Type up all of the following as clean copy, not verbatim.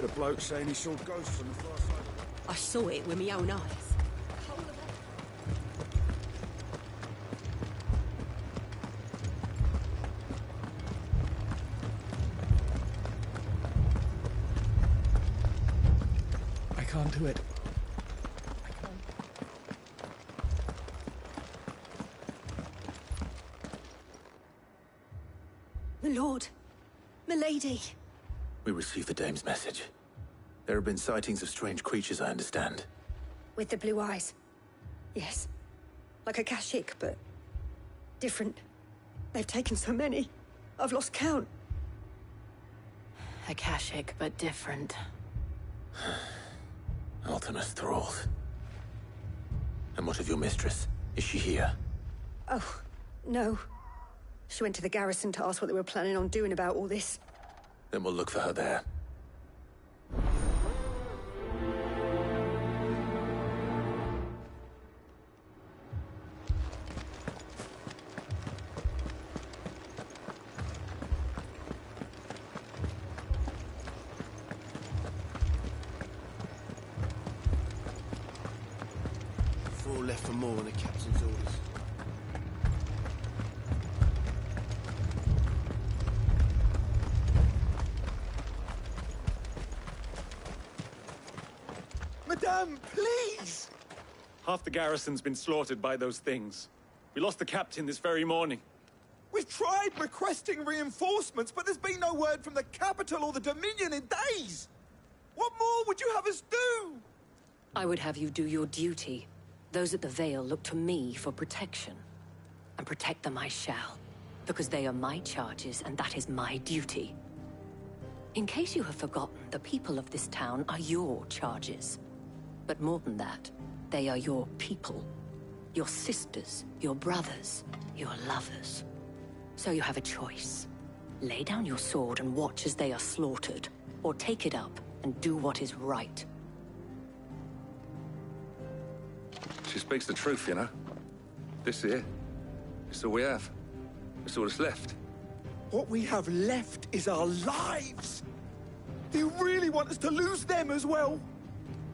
Heard a bloke saying he saw ghosts on the far side of the... I saw it with my own eyes. I can't do it. My lord. Milady. We received the dame's message. There have been sightings of strange creatures, I understand. With the blue eyes. Yes. Like a Kashik, but different. They've taken so many. I've lost count. A Kashik, but different. Ultimus thralls. And what of your mistress? Is she here? Oh, no. She went to the garrison to ask what they were planning on doing about all this. Then we'll look for her there. Four left for more on the captain's orders. Madame, please! Half the garrison's been slaughtered by those things. We lost the captain this very morning. We've tried requesting reinforcements, but there's been no word from the capital or the Dominion in days! What more would you have us do? I would have you do your duty. Those at the Vale look to me for protection. And protect them I shall. Because they are my charges, and that is my duty. In case you have forgotten, the people of this town are your charges. But more than that, they are your people. Your sisters, your brothers, your lovers. So you have a choice. Lay down your sword and watch as they are slaughtered, or take it up and do what is right. She speaks the truth, you know. This here, it's all we have. It's all that's left. What we have left is our lives! Do you really want us to lose them as well?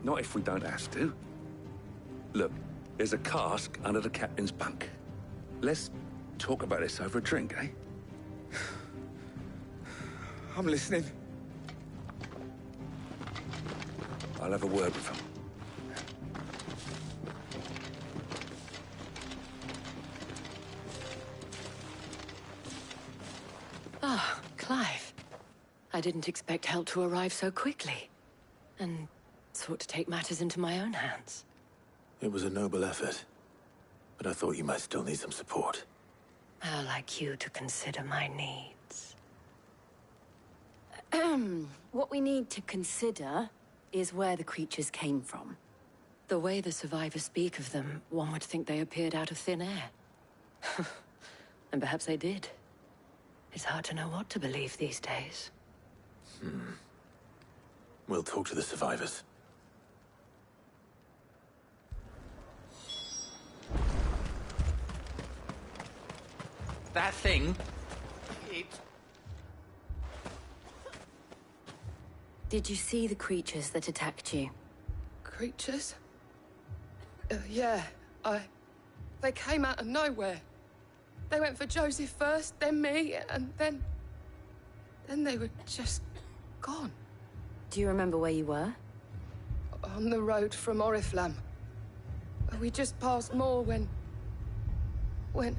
Not if we don't have to. Look, there's a cask under the captain's bunk. Let's talk about this over a drink, eh? I'm listening. I'll have a word with him. Ah, Clive. I didn't expect help to arrive so quickly. And sought to take matters into my own hands. It was a noble effort, but I thought you might still need some support. How like you to consider my needs. What we need to consider is where the creatures came from. The way the survivors speak of them, one would think they appeared out of thin air. And perhaps they did. It's hard to know what to believe these days. We'll talk to the survivors. That thing... it... Did you see the creatures that attacked you? Creatures? Yeah, They came out of nowhere. They went for Joseph first, then me, and then they were just gone. Do you remember where you were? On the road from Oriflamme. We just passed Moor when... Where's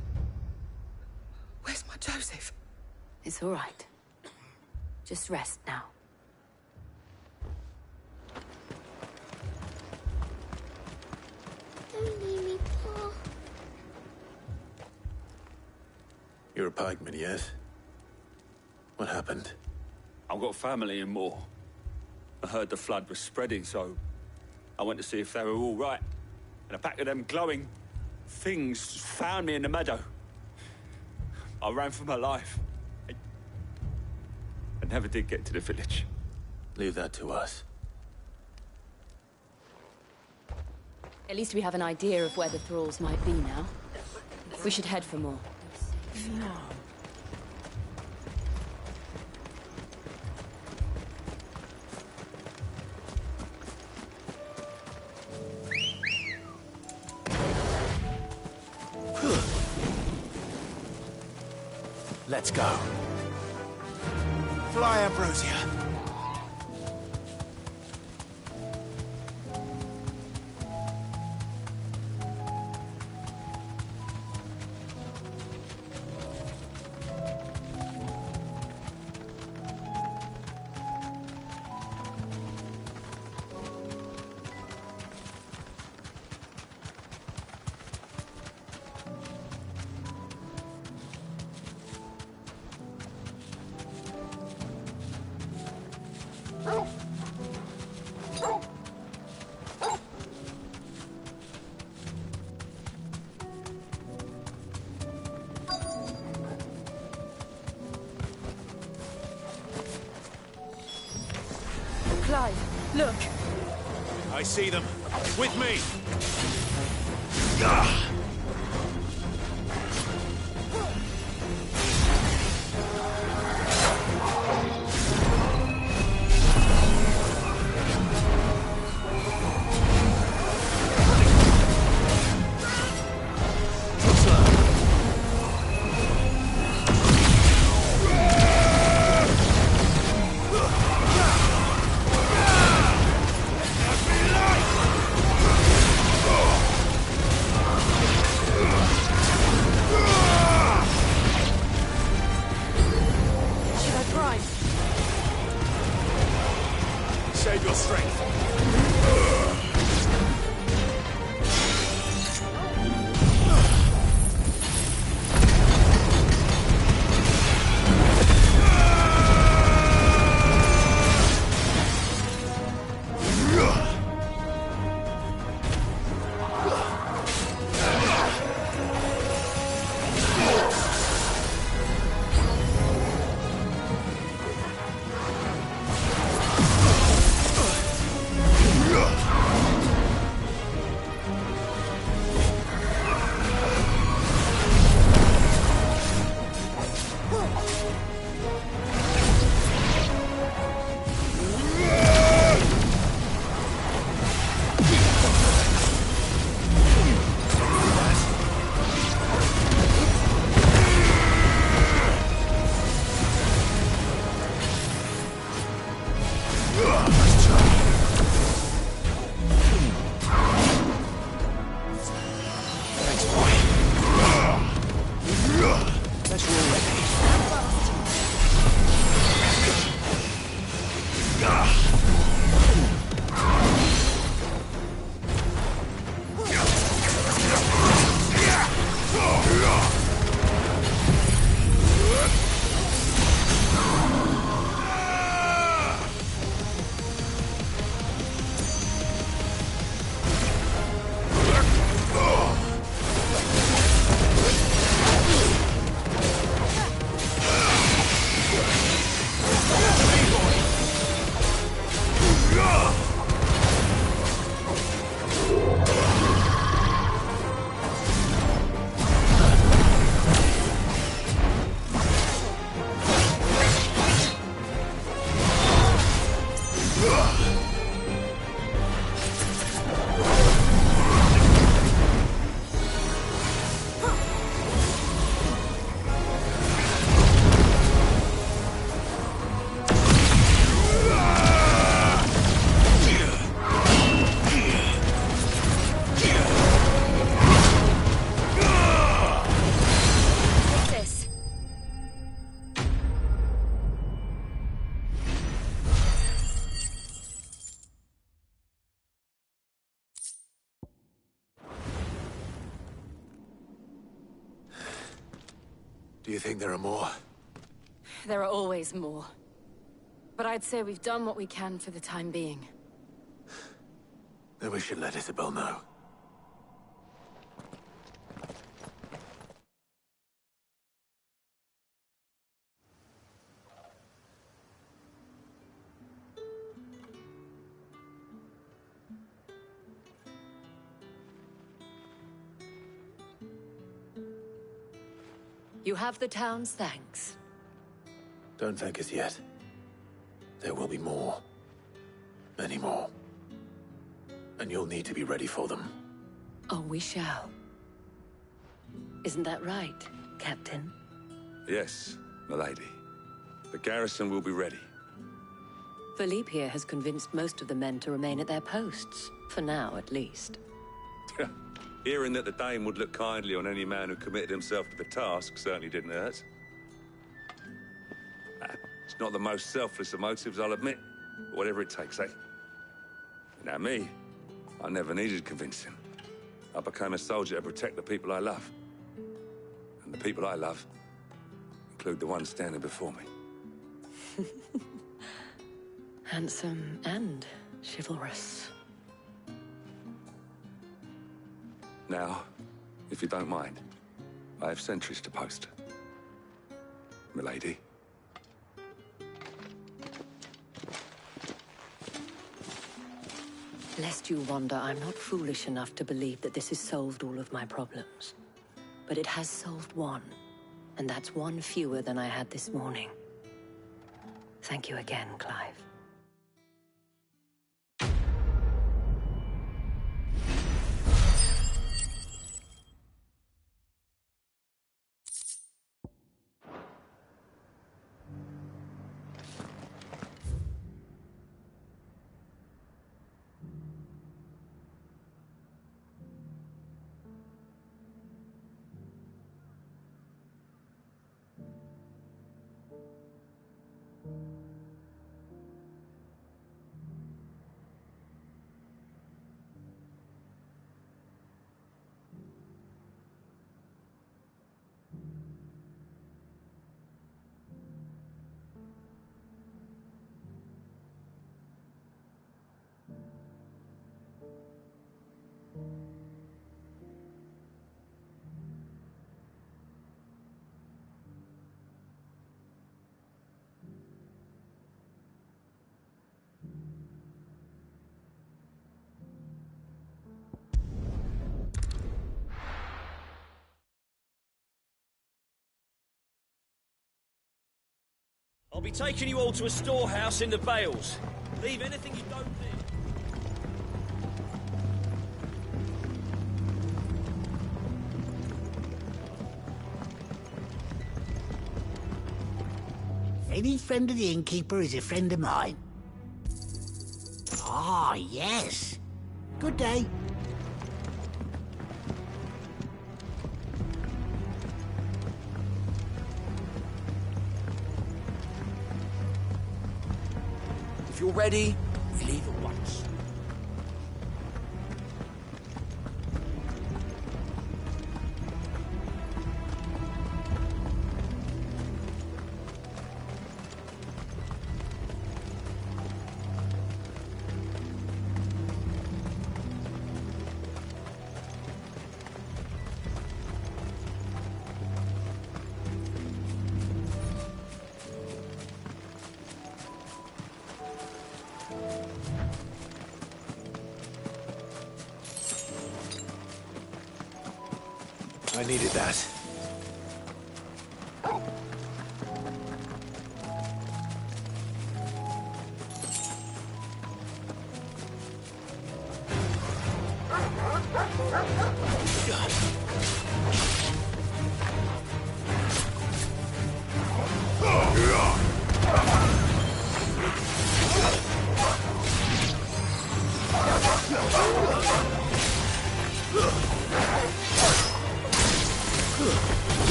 my Joseph? It's all right. Just rest now. Don't leave me, Pa. You're a pikeman, yes? What happened? I've got family in Moor. I heard the flood was spreading, so I went to see if they were all right. And a pack of them glowing things found me in the meadow. I ran for my life. I never did get to the village. Leave that to us. At least we have an idea of where the thralls might be now. We should head for more. Let's go. Fly, Ambrosia. Clive, look. I see them. With me. Save your strength. Do you think there are more? There are always more. But I'd say we've done what we can for the time being. Then we should let Isabel know. You have the town's thanks. Don't thank us yet. There will be more. Many more. And you'll need to be ready for them. Oh, we shall. Isn't that right, Captain? Yes, milady. The garrison will be ready. Philippe here has convinced most of the men to remain at their posts. For now, at least. Hearing that the Dame would look kindly on any man who committed himself to the task certainly didn't hurt. It's not the most selfless of motives, I'll admit. But whatever it takes, eh? Now me, I never needed convincing. I became a soldier to protect the people I love. And the people I love include the ones standing before me. Handsome and chivalrous. Now, if you don't mind, I have sentries to post. Milady. Lest you wonder, I'm not foolish enough to believe that this has solved all of my problems. But it has solved one, and that's one fewer than I had this morning. Thank you again, Clive. I'll be taking you all to a storehouse in the Vales. Leave anything you don't need. Any friend of the innkeeper is a friend of mine. Ah, yes. Good day. If you're ready, we leave at once. I needed that.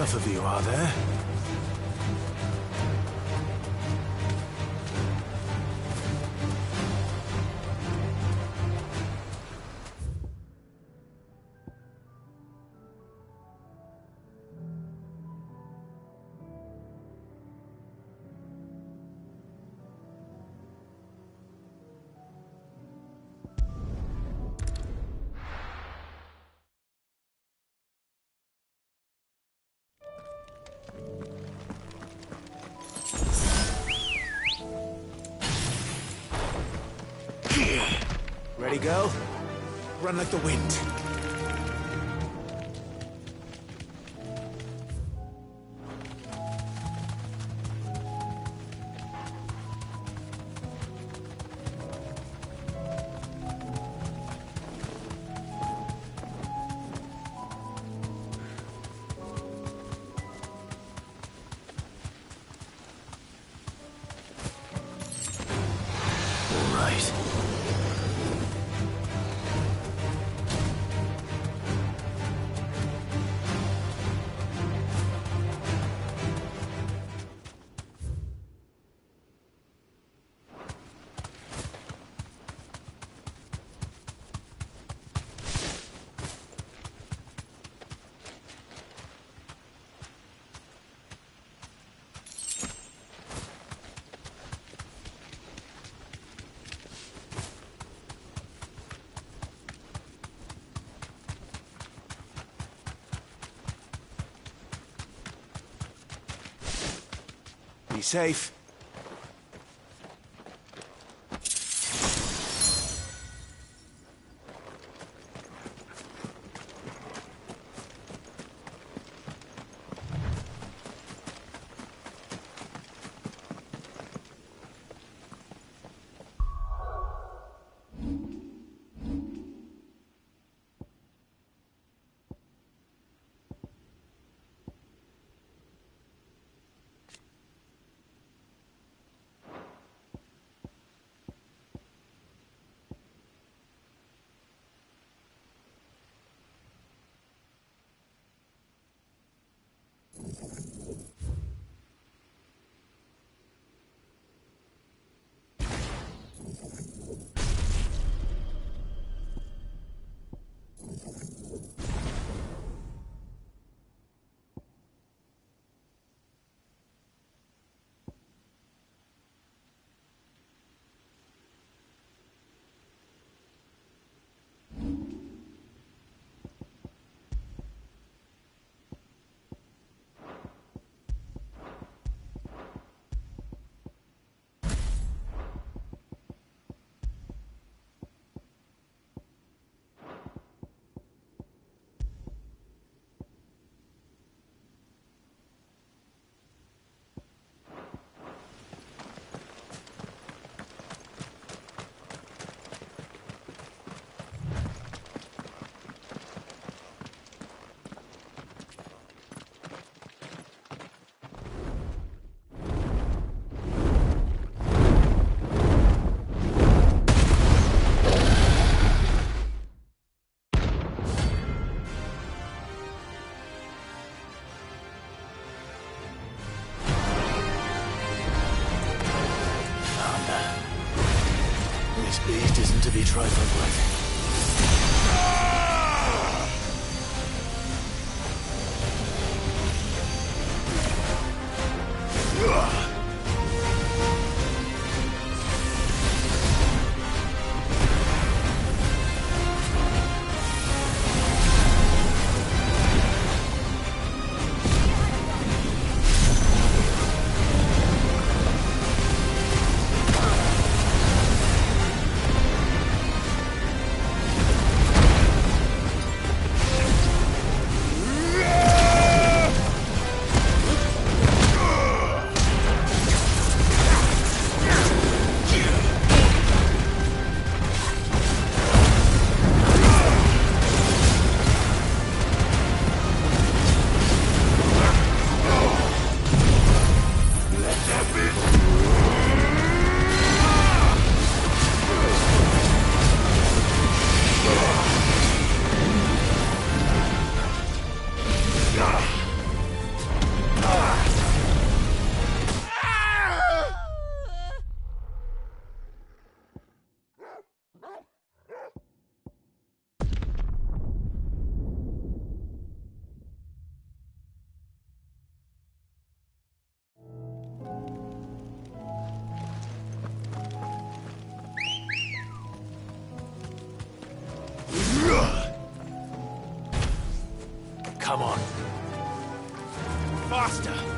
enough of you, are there? Ready, go? Run like the wind. All right. Be safe. This beast isn't to be trifled with. faster!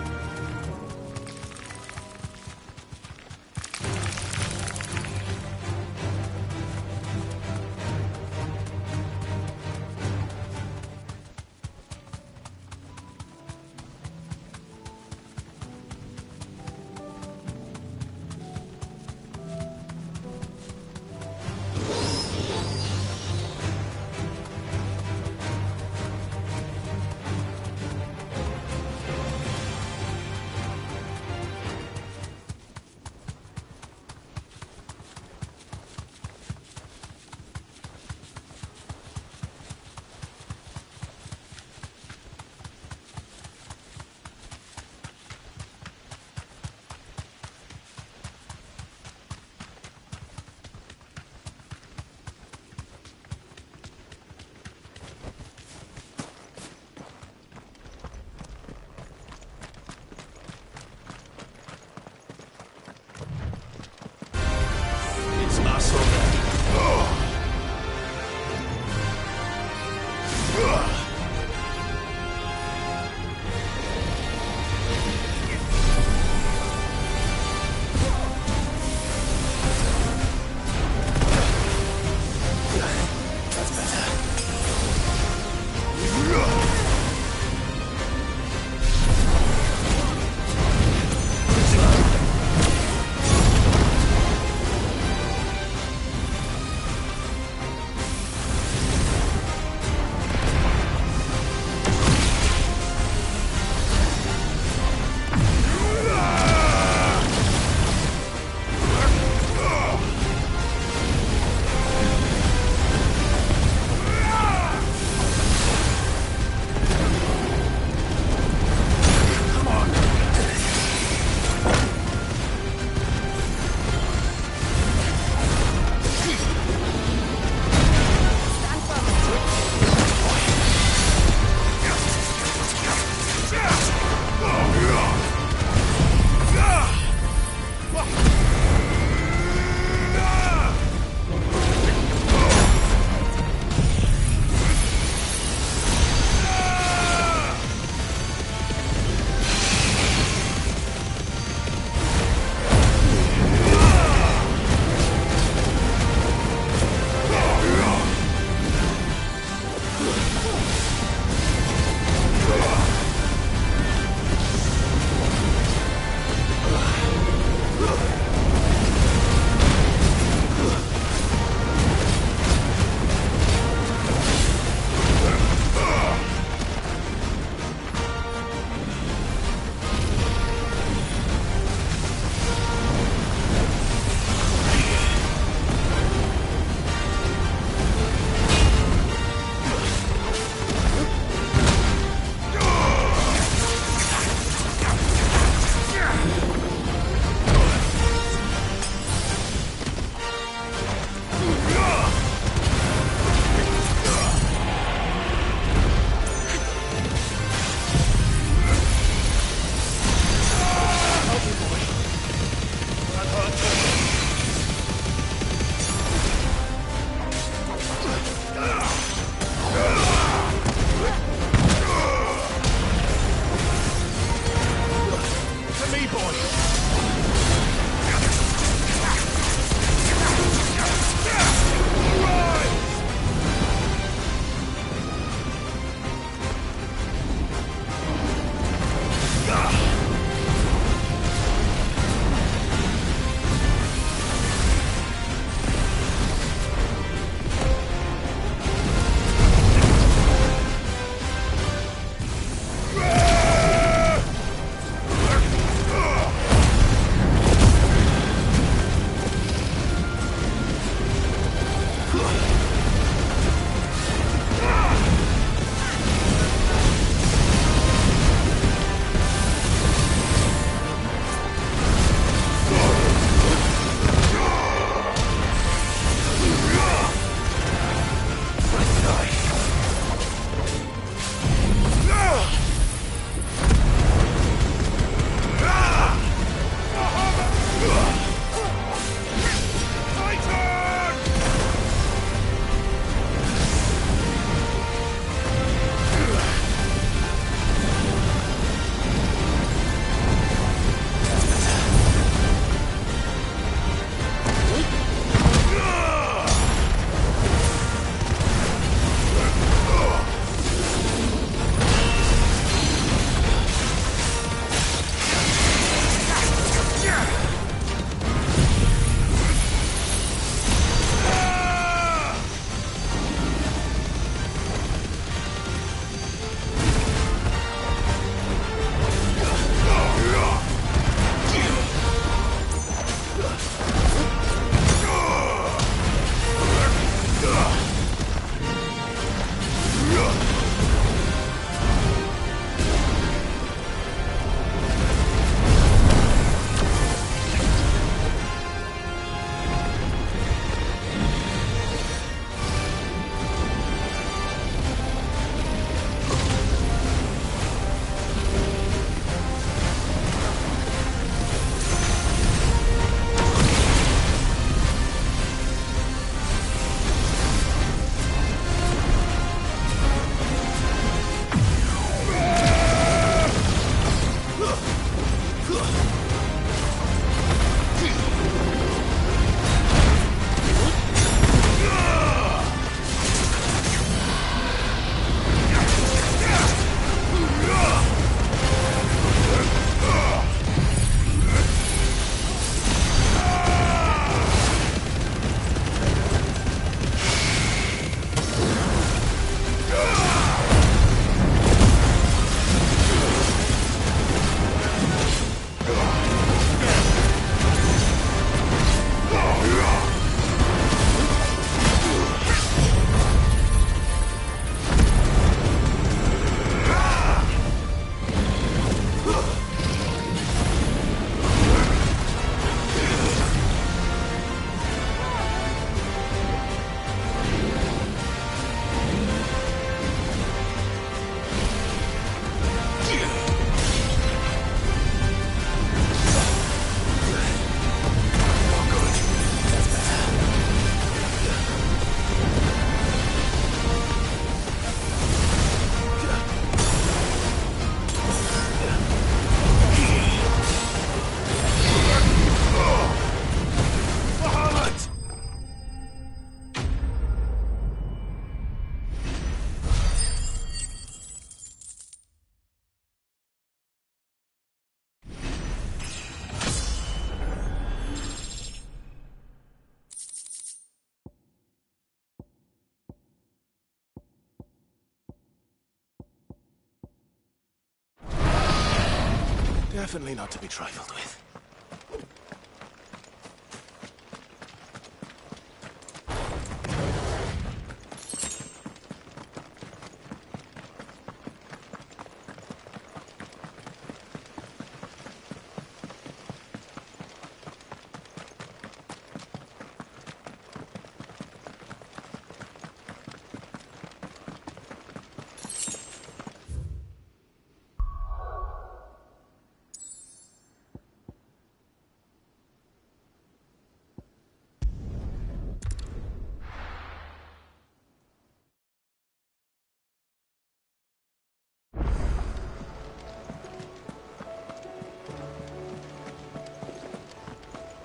Definitely not to be trifled with.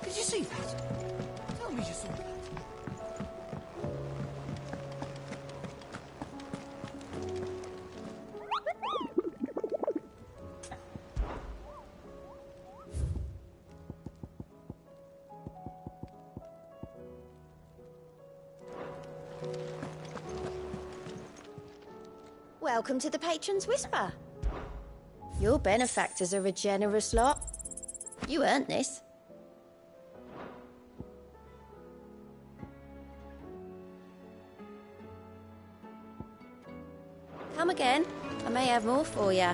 Did you see that? Tell me you saw that. Welcome to the Patron's Whisper. Your benefactors are a generous lot. You earned this. Come again. I may have more for you.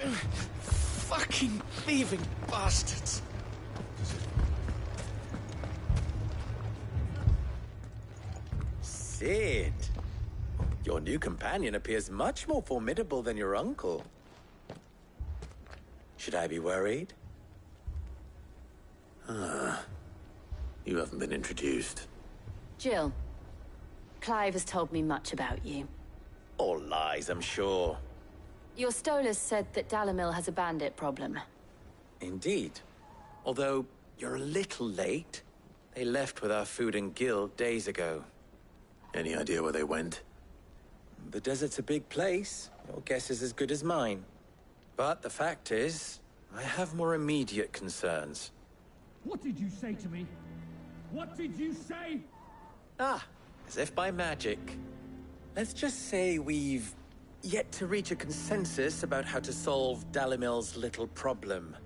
Fucking thieving bastards! Sid! Your new companion appears much more formidable than your uncle. Should I be worried? You haven't been introduced. Jill, Clive has told me much about you. All lies, I'm sure. Your Stolas said that Dalamil has a bandit problem. Indeed. Although, you're a little late. They left with our food and guild days ago. Any idea where they went? The desert's a big place. Your guess is as good as mine. But the fact is, I have more immediate concerns. What did you say to me? What did you say? Ah, as if by magic. Let's just say we've yet to reach a consensus about how to solve Dalimil's little problem.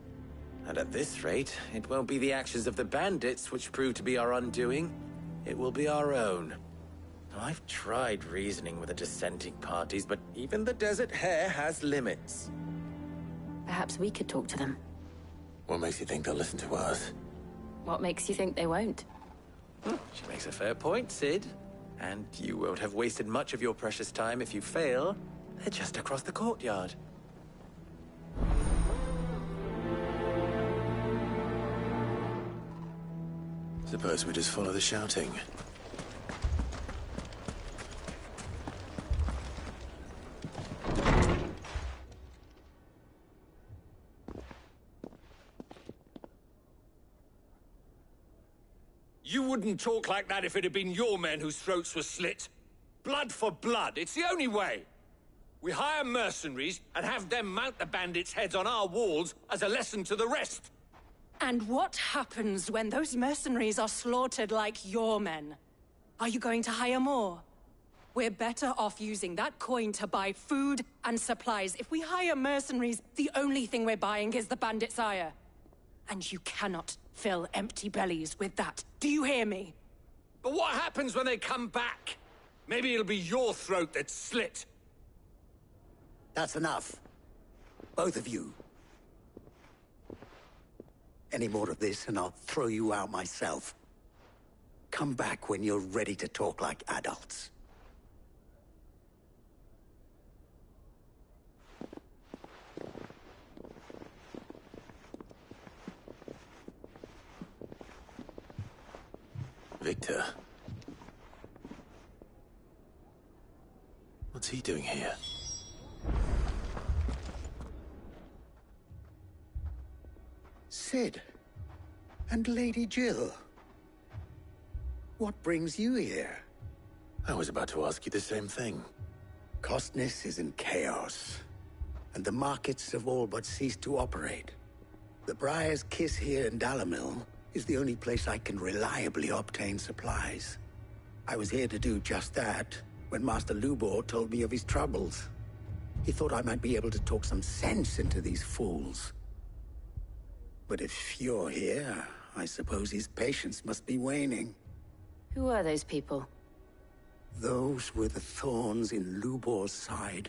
And at this rate, it won't be the actions of the bandits which prove to be our undoing. It will be our own. Now, I've tried reasoning with the dissenting parties, but even the Desert Hare has limits. Perhaps we could talk to them. What makes you think they'll listen to us? What makes you think they won't? She makes a fair point, Sid. And you won't have wasted much of your precious time if you fail. They're just across the courtyard. Suppose we just follow the shouting. You wouldn't talk like that if it had been your men whose throats were slit. Blood for blood, it's the only way. We hire mercenaries and have them mount the bandits' heads on our walls as a lesson to the rest. And what happens when those mercenaries are slaughtered like your men? Are you going to hire more? We're better off using that coin to buy food and supplies. If we hire mercenaries, the only thing we're buying is the bandits' ire. And you cannot fill empty bellies with that. Do you hear me? But what happens when they come back? Maybe it'll be your throat that's slit. That's enough. Both of you. Any more of this and I'll throw you out myself. Come back when you're ready to talk like adults. Victor. What's he doing here? Sid. And Lady Jill. What brings you here? I was about to ask you the same thing. Costness is in chaos, and the markets have all but ceased to operate. The Briar's Kiss here in Dalimil is the only place I can reliably obtain supplies. I was here to do just that when Master Lubor told me of his troubles. He thought I might be able to talk some sense into these fools. But if you're here, I suppose his patience must be waning. Who are those people? Those were the thorns in Lubor's side.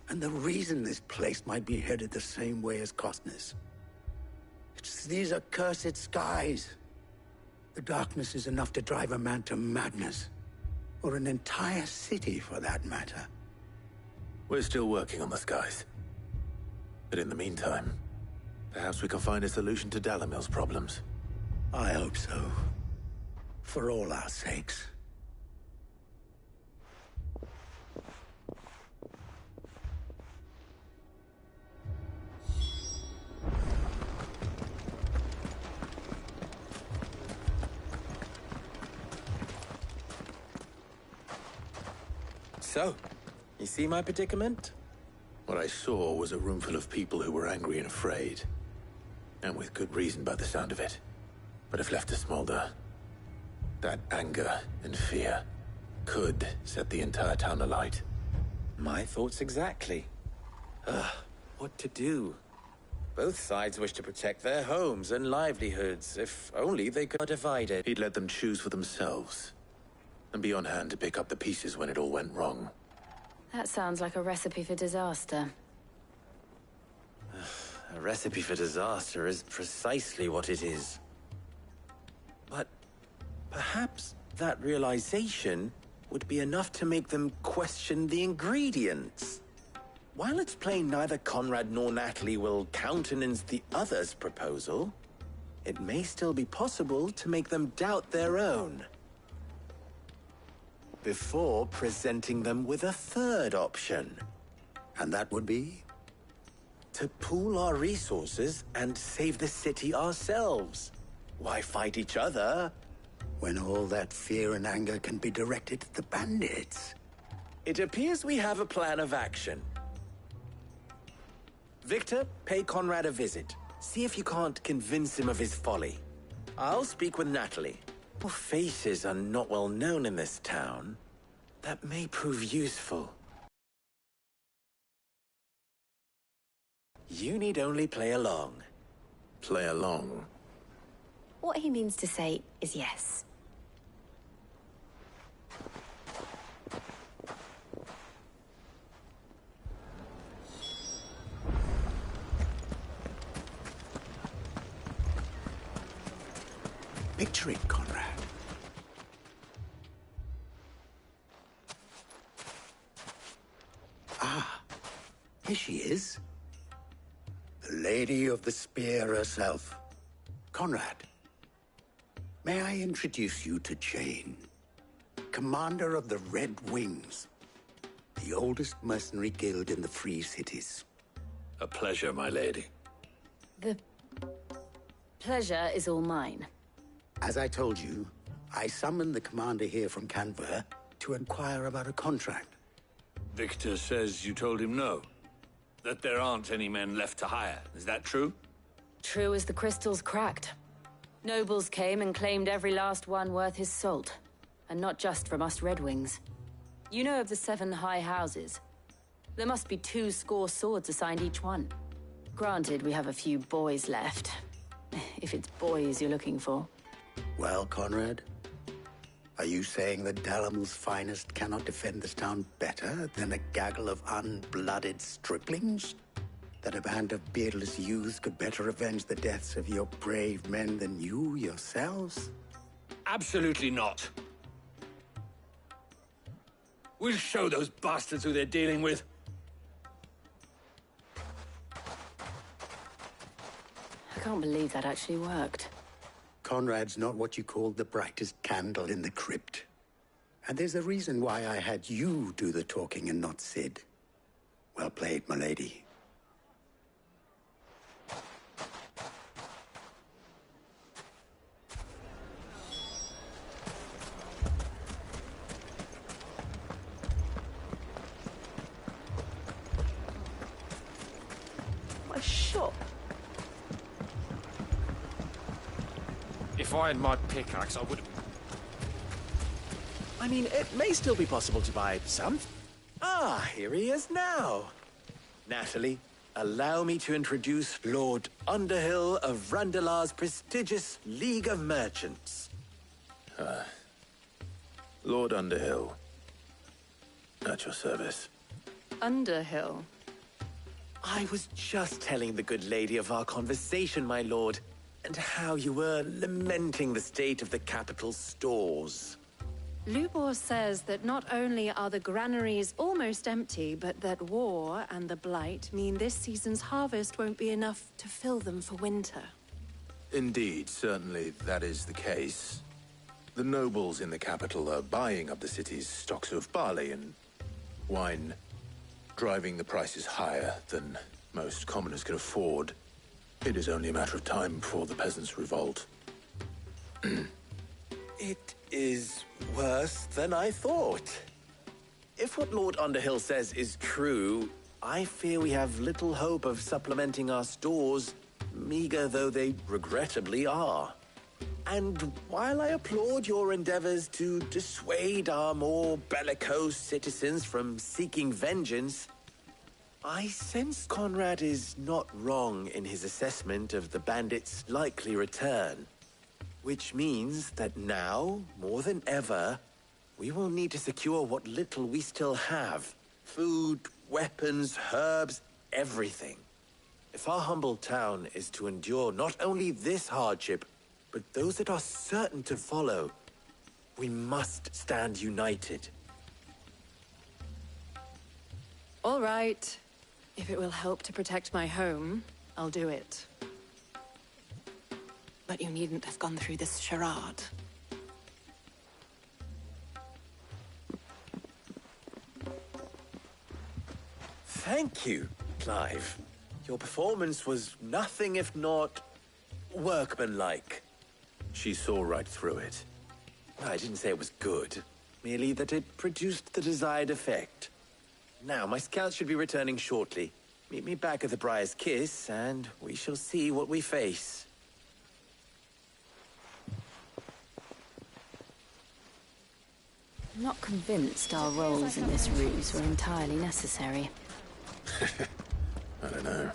And the reason this place might be headed the same way as Costness. It's these accursed skies. The darkness is enough to drive a man to madness. Or an entire city, for that matter. We're still working on the skies. But in the meantime, perhaps we can find a solution to Dalimil's problems. I hope so. For all our sakes. So, you see my predicament? What I saw was a room full of people who were angry and afraid. And with good reason by the sound of it. But if left to smolder, that anger and fear could set the entire town alight. My thoughts exactly. What to do? Both sides wish to protect their homes and livelihoods, if only they could divide it. He'd let them choose for themselves, and be on hand to pick up the pieces when it all went wrong. That sounds like a recipe for disaster. A recipe for disaster is precisely what it is. But perhaps that realization would be enough to make them question the ingredients. While it's plain neither Conrad nor Natalie will countenance the other's proposal, it may still be possible to make them doubt their own. Before presenting them with a third option. And that would be? To pool our resources and save the city ourselves. Why fight each other? When all that fear and anger can be directed at the bandits. It appears we have a plan of action. Victor, pay Conrad a visit. See if you can't convince him of his folly. I'll speak with Natalie. Your faces are not well known in this town. That may prove useful. You need only play along. Play along? What he means to say is yes. Picture it, Conrad. Ah, here she is. The Lady of the Spear herself. Conrad, may I introduce you to Jane, commander of the Red Wings, the oldest mercenary guild in the Free Cities. A pleasure, my lady. The pleasure is all mine. As I told you, I summoned the commander here from Canberra to inquire about a contract. Victor says you told him no. That there aren't any men left to hire. Is that true? True as the crystals cracked. Nobles came and claimed every last one worth his salt. And not just from us Red Wings. You know of the 7 high houses. There must be 2 swords assigned each one. Granted, we have a few boys left. If it's boys you're looking for. Well, Conrad, are you saying that Dalamil's finest cannot defend this town better than a gaggle of unblooded striplings? That a band of beardless youths could better avenge the deaths of your brave men than you yourselves? Absolutely not. We'll show those bastards who they're dealing with. I can't believe that actually worked. Conrad's not what you call the brightest candle in the crypt. And there's a reason why I had you do the talking and not Sid. Well played, my lady. My shop. If I had my pickaxe, I would... I mean, it may still be possible to buy some. Ah, here he is now. Natalie, allow me to introduce Lord Underhill of Randalar's prestigious League of Merchants. Lord Underhill. At your service. Underhill? I was just telling the good lady of our conversation, my lord, and how you were lamenting the state of the capital's stores. Lubor says that not only are the granaries almost empty, but that war and the Blight mean this season's harvest won't be enough to fill them for winter. Indeed, certainly that is the case. The nobles in the capital are buying up the city's stocks of barley and wine, driving the prices higher than most commoners can afford. It is only a matter of time before the peasants revolt. It is worse than I thought. If what Lord Underhill says is true, I fear we have little hope of supplementing our stores, meager though they regrettably are. And while I applaud your endeavors to dissuade our more bellicose citizens from seeking vengeance, I sense Conrad is not wrong in his assessment of the bandits' likely return. Which means that now, more than ever, we will need to secure what little we still have. Food, weapons, herbs, everything. If our humble town is to endure not only this hardship, but those that are certain to follow, we must stand united. All right. If it will help to protect my home, I'll do it. But you needn't have gone through this charade. Thank you, Clive. Your performance was nothing if not workmanlike. She saw right through it. I didn't say it was good, merely that it produced the desired effect. Now, my scouts should be returning shortly. Meet me back at the Briar's Kiss, and we shall see what we face. I'm not convinced our roles in this ruse were entirely necessary. I don't know.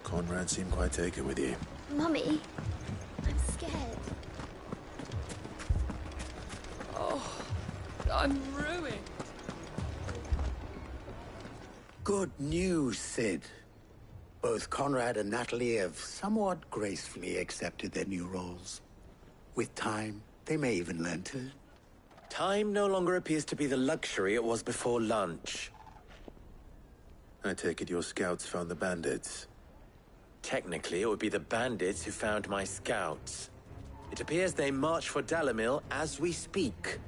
Conrad seemed quite taken with you. Mummy, I'm scared. Oh, I'm ruined. Good news, Sid. Both Conrad and Natalie have somewhat gracefully accepted their new roles. With time, they may even learn to... Time no longer appears to be the luxury it was before lunch. I take it your scouts found the bandits. Technically, it would be the bandits who found my scouts. It appears they march for Dalamil as we speak.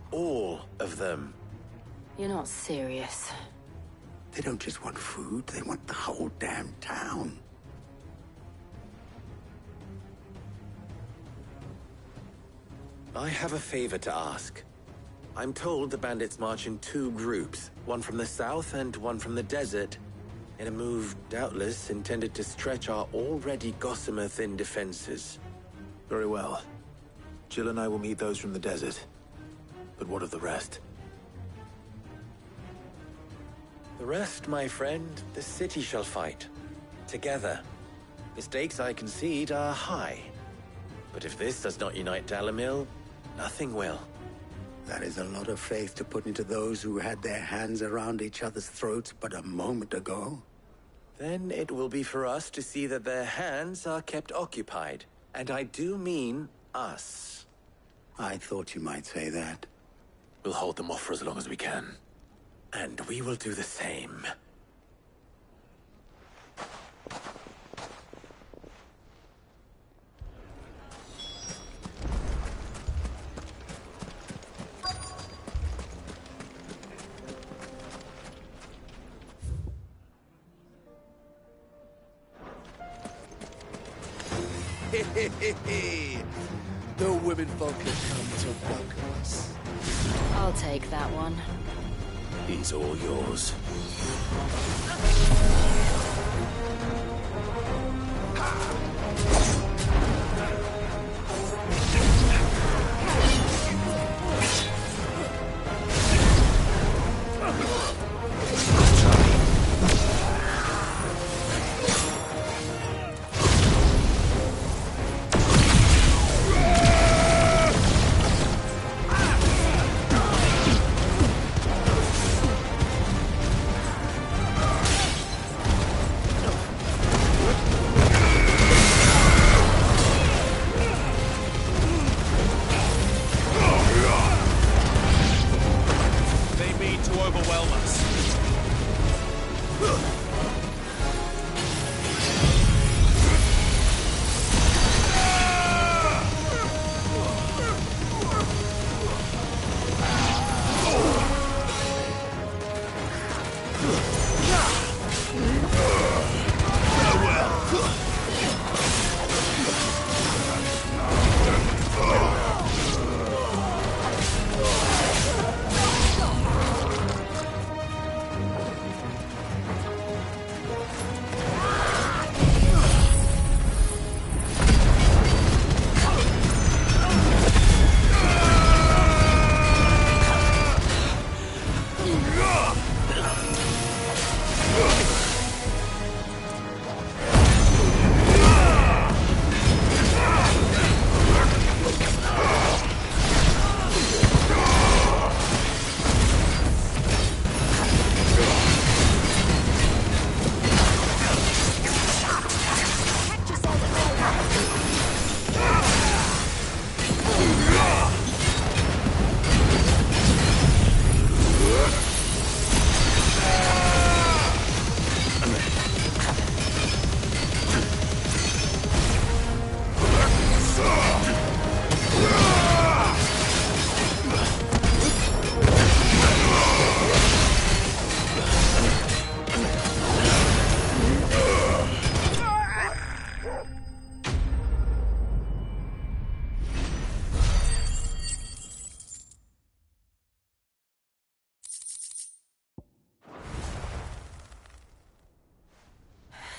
All of them. You're not serious. They don't just want food, they want the whole damn town. I have a favor to ask. I'm told the bandits march in two groups, one from the south and one from the desert, in a move doubtless intended to stretch our already gossamer-thin defenses. Very well. Jill and I will meet those from the desert. But what of the rest? The rest, my friend, the city shall fight. Together. The stakes, I concede, are high. But if this does not unite Dalimil, nothing will. That is a lot of faith to put into those who had their hands around each other's throats but a moment ago. Then it will be for us to see that their hands are kept occupied. And I do mean us. I thought you might say that. We'll hold them off for as long as we can. And we will do the same. The women folk have come to welcome us. I'll take that one. He's all yours.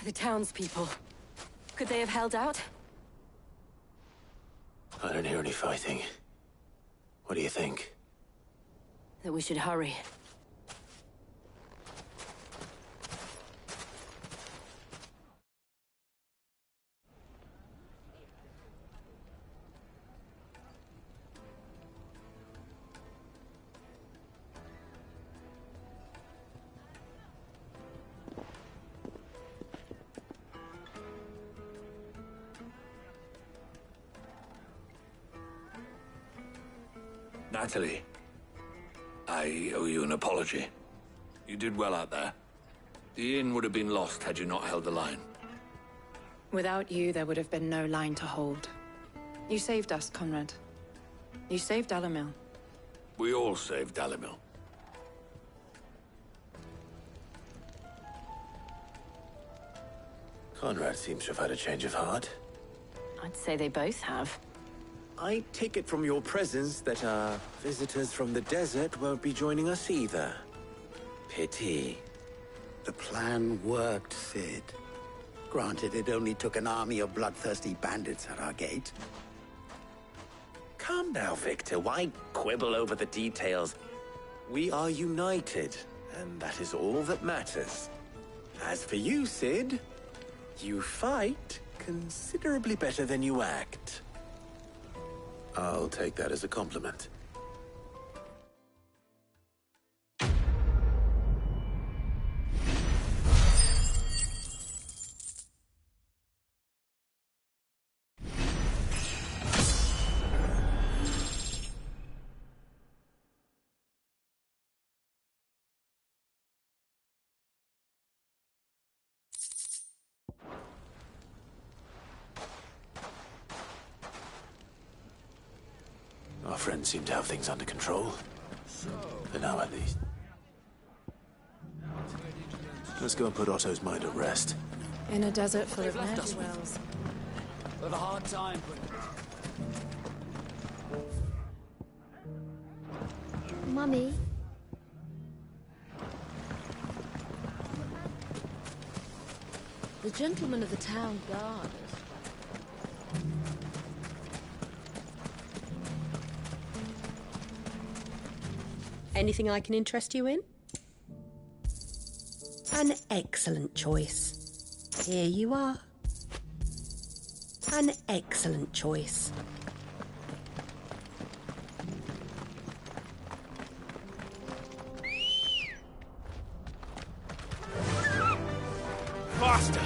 The townspeople. Could they have held out? I don't hear any fighting. What do you think? That we should hurry. Natalie, I owe you an apology. You did well out there. The inn would have been lost had you not held the line. Without you, there would have been no line to hold. You saved us, Conrad. You saved Dalimil. We all saved Dalimil. Conrad seems to have had a change of heart. I'd say they both have. I take it from your presence that our visitors from the desert won't be joining us either. Pity. The plan worked, Sid. Granted, it only took an army of bloodthirsty bandits at our gate. Calm now, Victor. Why quibble over the details? We are united, and that is all that matters. As for you, Sid, you fight considerably better than you act. I'll take that as a compliment. Our friends seem to have things under control. For now, at least. Let's go and put Otto's mind at rest. In a desert full of ne'er-do-wells. We have a hard time Mummy? The gentlemen of the town guard. Anything I can interest you in? An excellent choice. Here you are. An excellent choice. Faster!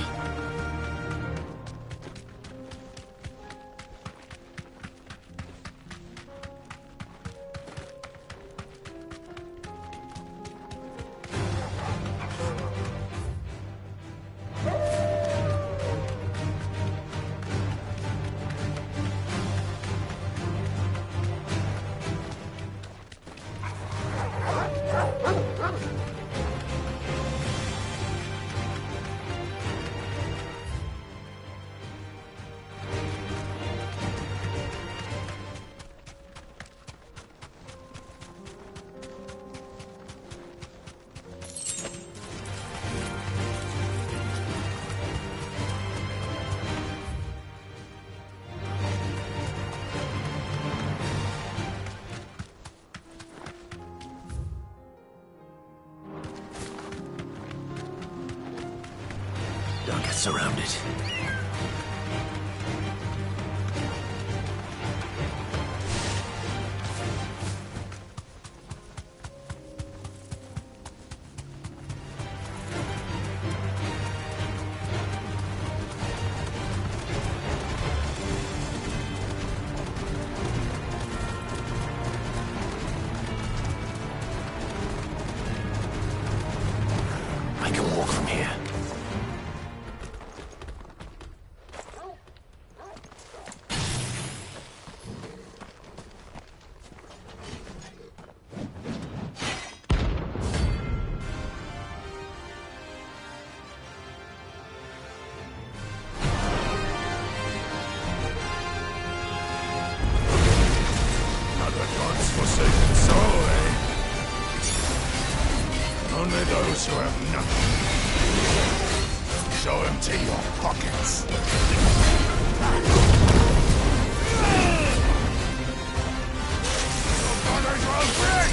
Don't get surrounded. I can walk from here. Another God's forsaken soul, eh? Only those who have nothing. Show empty your pockets. Your brothers will break!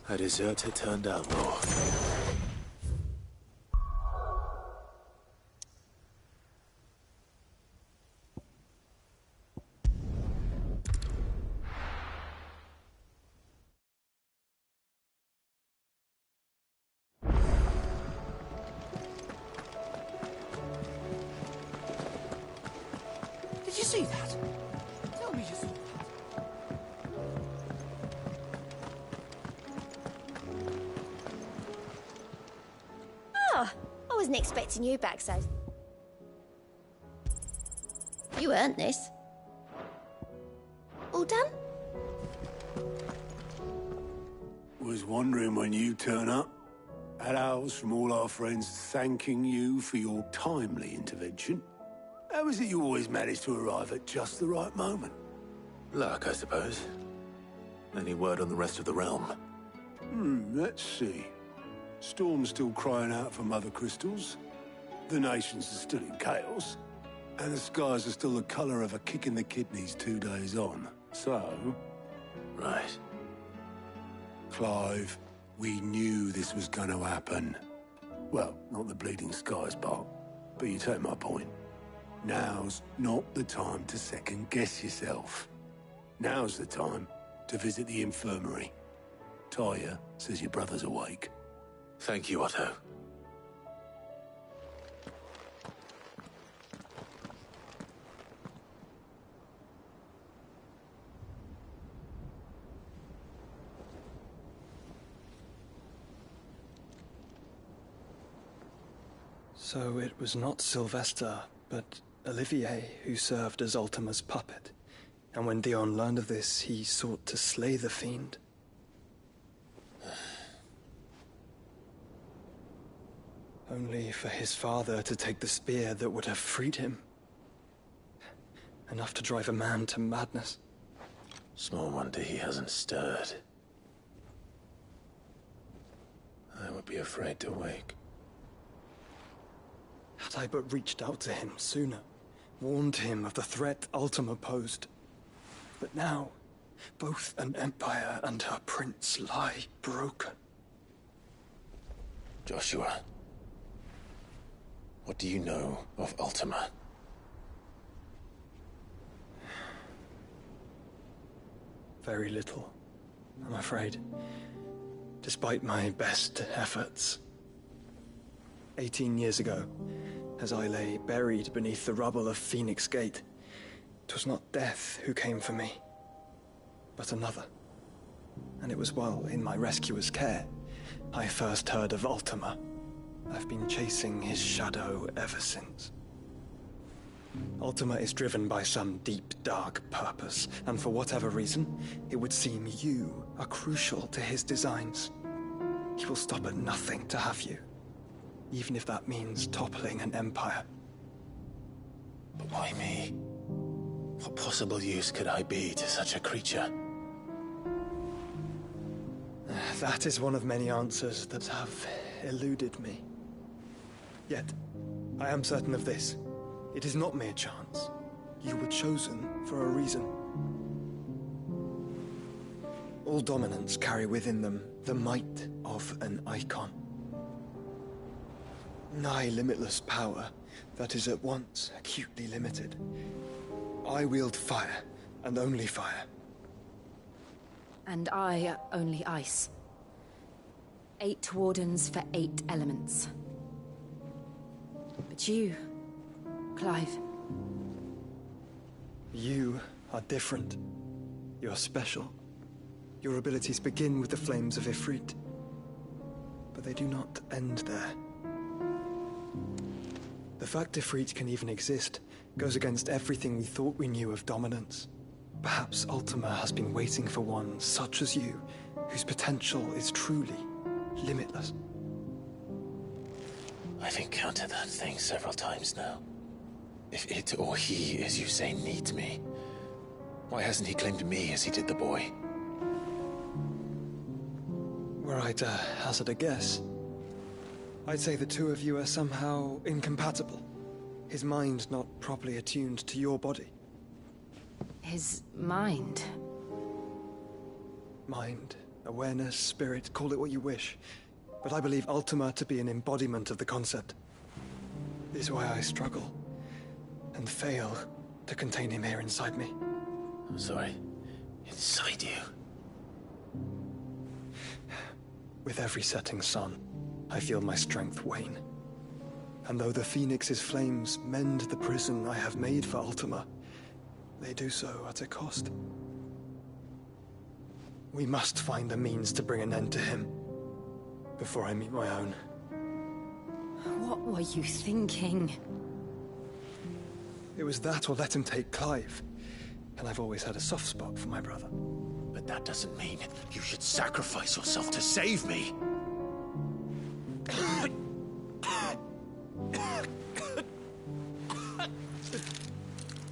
A deserter turned outlaw. Did you see that? Tell me you saw that. Oh, I wasn't expecting you back so. You earned this. All done? Was wondering when you turn up. Had owls from all our friends thanking you for your timely intervention. How is it you always manage to arrive at just the right moment? Luck, I suppose. Any word on the rest of the realm? Let's see. Storm's still crying out for mother crystals. The nations are still in chaos. And the skies are still the colour of a kick in the kidneys 2 days on. So... Right. Clive, we knew this was going to happen. Well, not the bleeding skies part, but you take my point. Now's not the time to second-guess yourself. Now's the time to visit the infirmary. Talia says your brother's awake. Thank you, Otto. So it was not Sylvester, but Olivier who served as Ultima's puppet. And when Dion learned of this, he sought to slay the fiend. Only for his father to take the spear that would have freed him. Enough to drive a man to madness. Small wonder he hasn't stirred. I would be afraid to wake. Had I but reached out to him sooner, warned him of the threat Ultima posed. But now, both an empire and her prince lie broken. Joshua, what do you know of Ultima? Very little, I'm afraid. Despite my best efforts. 18 years ago, as I lay buried beneath the rubble of Phoenix Gate, 'twas not death who came for me, but another. And it was while in my rescuer's care, I first heard of Ultima. I've been chasing his shadow ever since. Ultima is driven by some deep, dark purpose, and for whatever reason, it would seem you are crucial to his designs. He will stop at nothing to have you, even if that means toppling an empire. But why me? What possible use could I be to such a creature? That is one of many answers that have eluded me. Yet, I am certain of this. It is not mere chance. You were chosen for a reason. All dominants carry within them the might of an icon. Nigh limitless power that is at once acutely limited. I wield fire, and only fire. And I only ice. 8 wardens for 8 elements. But you, Clive. You are different. You're special. Your abilities begin with the flames of Ifrit. But they do not end there. The fact Ifrit can even exist goes against everything we thought we knew of dominance. Perhaps Ultima has been waiting for one such as you, whose potential is truly limitless. I've encountered that thing several times now. If it or he, as you say, needs me, why hasn't he claimed me as he did the boy? Were I to hazard a guess, I'd say the two of you are somehow incompatible. His mind not properly attuned to your body. His mind? Mind awareness, spirit, call it what you wish. But I believe Ultima to be an embodiment of the concept. This is why I struggle and fail to contain him here inside me. I'm sorry. Inside you? With every setting sun, I feel my strength wane. And though the Phoenix's flames mend the prison I have made for Ultima, they do so at a cost. We must find a means to bring an end to him before I meet my own. What were you thinking? It was that or let him take Clive. And I've always had a soft spot for my brother. But that doesn't mean you should sacrifice yourself to save me.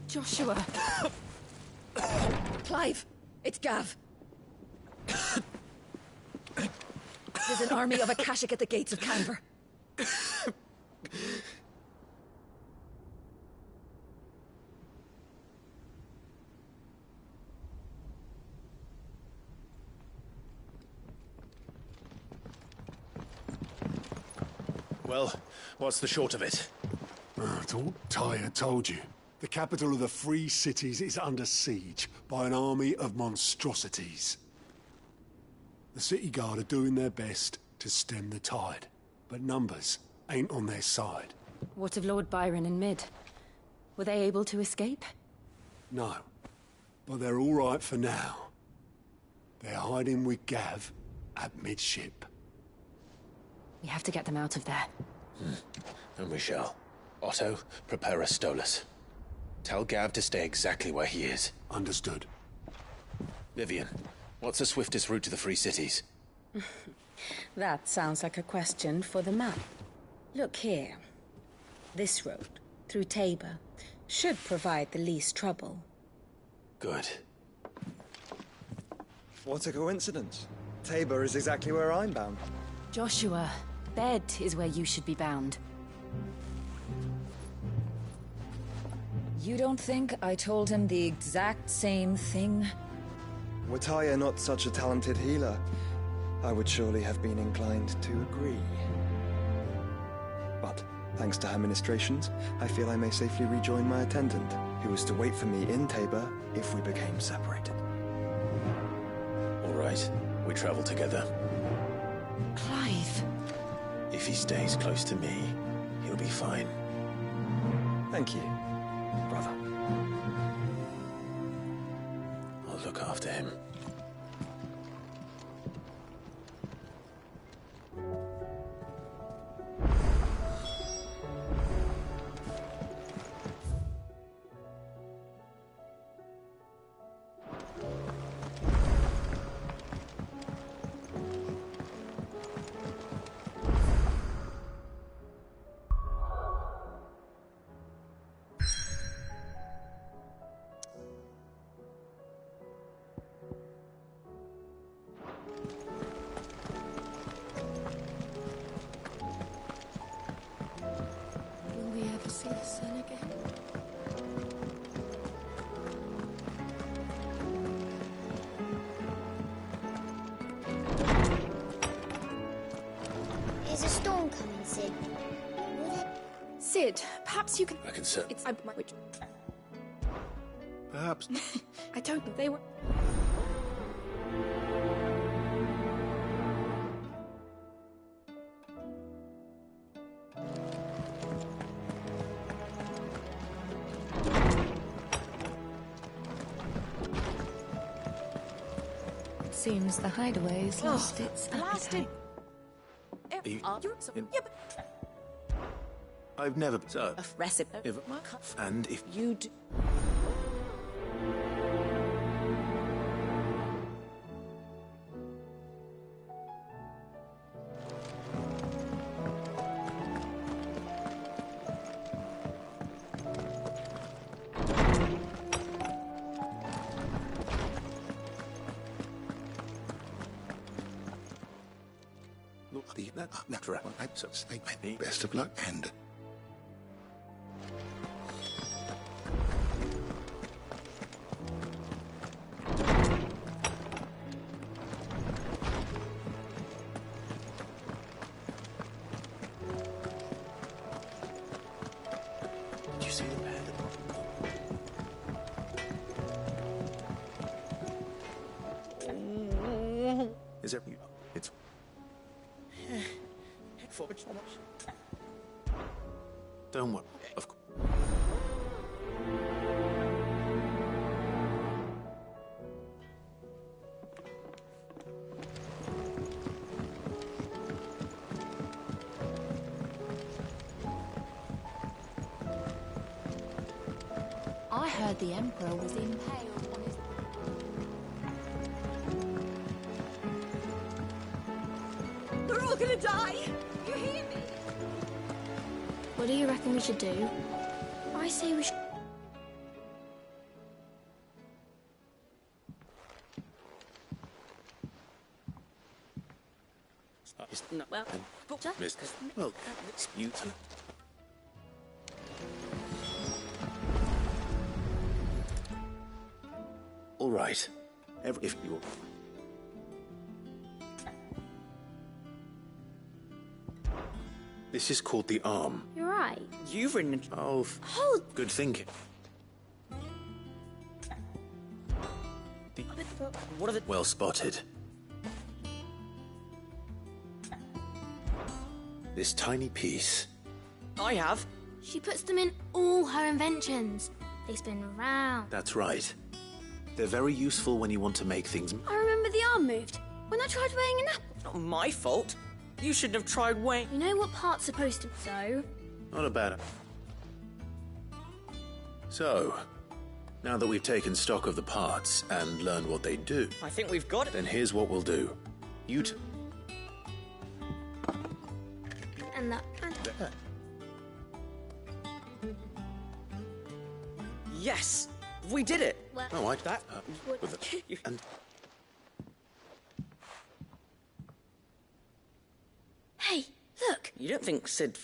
Joshua! Clive! It's Gav! There's an army of Akashic at the gates of Canver. Well, what's the short of it? I thought Ty had told you. The capital of the Free Cities is under siege by an army of monstrosities. The City Guard are doing their best to stem the tide, but numbers ain't on their side. What of Lord Byron and Mid? Were they able to escape? No, but they're all right for now. They're hiding with Gav at midship. We have to get them out of there. And we shall. Otto, prepare a Stolas. Tell Gav to stay exactly where he is. Understood. Vivian, what's the swiftest route to the Free Cities? That sounds like a question for the map. Look here. This road, through Tabor, should provide the least trouble. Good. What a coincidence. Tabor is exactly where I'm bound. Joshua, Bed is where you should be bound. You don't think I told him the exact same thing? Were Taya not such a talented healer, I would surely have been inclined to agree. But, thanks to her ministrations, I feel I may safely rejoin my attendant, who was to wait for me in Tabor if we became separated. All right, we travel together. Clive! If he stays close to me, he'll be fine. Thank you, brother. I'll look after him. See the sun again? Is a storm coming, Sid? Sid, perhaps you can... I can certainly... Perhaps. I don't know. They were... Seems the hideaway's lost its appetite. I've never... So, A recipe. and if You do... Best of luck, and Is there... It's... Don't worry. Of course. I heard the Emperor was impaled on his... They're all gonna die! You hear me? What do you reckon we should do? I say we should... Well, well, it's you. All right. If you... This is called the Arm. You're right. You've written... Oh, Hold... good thinking. What are the... Well spotted. This tiny piece. I have. She puts them in all her inventions. They spin round. That's right. They're very useful when you want to make things... I remember the arm moved when I tried weighing an apple. Not my fault. You shouldn't have tried weighing... You know what part's supposed to... So? Not about it. So, now that we've taken stock of the parts and learned what they do... I think we've got it. Then here's what we'll do. You And that... Yes! We did it! Well, oh, I... That... with it. And... Hey, look! You don't think Sid...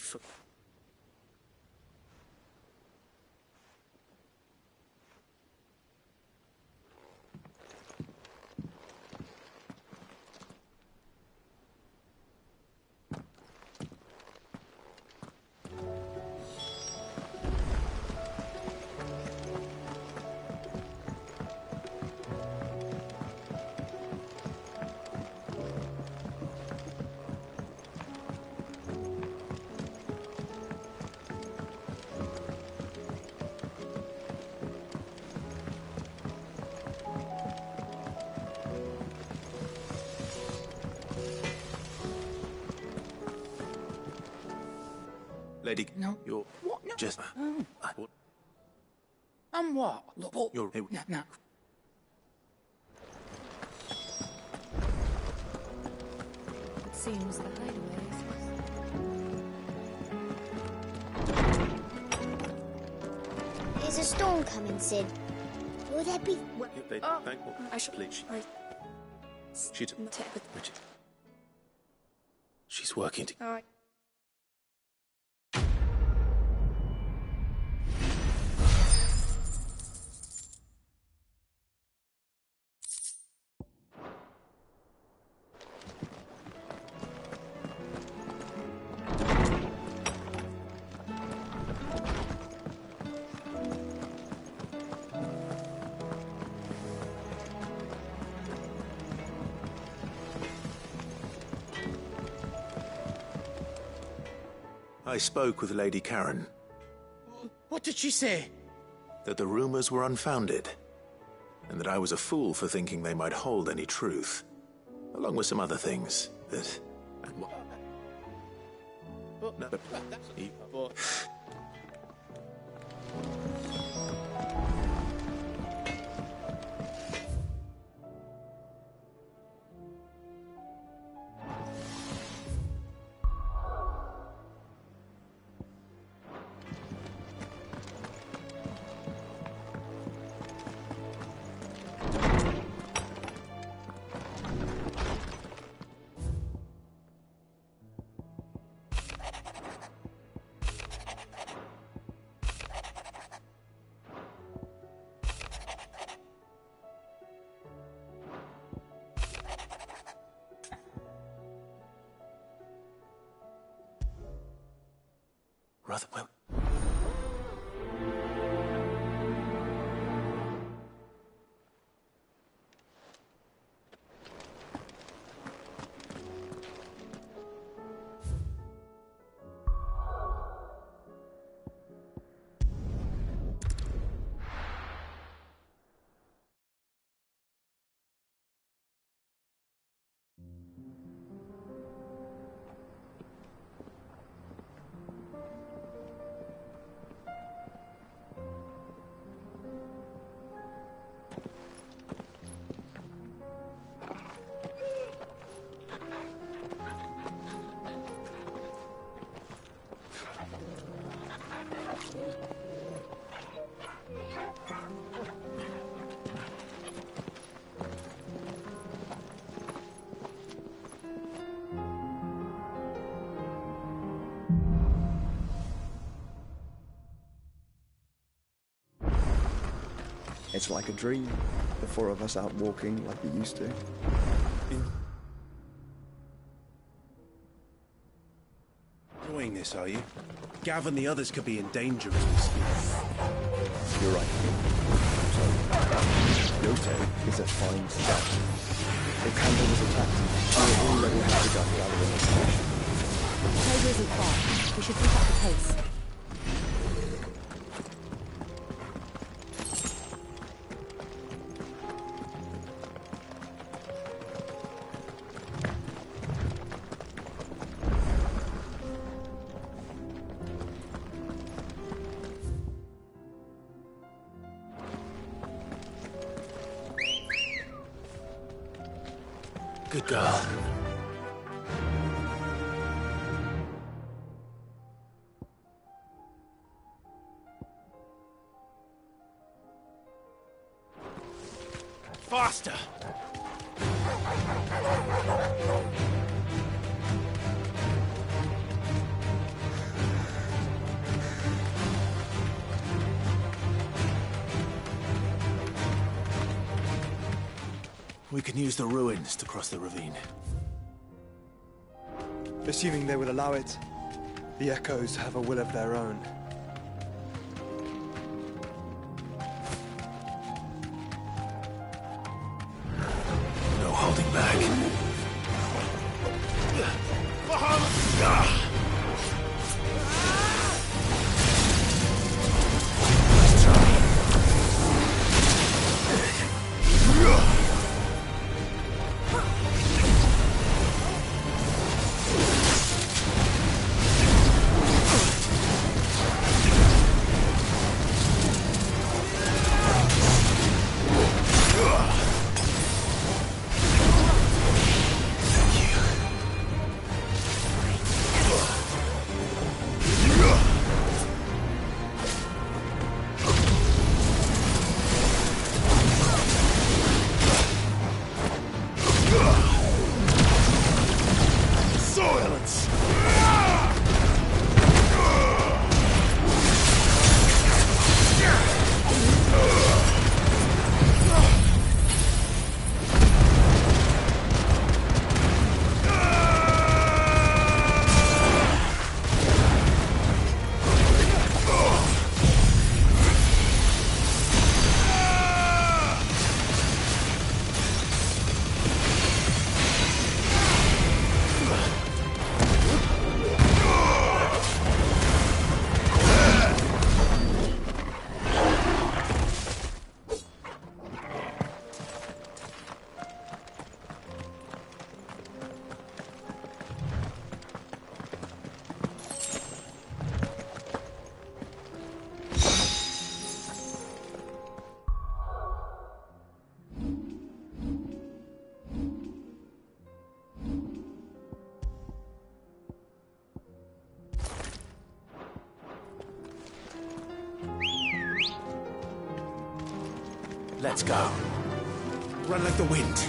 Lady... No. You're... What? No. Just... What? Look, what? You're... Hey, no. It seems the hideaway is... There's a storm coming, Sid. Will there be... I should... Please. She's... Richard. She's working to... All right. I spoke with Lady Karen. What did she say? That the rumors were unfounded, and that I was a fool for thinking they might hold any truth, along with some other things that... Rather well... It's like a dream. The four of us out walking like we used to. Enjoying this, are you? Gav and the others could be in danger as we speak. You're right. So, Yote is a fine start. If Kanda was attacked, we would already have begun the other investigation. October isn't far. We should pick up the pace. Good girl. Faster! We can use the ruins to cross the ravine. Assuming they will allow it, the Echoes have a will of their own. No holding back. Let's go. Run like the wind.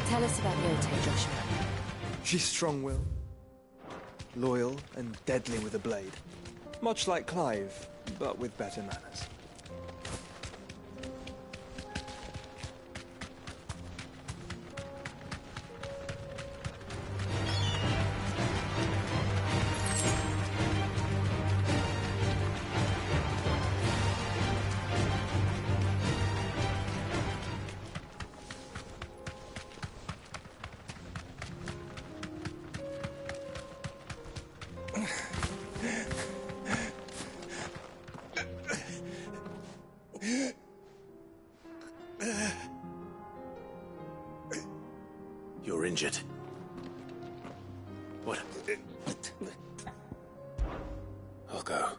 Tell us about Yote, Joshua. She's strong-willed, loyal, and deadly with a blade. Much like Clive, but with better manners. injured. What? I'll go.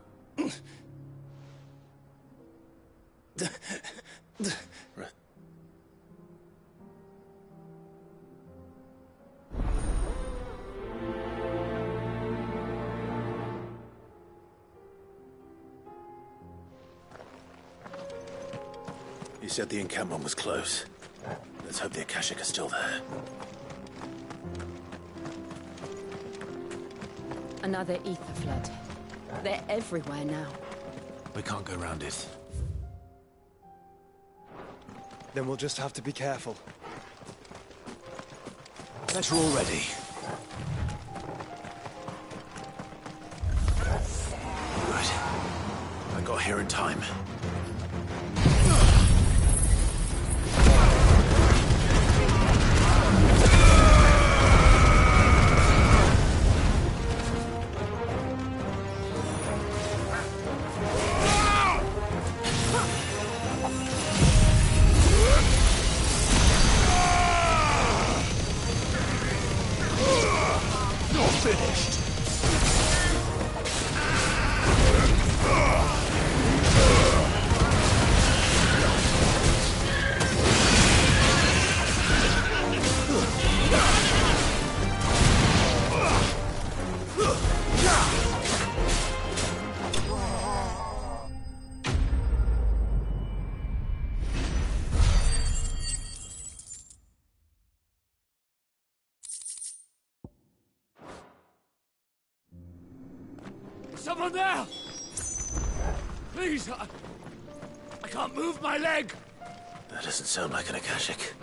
You said the encampment was close. Let's hope the Akashic are still there. Another ether flood. They're everywhere now. We can't go around it. Then we'll just have to be careful. Better already. Good. I got here in time. Someone there! Please, I can't move my leg! That doesn't sound like an Akashic.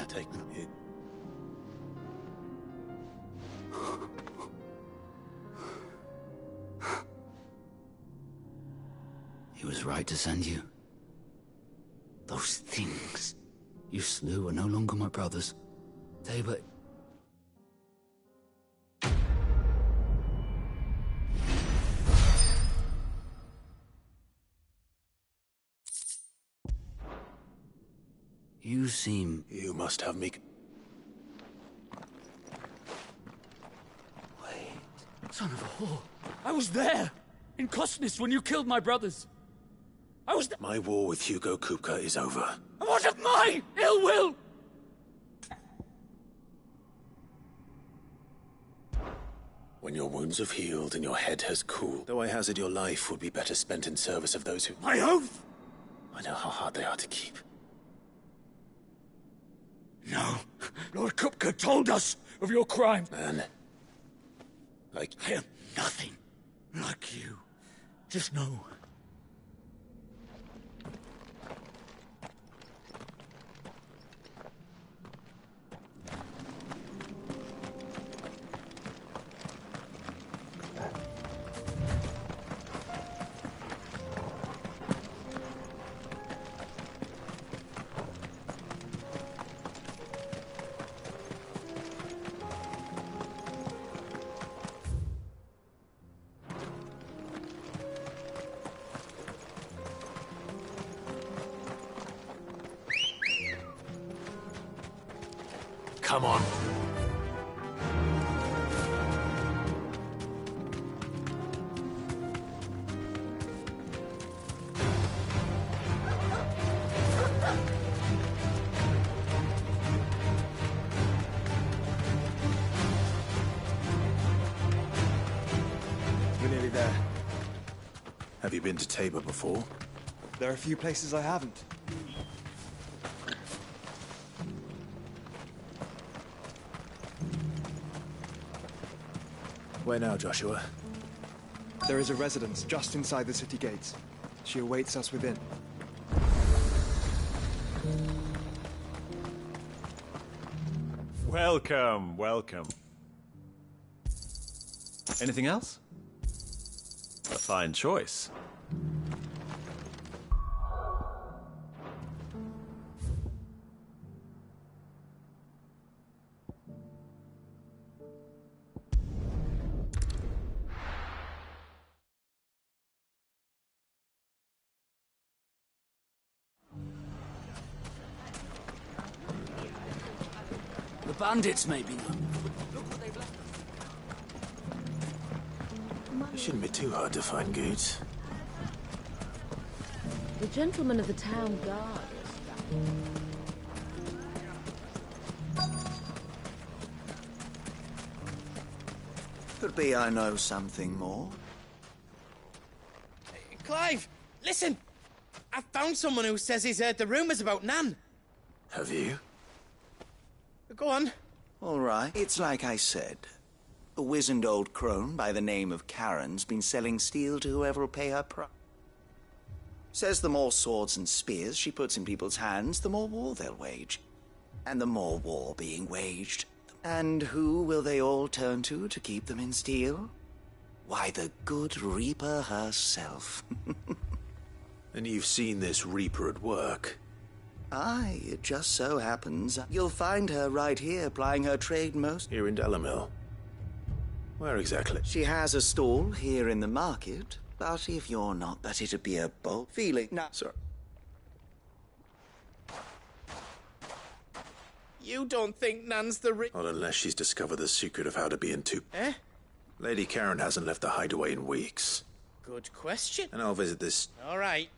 Take it. He was right to send you. Those things you slew are no longer my brothers. They were... You seem... You must have me... Son of a whore. I was there! In Kosnis when you killed my brothers! I was there! My war with Hugo Kupka is over. And what of my ill will? When your wounds have healed and your head has cooled, though I hazard your life would be better spent in service of those who... My oath! I know how hard they are to keep. No. Lord Kupka told us of your crime. Man. Like... I am nothing like you. Just know. Come on. We're nearly there. Have you been to Tabor before? There are a few places I haven't. Where now, Joshua? There is a residence just inside the city gates. She awaits us within. Welcome, welcome. Anything else? A fine choice. The bandits may be known. It shouldn't be too hard to find goods. The gentleman of the town guard Could be I know something more. Clive, listen! I found someone who says he's heard the rumours about Nan. Have you? Go on. All right. It's like I said. A wizened old crone by the name of Karen's been selling steel to whoever will pay her price. Says the more swords and spears she puts in people's hands, the more war they'll wage. And the more war being waged. And who will they all turn to keep them in steel? Why, the good Reaper herself. And you've seen this Reaper at work? Aye, it just so happens you'll find her right here plying her trade most... Here in Dalimil? Where exactly? She has a stall here in the market, but if you're not, that it'd be a bold feeling. Now, sir. You don't think Nan's the Not unless she's discovered the secret of how to be in two... Eh? Lady Karen hasn't left the hideaway in weeks. Good question. And I'll visit this... All right.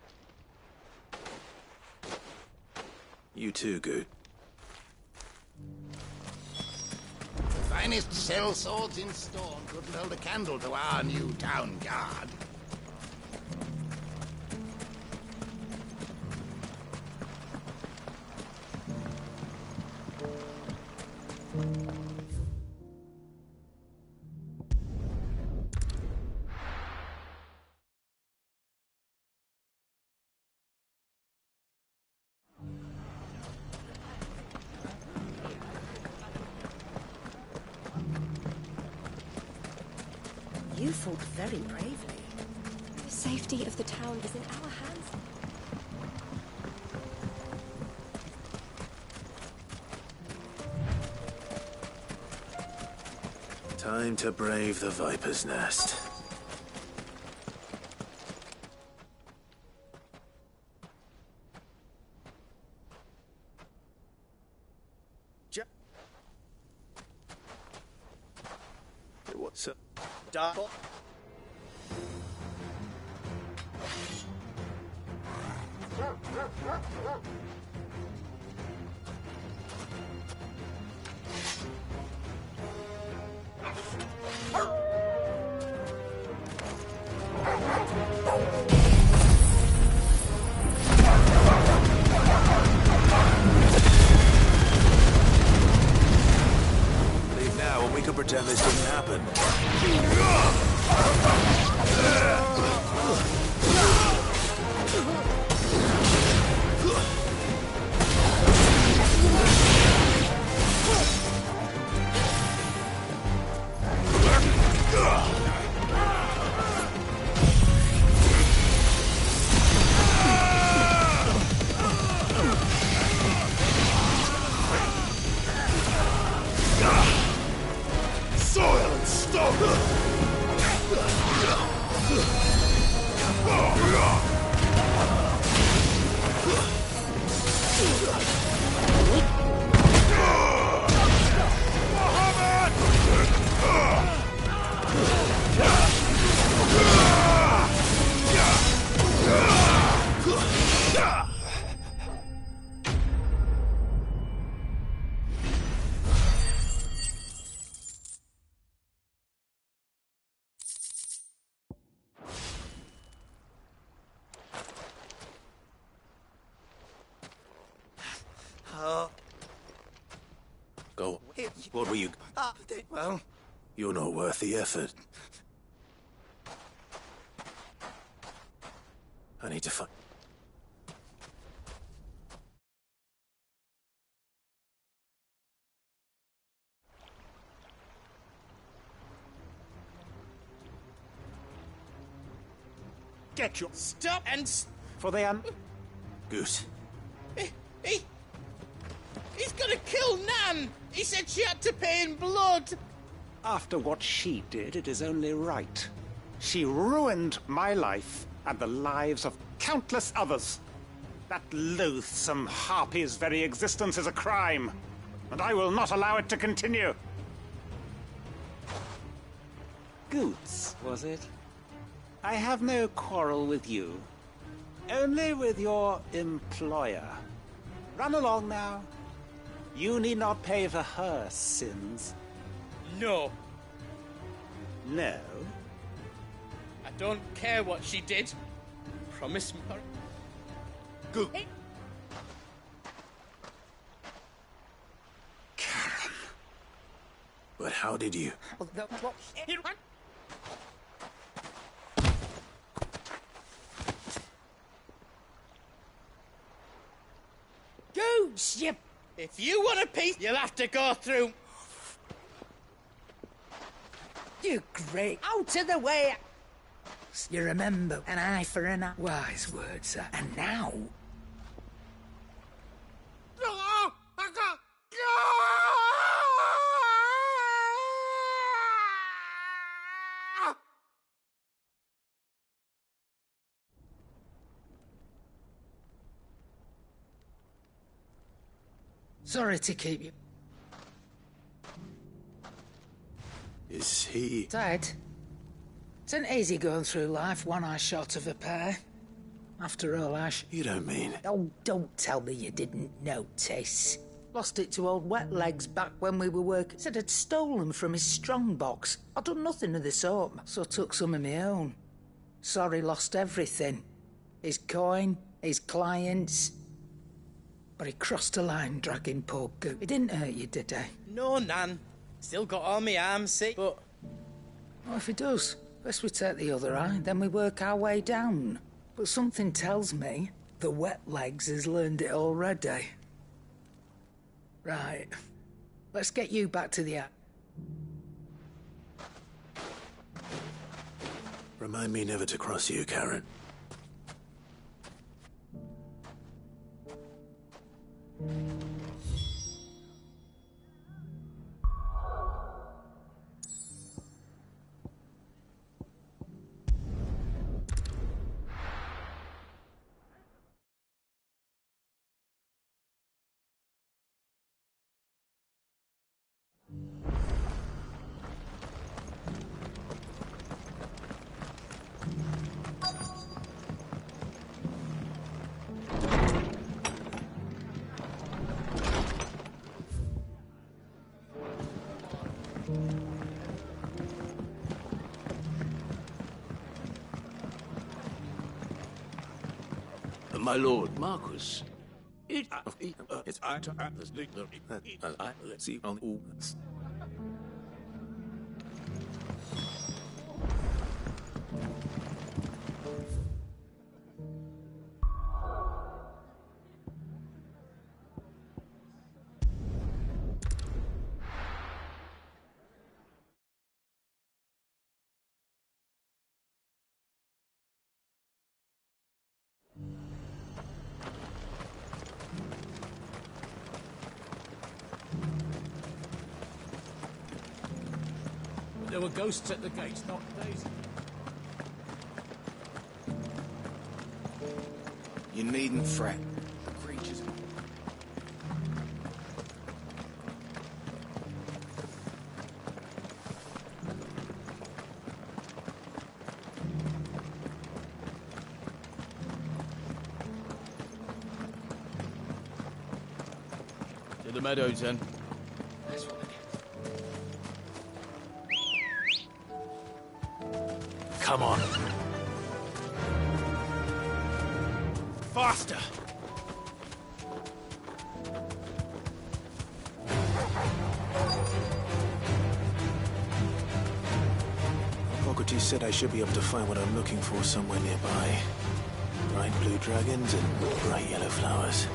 You too, Good. The finest cell swords in Storm couldn't hold a candle to our new town guard. You fought very bravely. The safety of the town is in our hands. Time to brave the Viper's Nest. What's up? Double. Leave now and we can pretend this didn't happen. Soil and stone! Go. What were you... Well... You're not worth the effort. I need to find... get your... Stop and... For the Goose. He's gonna kill Nan! He said she had to pay in blood! After what she did, it is only right. She ruined my life and the lives of countless others. That loathsome harpy's very existence is a crime, and I will not allow it to continue. Goots, was it? I have no quarrel with you. Only with your employer. Run along now. You need not pay for her sins. No. No? I don't care what she did. Promise me. Go. Karen. But how did you? Goose, you... If you want a piece, you'll have to go through... You great. Out of the way! You remember, an eye for an eye. Wise words, sir. And now... Sorry to keep you. Is he... Dad, it's an easy going through life, one eye short of a pair. After all, Ash... You don't mean... Oh, don't tell me you didn't notice. Lost it to old Wet Legs back when we were working. Said I'd stolen from his strongbox. I'd done nothing of the sort, so took some of my own. Sorry, lost everything. His coin, his clients... But he crossed a line dragging poor Goot. He didn't hurt you, did he? No, Nan. Still got all my arms sick, but... Well, if he does, first we take the other eye, then we work our way down. But something tells me the Wet Legs has learned it already. Right. Let's get you back to the... Remind me never to cross you, Karen. My lord, Marquis. Let's see. There were ghosts at the gates, not days. You needn't fret. Creatures. To the meadows, then. Come on. Faster! Socrates said I should be able to find what I'm looking for somewhere nearby. Bright blue dragons and bright yellow flowers.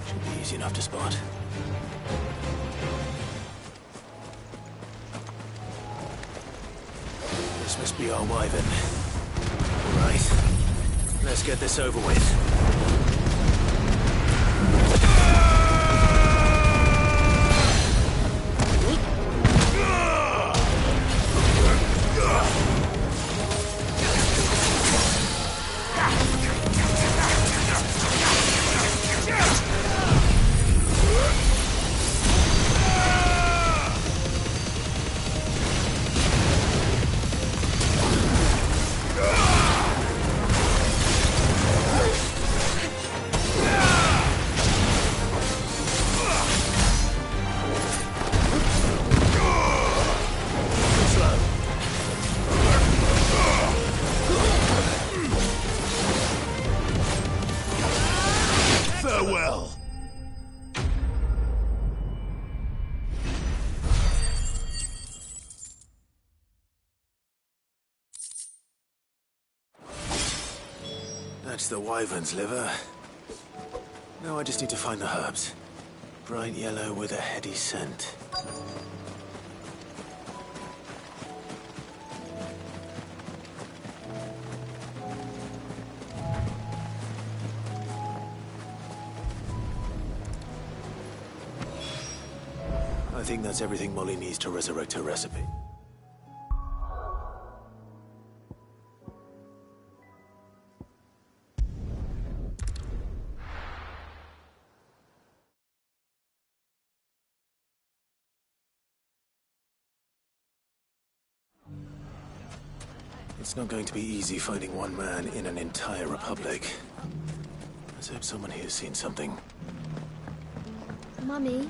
Should be easy enough to spot. This must be our wyvern. Right. Right. Let's get this over with. Farewell. That's the wyvern's liver. Now I just need to find the herbs. Bright yellow with a heady scent. I think that's everything Molly needs to resurrect her recipe. It's not going to be easy finding one man in an entire republic. Let's hope someone here's seen something. Mummy?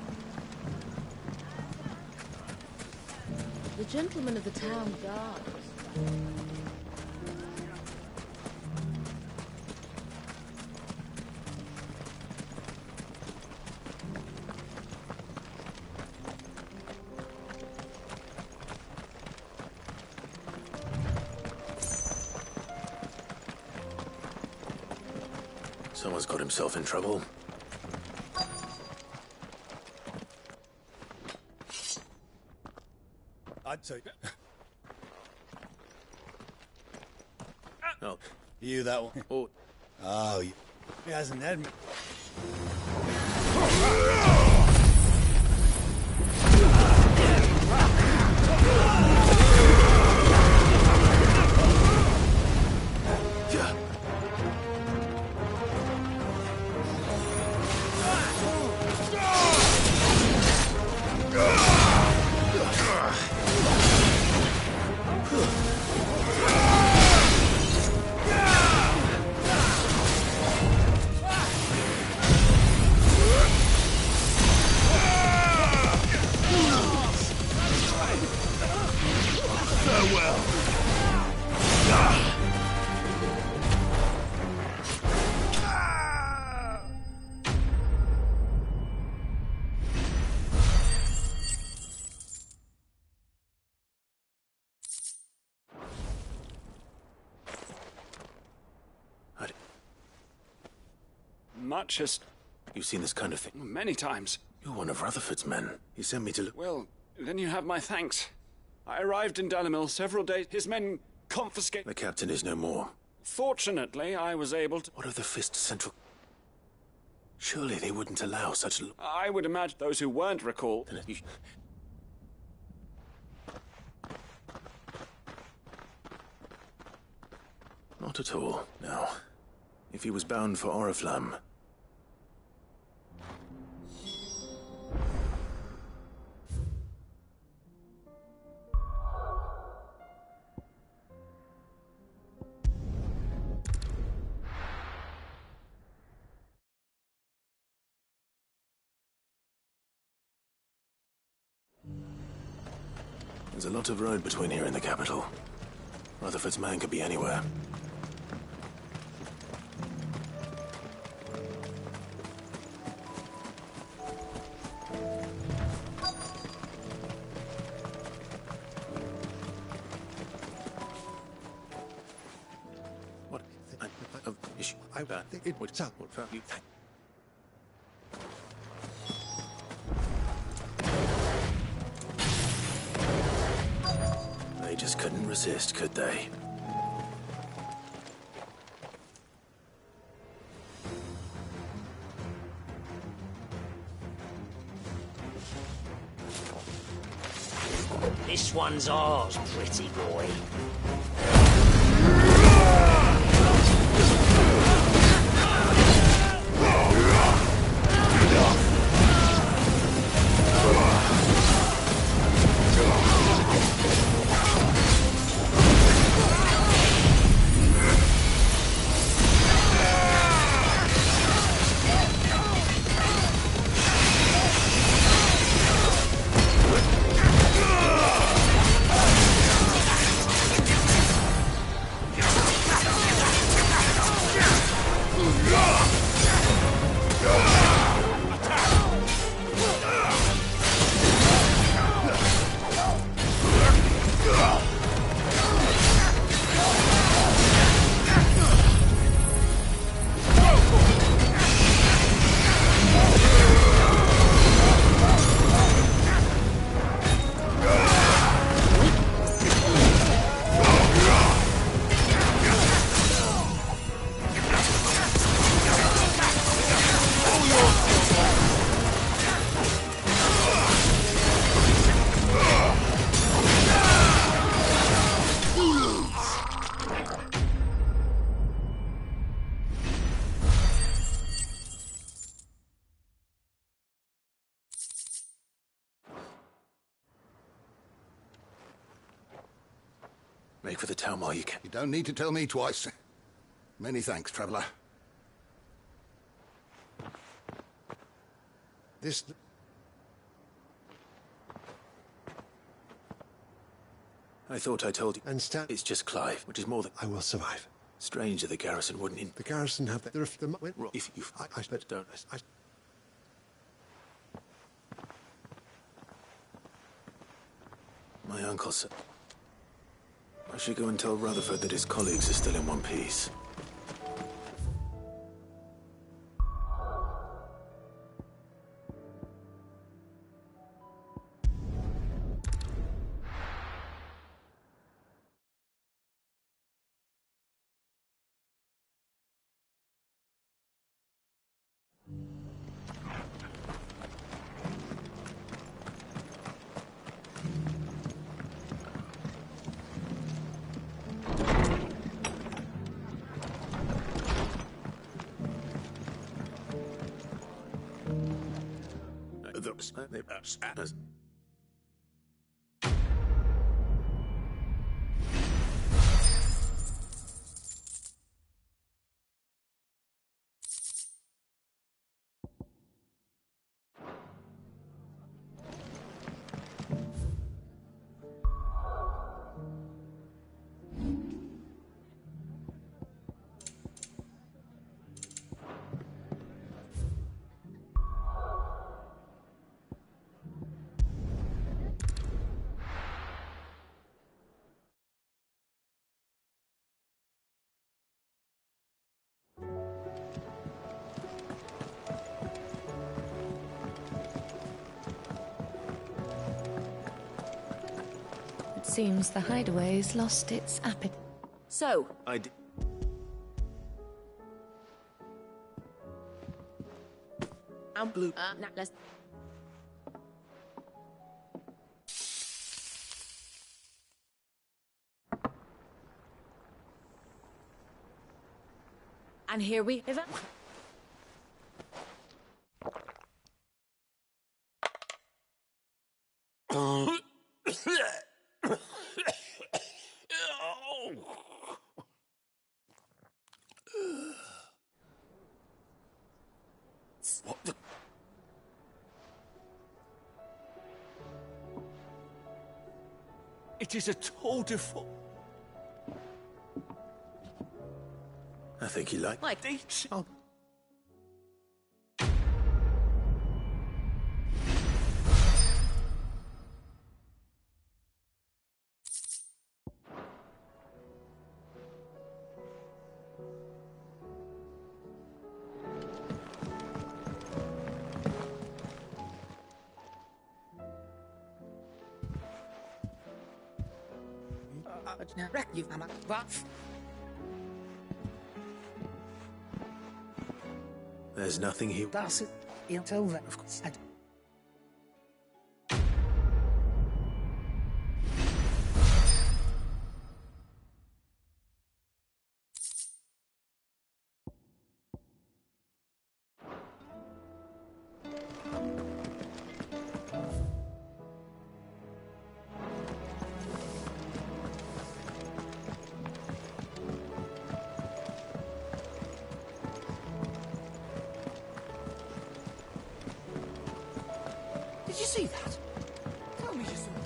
The gentleman of the town guard. Someone's got himself in trouble. I'd say... Oh. You, that one? Oh. Oh, he hasn't had me. Much as... You've seen this kind of thing? Many times. You're one of Rutherford's men. He sent me to look... Well, then you have my thanks. I arrived in Dalimil several days. His men confiscated... The captain is no more. Fortunately, I was able to... What of the Fist Central... Surely they wouldn't allow such... I would imagine those who weren't recalled... Not at all, no. If he was bound for Oriflamme... There's a lot of road between here and the capital. Rutherford's man could be anywhere. What? I think it would sound for you. They just couldn't resist, could they? one's ours, pretty boy. Make for the town while you can. You don't need to tell me twice. Many thanks, traveler. This... I thought I told you. And it's just Clive, which is more than... I will survive. Strange that the garrison wouldn't... The garrison have... If you... But don't... My uncle said... I should go and tell Rutherford that his colleagues are still in one piece. Seems the hideaway's lost its appetite. So, I did. I'm blue. Let's. and here we... What the... It is a tour de force. I think he liked... Like these. Oh. There's nothing here. That's it. Until then, of course. see that? Tell me you saw that.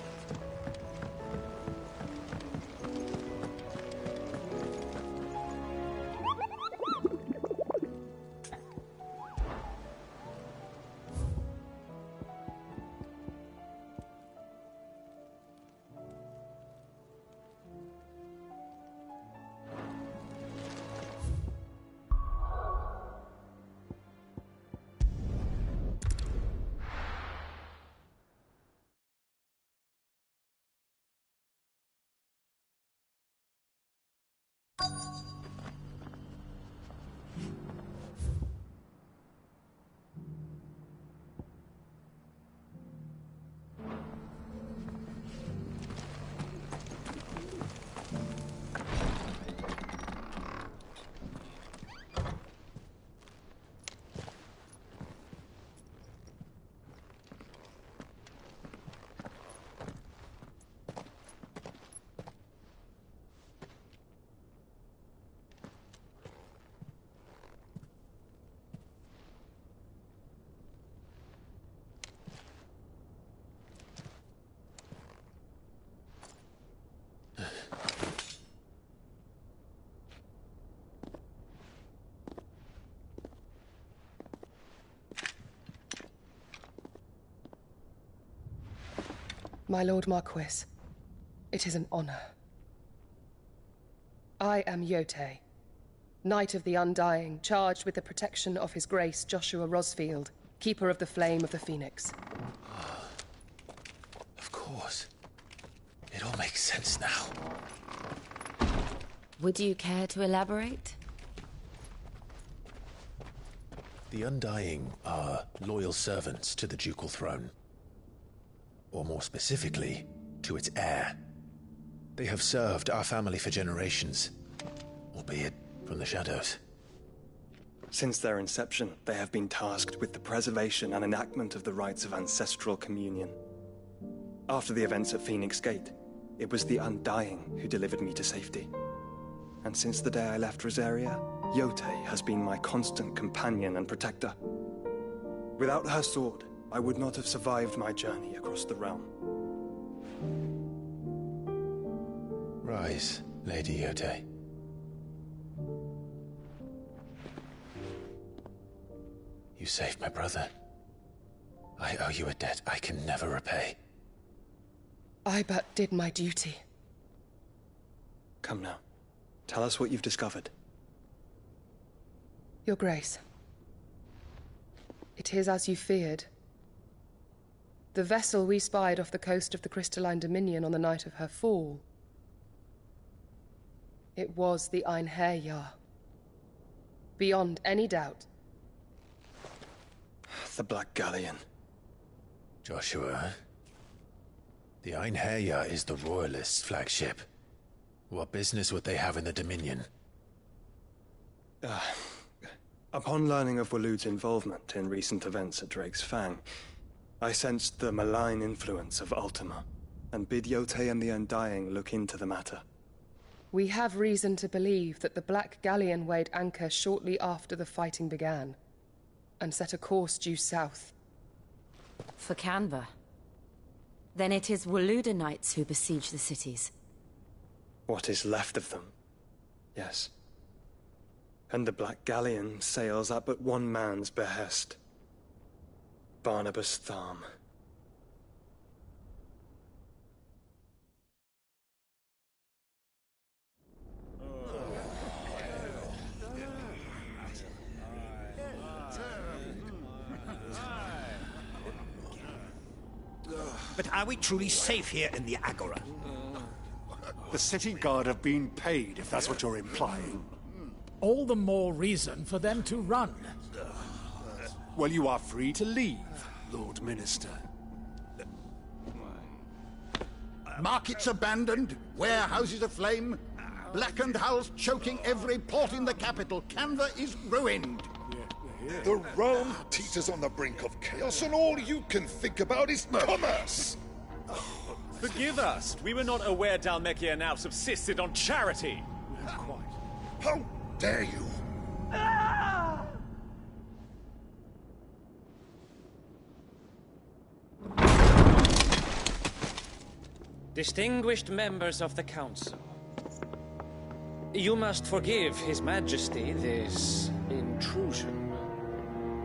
My Lord Marquis, it is an honor. I am Yote, Knight of the Undying, charged with the protection of His Grace Joshua Rosfield, Keeper of the Flame of the Phoenix. Of course. It all makes sense now. Would you care to elaborate? The Undying are loyal servants to the ducal throne. Or more specifically, to its heir. They have served our family for generations, albeit from the shadows. Since their inception, they have been tasked with the preservation and enactment of the rites of ancestral communion. After the events at Phoenix Gate, it was the Undying who delivered me to safety. And since the day I left Rosaria, Yote has been my constant companion and protector. Without her sword, I would not have survived my journey across the realm. Rise, Lady Yote. You saved my brother. I owe you a debt I can never repay. I but did my duty. Come now. Tell us what you've discovered. Your Grace. It is as you feared. The vessel we spied off the coast of the Crystalline Dominion on the night of her fall. It was the Einherjar. Beyond any doubt. The Black Galleon. Joshua, the Einherjar is the Royalists' flagship. What business would they have in the Dominion? Upon learning of Waloed's involvement in recent events at Drake's Fang, I sensed the malign influence of Ultima, and bid Yote and the Undying look into the matter. We have reason to believe that the Black Galleon weighed anchor shortly after the fighting began, and set a course due south. For Canva. Then it is Waloed Knights who besiege the cities. What is left of them, yes. And the Black Galleon sails at but one man's behest. Barnabas Tharm. But are we truly safe here in the Agora? The city guard have been paid, if that's what you're implying. All the more reason for them to run. Well, you are free to leave, Lord Minister. Markets abandoned, warehouses aflame, blackened hulls choking every port in the capital. Canva is ruined. The realm teeters on the brink of chaos, and all you can think about is commerce! Forgive us. We were not aware Dhalmekia now subsisted on charity. How dare you? Distinguished members of the Council, you must forgive His Majesty this intrusion.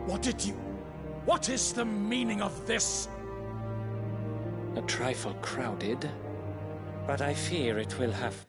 What is the meaning of this? A trifle crowded, but I fear it will have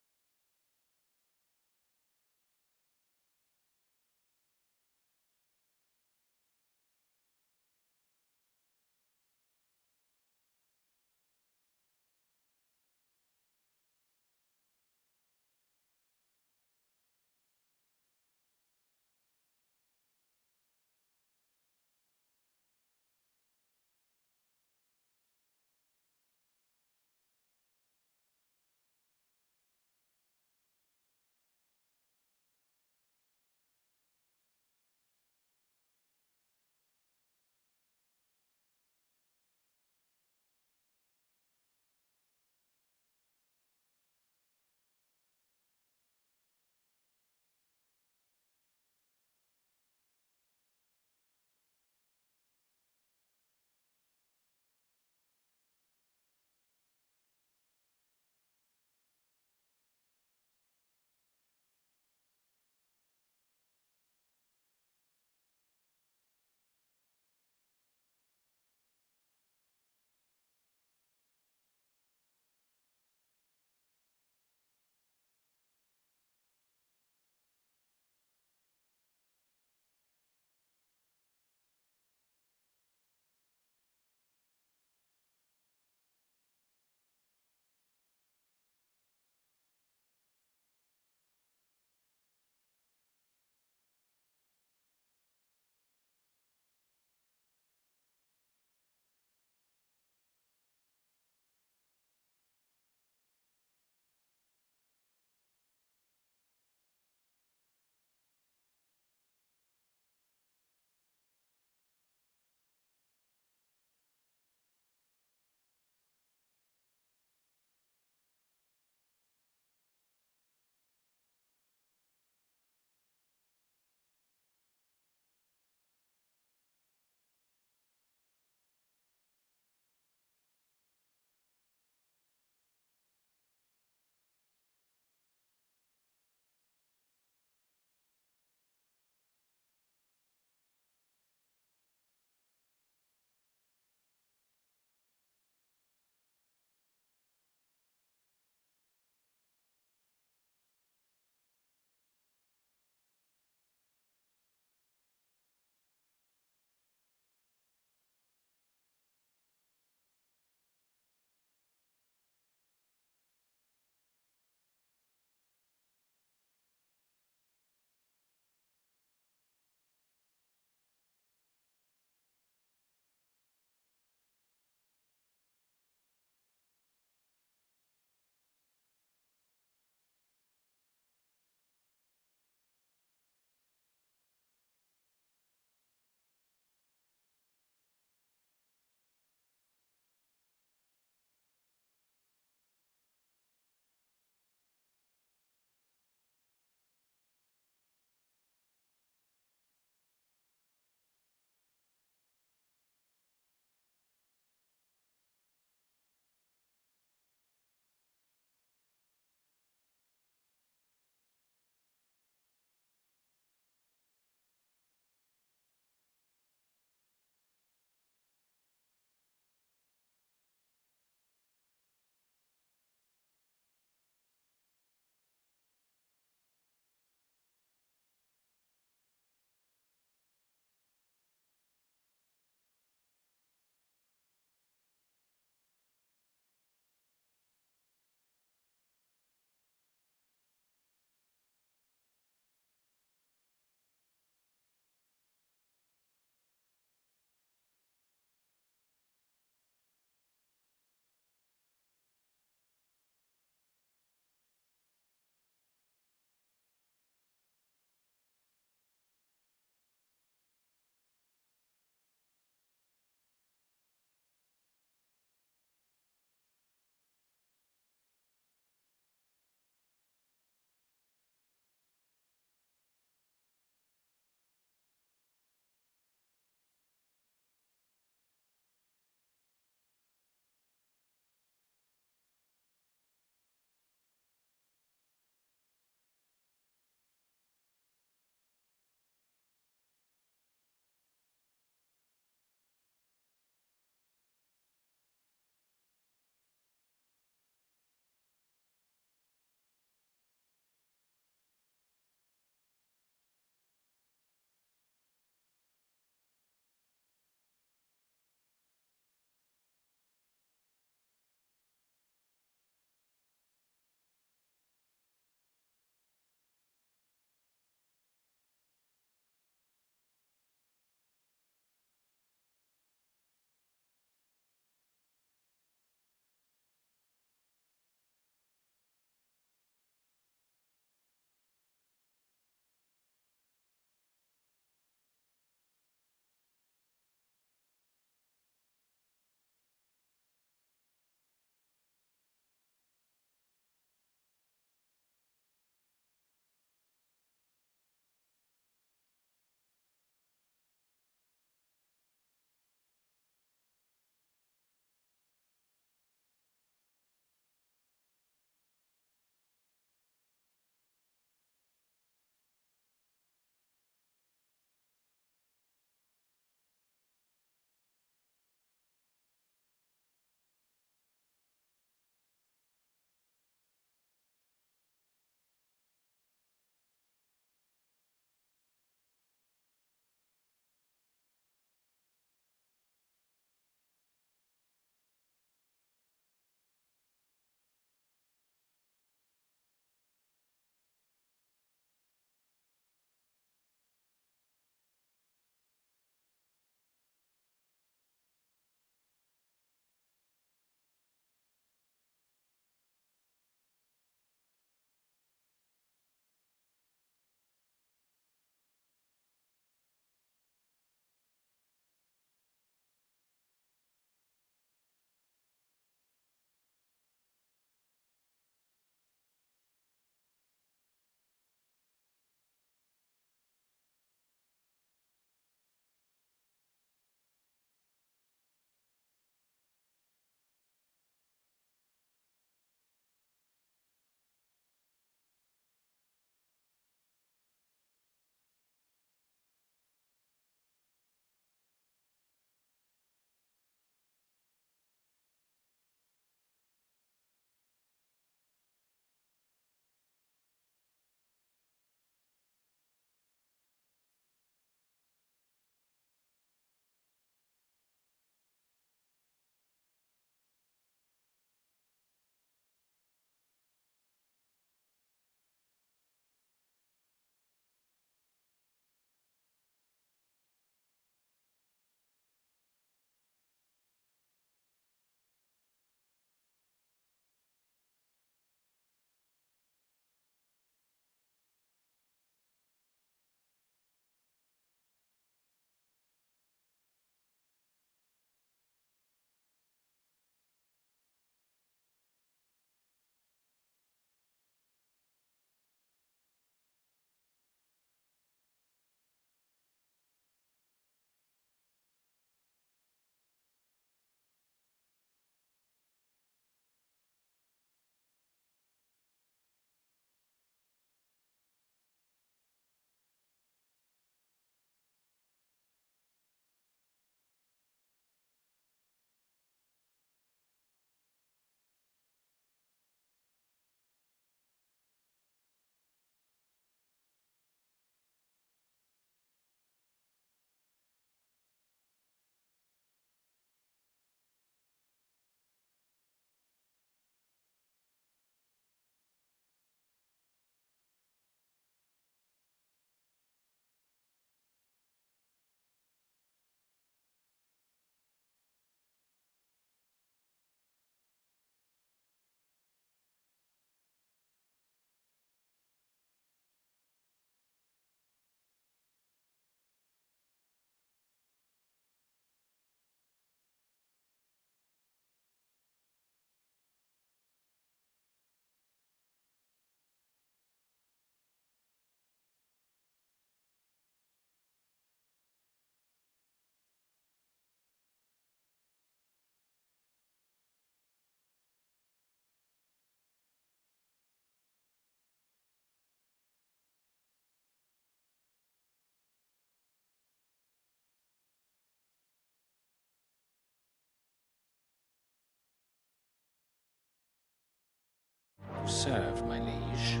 serve, my liege.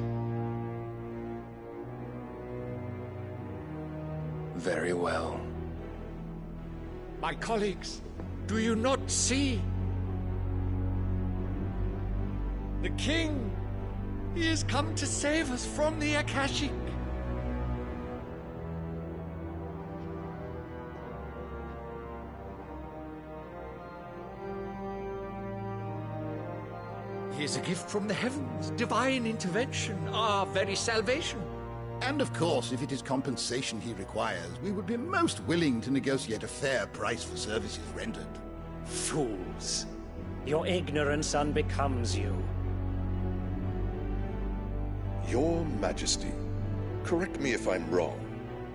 Very well. My colleagues, do you not see? The king! He has come to save us from the Akashic. He is a gift from the heavens, divine intervention, our very salvation. And of course, if it is compensation he requires, we would be most willing to negotiate a fair price for services rendered. Fools. Your ignorance unbecomes you. Your Majesty, correct me if I'm wrong,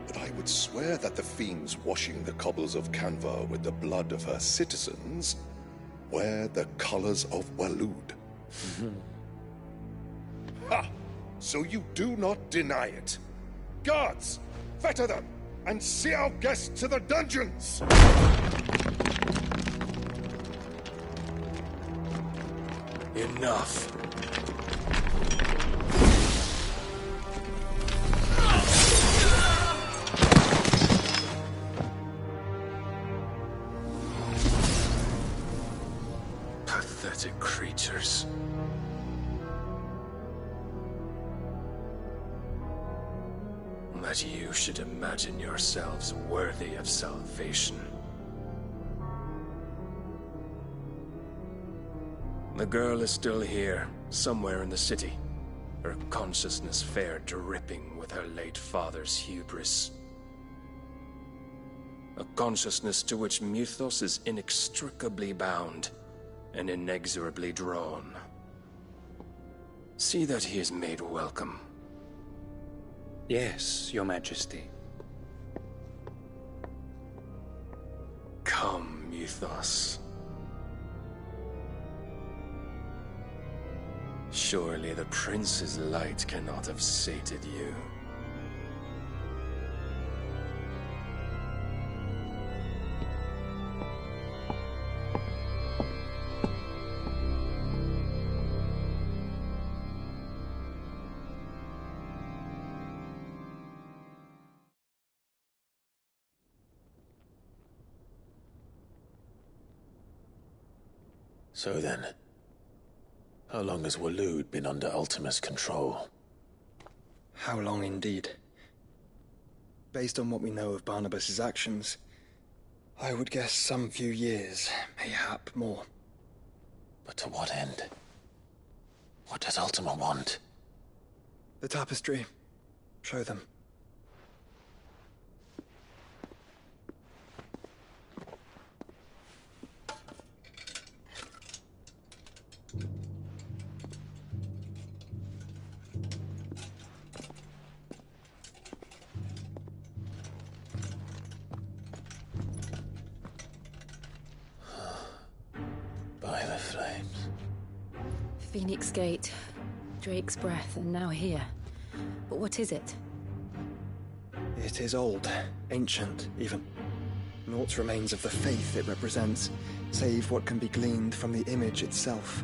but I would swear that the fiends washing the cobbles of Canva with the blood of her citizens wear the colors of Waloed. Ha! So you do not deny it. Guards, fetter them, and see our guests to the dungeons! Enough. Pathetic creatures. That you should imagine yourselves worthy of salvation. The girl is still here, somewhere in the city. Her consciousness fair dripping with her late father's hubris. A consciousness to which Mythos is inextricably bound and inexorably drawn. See that he is made welcome. Yes, Your Majesty. Come, Mythos. Surely the prince's light cannot have sated you. So then, how long has Waloed been under Ultima's control? How long indeed? Based on what we know of Barnabas's actions, I would guess some few years, mayhap more. But to what end? What does Ultima want? The tapestry. Show them. By the flames. Phoenix Gate, Drake's Breath, and now here. But what is it? It is old, ancient, even. Naught remains of the faith it represents, save what can be gleaned from the image itself.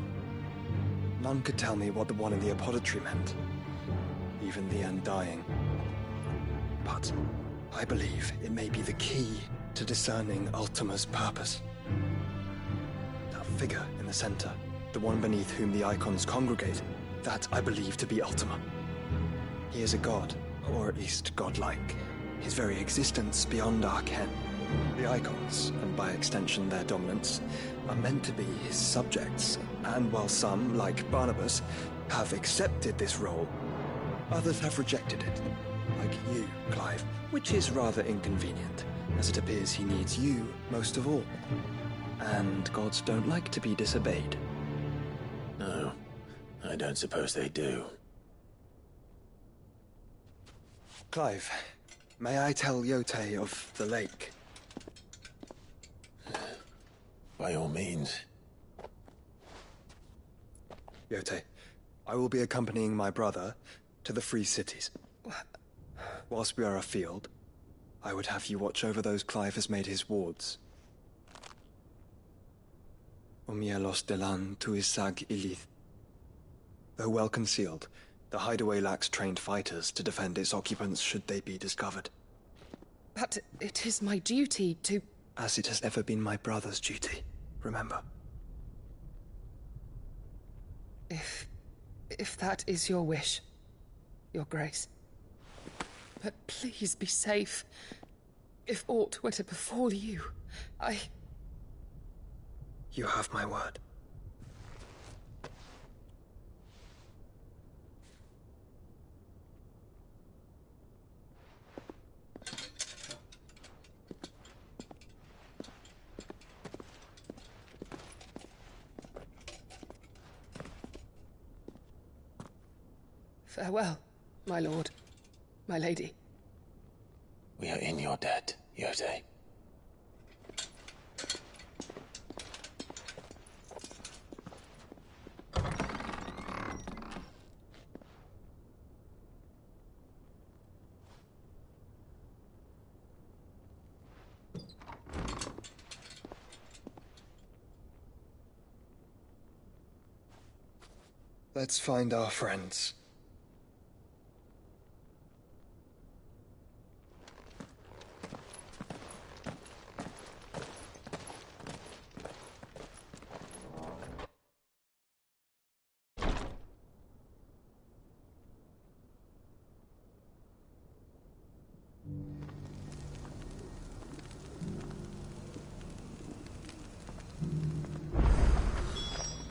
None could tell me what the one in the apothecary meant, even the Undying. But I believe it may be the key to discerning Ultima's purpose. That figure in the center, the one beneath whom the icons congregate, that I believe to be Ultima. He is a god, or at least godlike, his very existence beyond our ken. The icons, and by extension their dominance, are meant to be his subjects, and while some, like Barnabas, have accepted this role, others have rejected it, like you, Clive, which is rather inconvenient, as it appears he needs you most of all. And gods don't like to be disobeyed. No, I don't suppose they do. Clive, may I tell Yote of the lake? By all means. Yote, I will be accompanying my brother to the Free Cities. Whilst we are afield, I would have you watch over those Clive has made his wards. Omielos delan tuisag ilith. Though well concealed, the hideaway lacks trained fighters to defend its occupants should they be discovered. But it is my duty to... As it has ever been my brother's duty, remember. If that is your wish, Your Grace. But please be safe. If aught were to befall you, You have my word. Farewell, my lord, my lady. We are in your debt, Yose. Let's find our friends.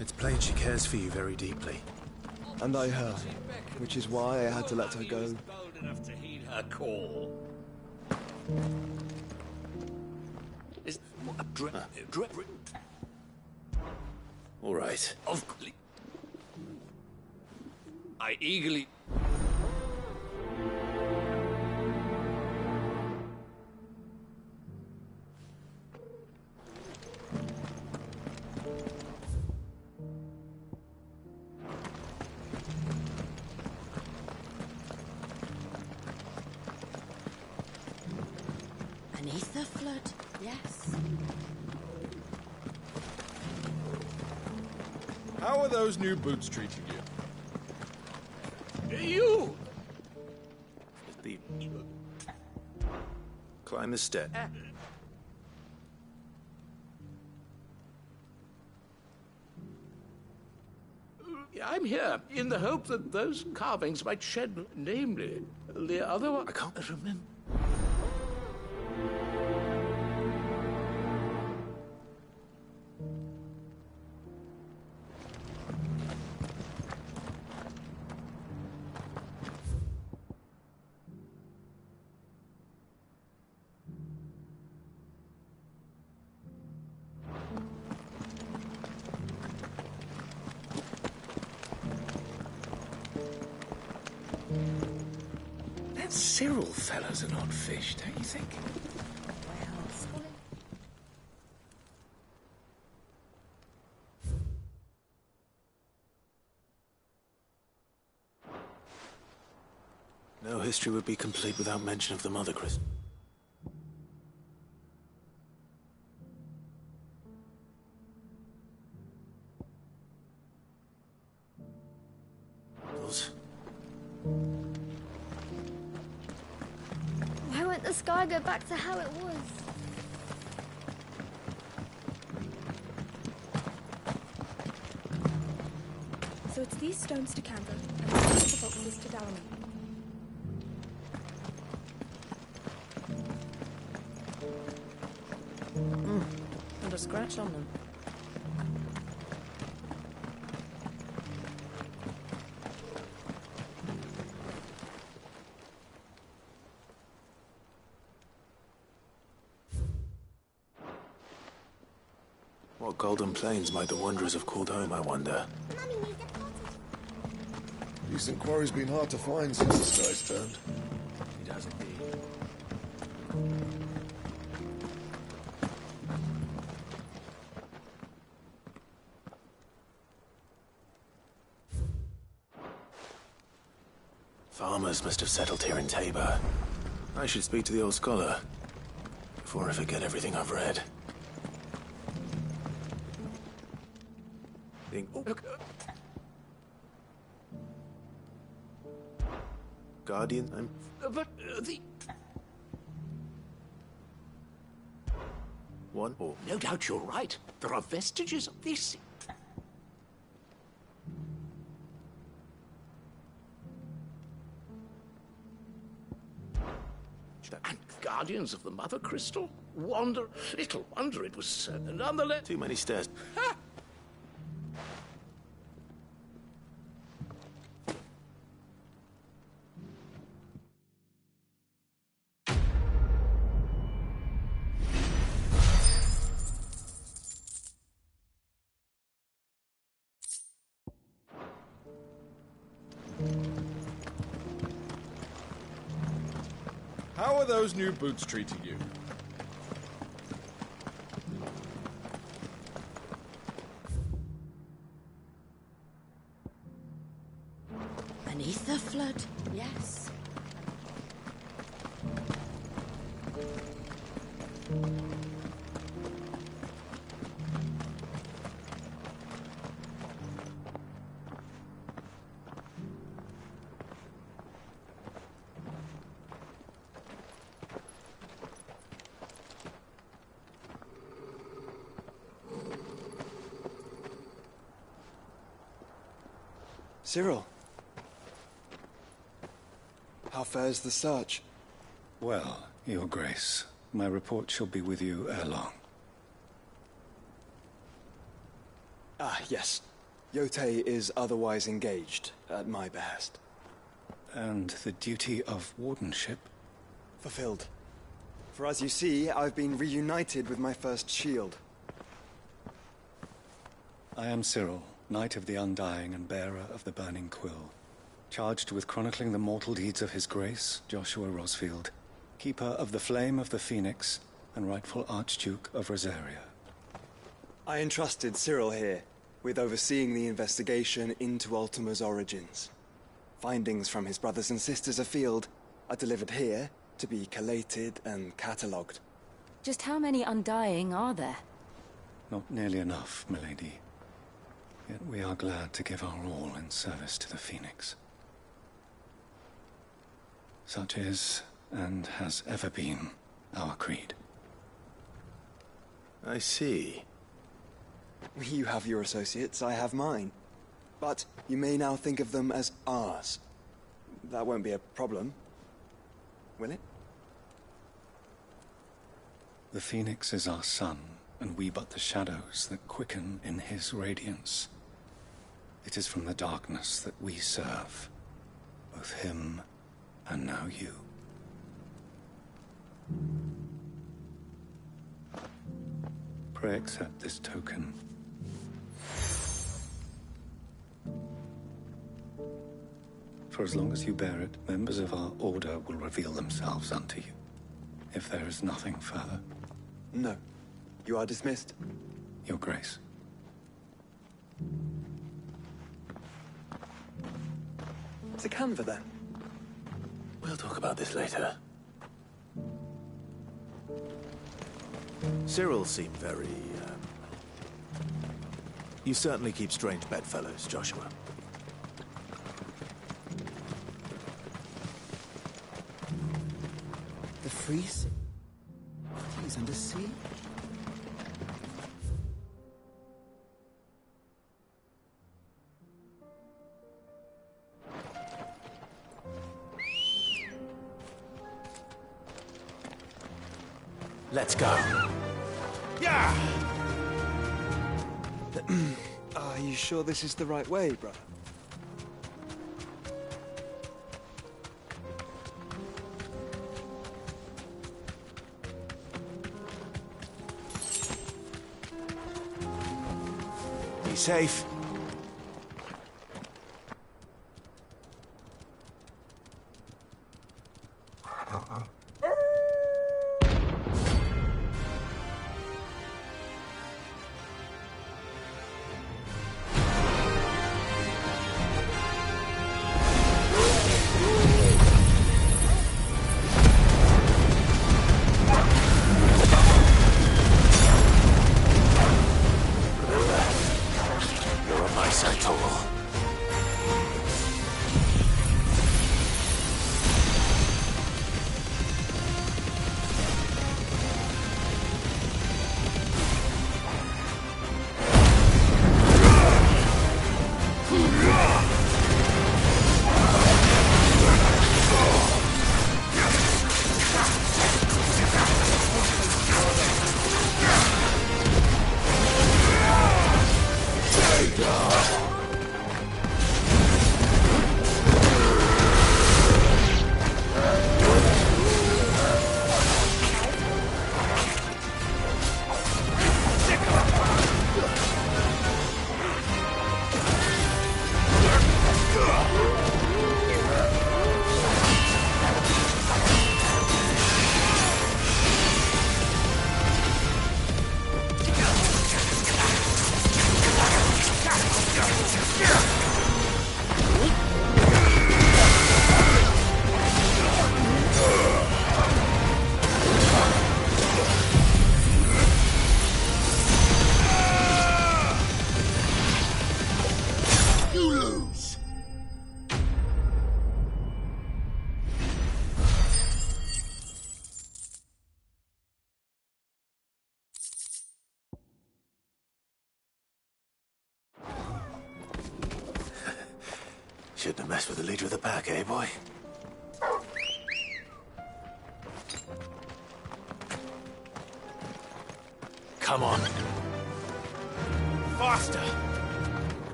It's plain she cares for you very deeply. And I her, which is why I had to let her go. Bold enough to heed her call. Is All right. I eagerly. An ether flood, yes. How are those new boots treating you? You! Climb the step. I'm here in the hope that those carvings might shed, namely, the other one. I can't remember. That Cyril fellow's an odd fish, don't you think? No history would be complete without mention of the mother, Chris. Why won't the sky go back to how it was? So it's these stones to Canva and the boxes to Dalamy. And a scratch on them. What golden plains might the wanderers have called home, I wonder? Decent quarry's been hard to find since the skies turned. It has indeed. Farmers must have settled here in Tabor. I should speak to the old scholar before I forget everything I've read. Look. Guardian, the... One or... No doubt you're right. There are vestiges of this. And guardians of the Mother Crystal? Little wonder it was nonetheless... Too many stairs. Ha! How are those new boots treating you? Beneath the flood, yes. Cyril. How fares the search? Well, Your Grace, my report shall be with you ere long. Ah, yes. Yotei is otherwise engaged, at my behest. And the duty of wardenship? Fulfilled. For as you see, I've been reunited with my first shield. I am Cyril, Knight of the Undying and bearer of the Burning Quill, charged with chronicling the mortal deeds of His Grace, Joshua Rosfield, Keeper of the Flame of the Phoenix and rightful Archduke of Rosaria. I entrusted Cyril here with overseeing the investigation into Ultima's origins. Findings from his brothers and sisters afield are delivered here to be collated and catalogued. Just how many Undying are there? Not nearly enough, milady. Yet we are glad to give our all in service to the Phoenix. Such is, and has ever been, our creed. I see. You have your associates, I have mine. But you may now think of them as ours. That won't be a problem, will it? The Phoenix is our sun, and we but the shadows that quicken in his radiance. It is from the darkness that we serve, both him and now you. Pray accept this token. For as long as you bear it, members of our order will reveal themselves unto you. If there is nothing further. No. You are dismissed. Your Grace. To Canva, then. We'll talk about this later. Cyril seemed very, You certainly keep strange bedfellows, Joshua. The freeze? He's under siege? Let's go. Yeah! Are you sure this is the right way, brother? Be safe. Shouldn't have messed with the leader of the pack, eh, boy? Come on. Faster!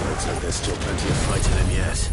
Looks like there's still plenty of fight in him yet.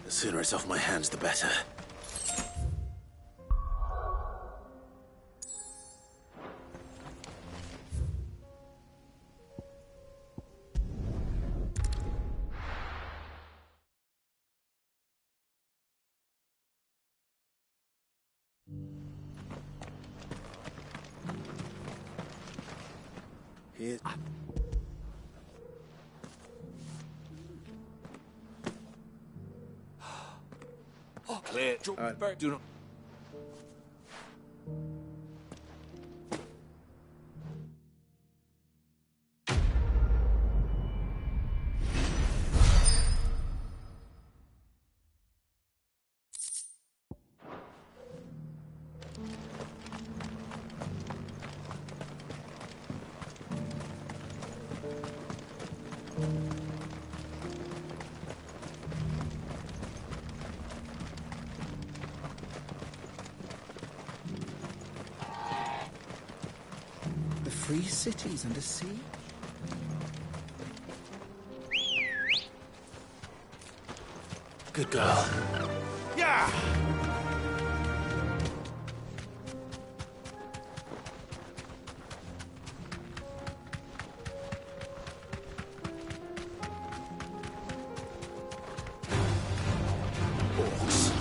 The sooner it's off my hands, the better. Here. Clear. Do not. The free cities under siege? Good girl. Yeah! Orcs.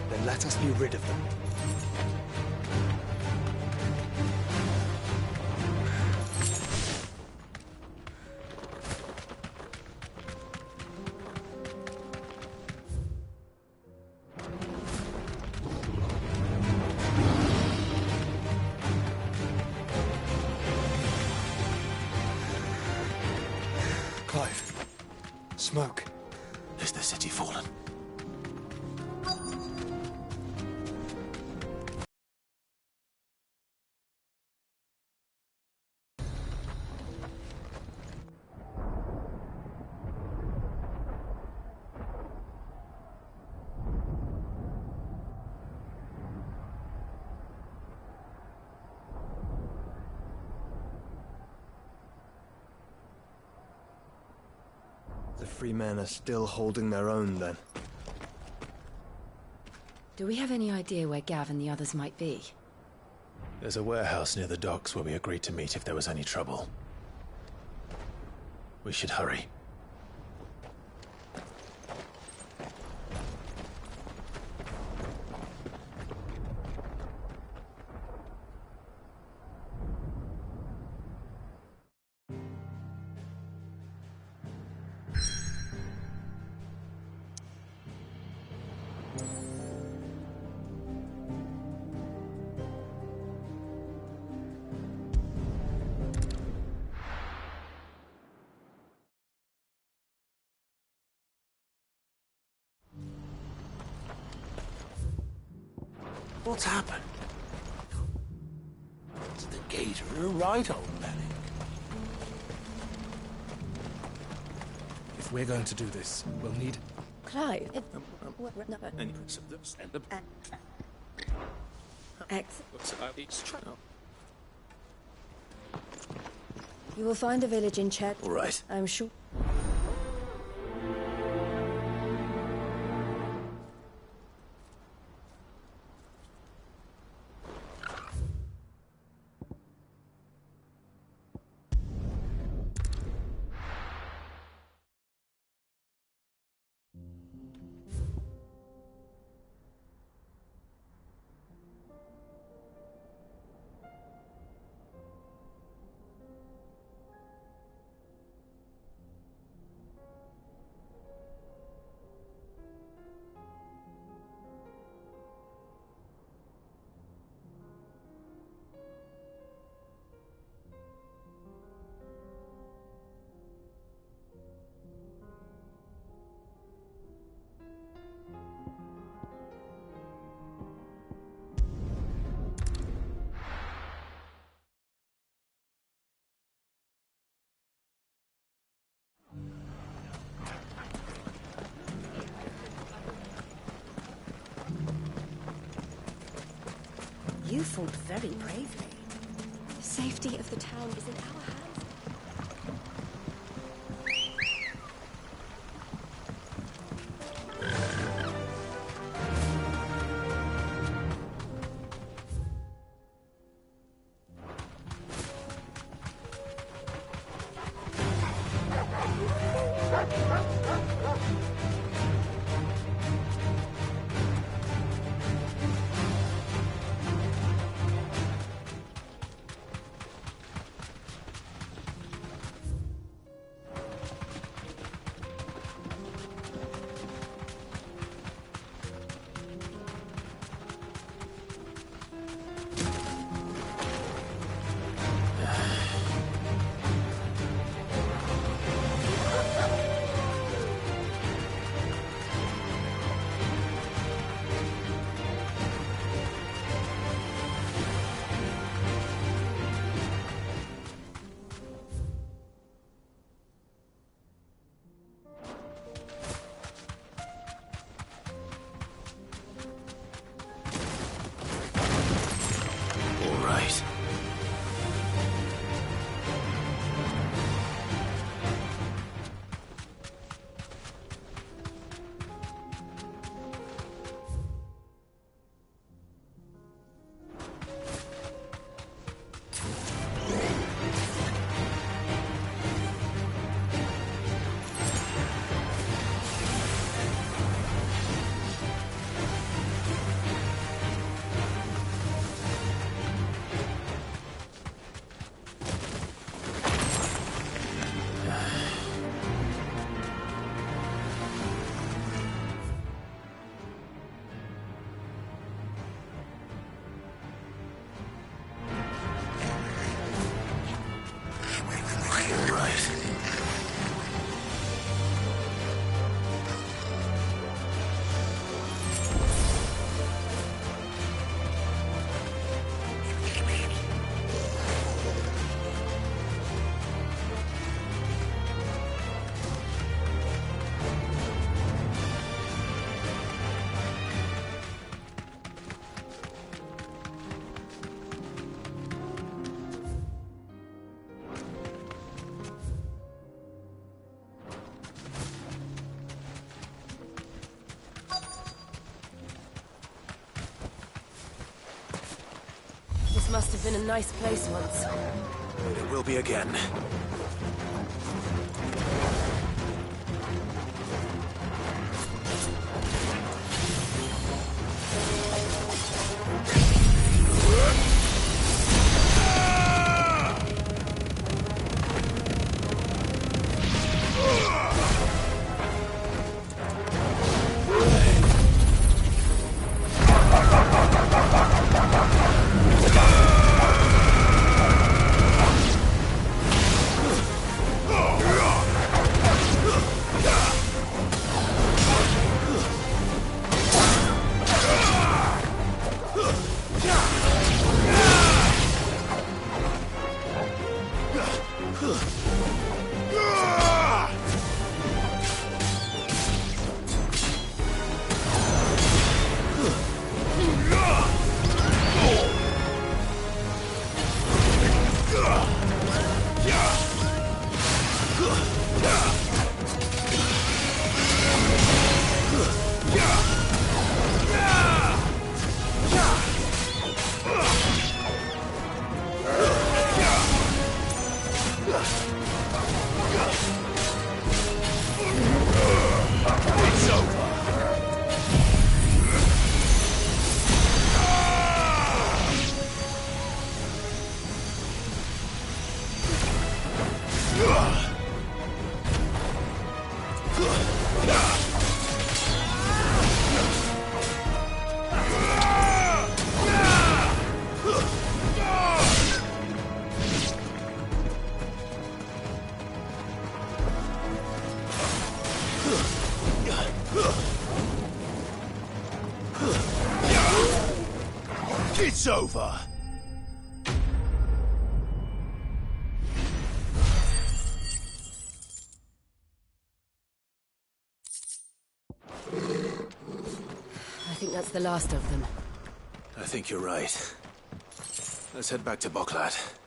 Then let us be rid of them. Clive. Smoke. Is the city fallen? The free men are still holding their own, then. Do we have any idea where Gav and the others might be? There's a warehouse near the docks where we agreed to meet if there was any trouble. We should hurry. What's happened? Is the gator right, old Manic? If we're going to do this, we'll need... Clive. X. You will find a village in Chet. All right. I'm sure. You fought very bravely. The safety of the town is in our hands. This must have been a nice place once. It will be again. It's over! I think that's the last of them. I think you're right. Let's head back to Boklat.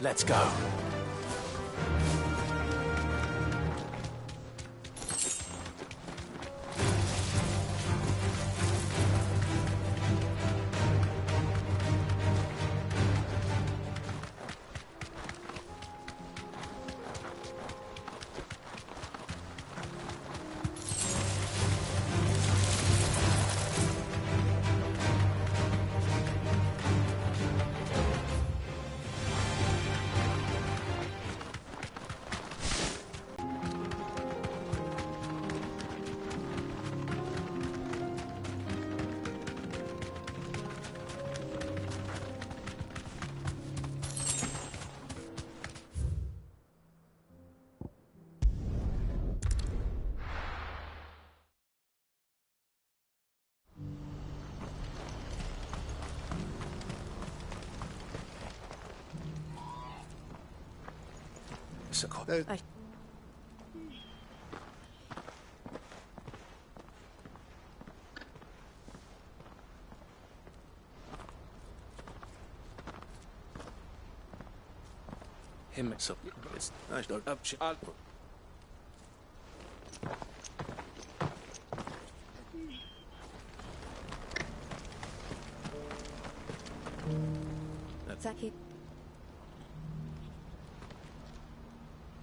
Let's go. I... Him. So it's nice. I'll... Zaki.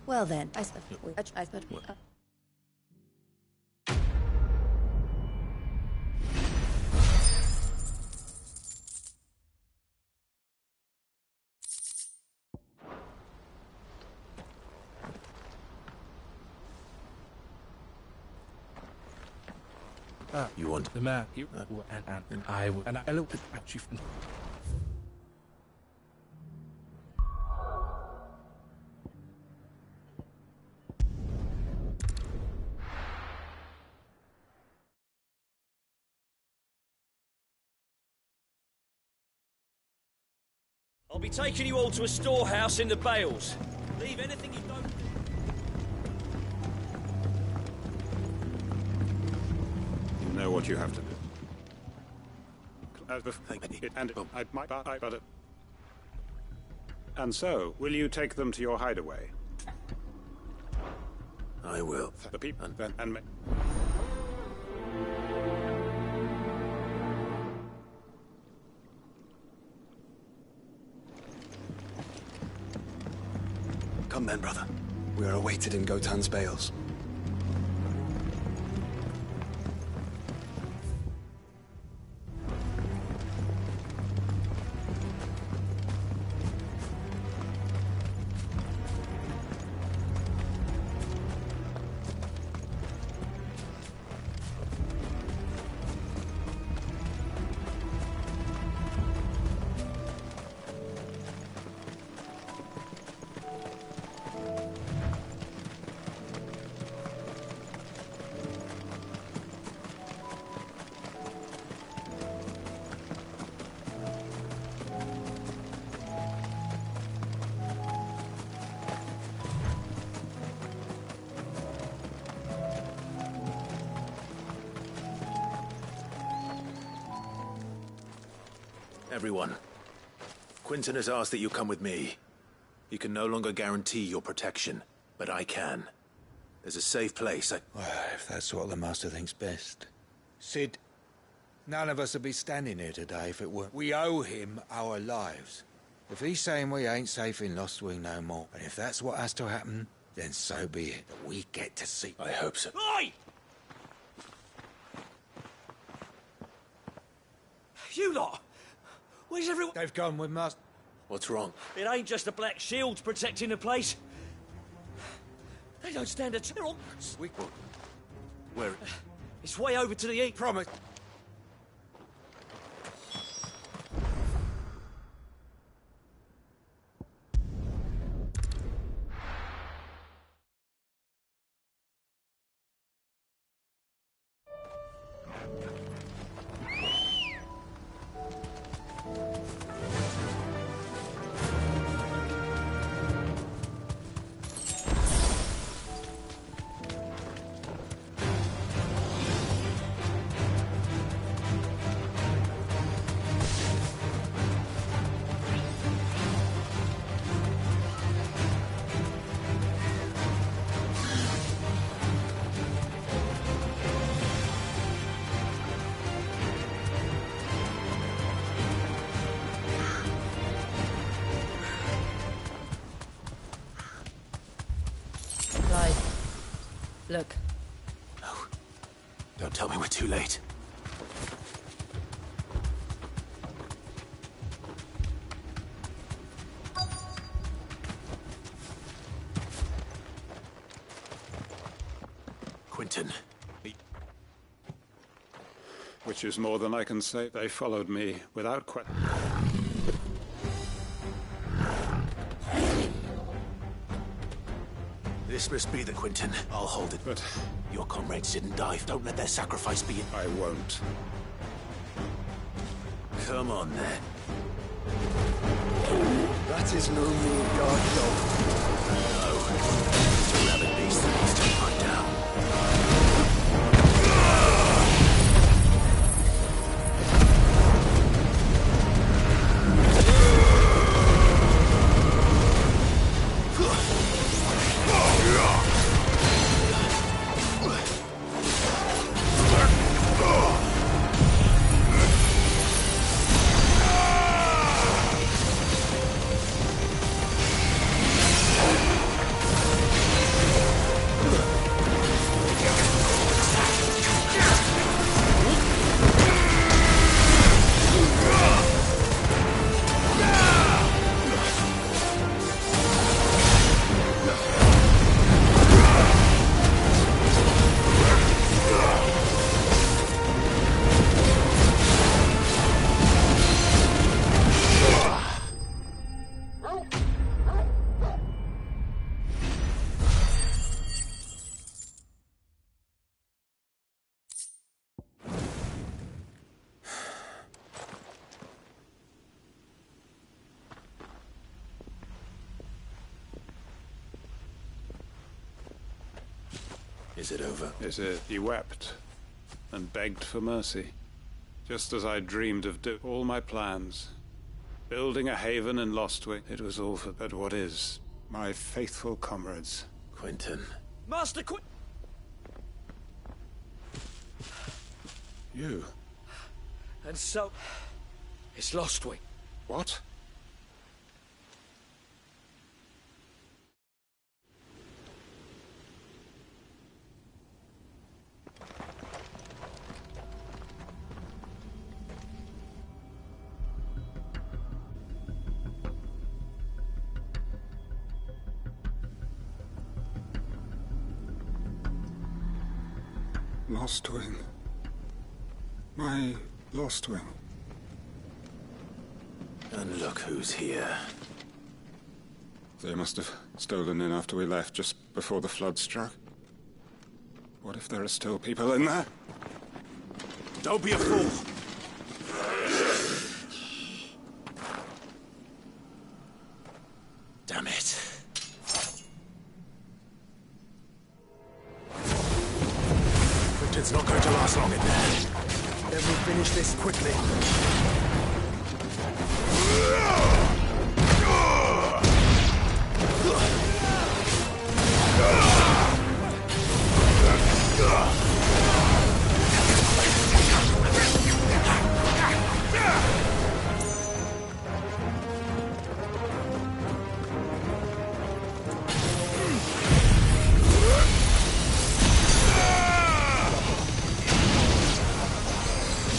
Well then, I suppose. You want the man, and I will, and I looked at you from. I'll be taking you all to a storehouse in the Bales. Leave anything you don't... You know what you have to do. And so, will you take them to your hideaway? I will. The people and me. Come then, brother. We are awaited in Gotan's bales. Everyone, Quinton has asked that you come with me. He can no longer guarantee your protection, but I can. There's a safe place. Well, if that's what the Master thinks best. Sid, none of us would be standing here today if it weren't. We owe him our lives. If he's saying we ain't safe in Lost Wing no more, and if that's what has to happen, then so be it. That we get to see. I hope so. Oi! You lot! Where's everyone? They've gone with Master. What's wrong? It ain't just the black shields protecting the place. They don't stand a chance. Where? It's way over to the east. Promise. Look. No. Don't tell me we're too late. Quinton. Which is more than I can say. They followed me without question. This must be the Quinton. I'll hold it. But your comrades didn't die. Don't let their sacrifice be in... I won't. Come on, then. That is no mean guard dog. No. It's a rabid beast that needs to be put down. Is it over? Is it? He wept and begged for mercy. Just as I dreamed of all my plans. Building a haven in Lostwing. It was all for but what is. My faithful comrades. Quentin. Master You? And so... it's Lostwing. What? Lostwing. My Lostwing. And look who's here. They must have stolen in after we left, just before the flood struck. What if there are still people in there? Don't be a fool! Damn it. It's not going to last long in there. Let me finish this quickly.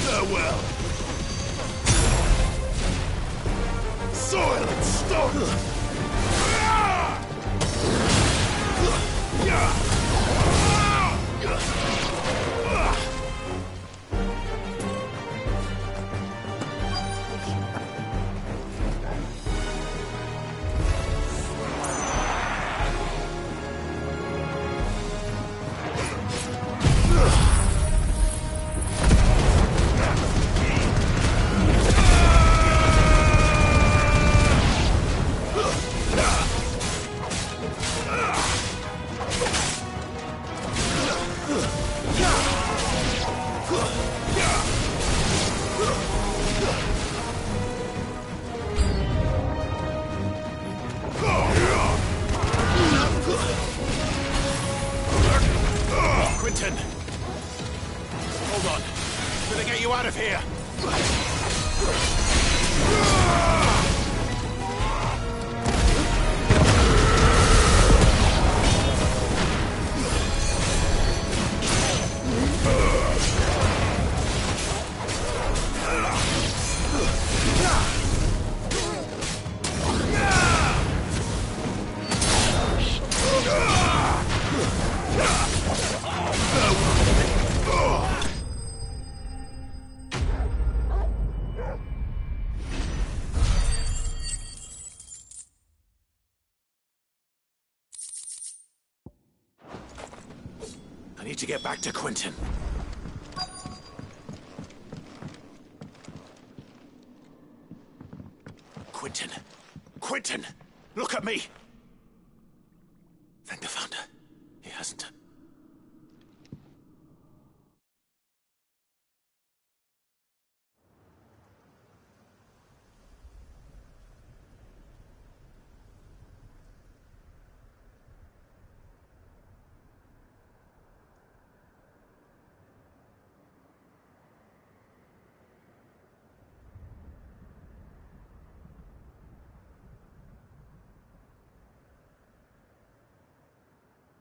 Farewell. Soil and stone. Quentin! Hold on. I'm gonna get you out of here! I need to get back to Quentin. Quentin! Quentin! Look at me! Thank the Founder. He hasn't.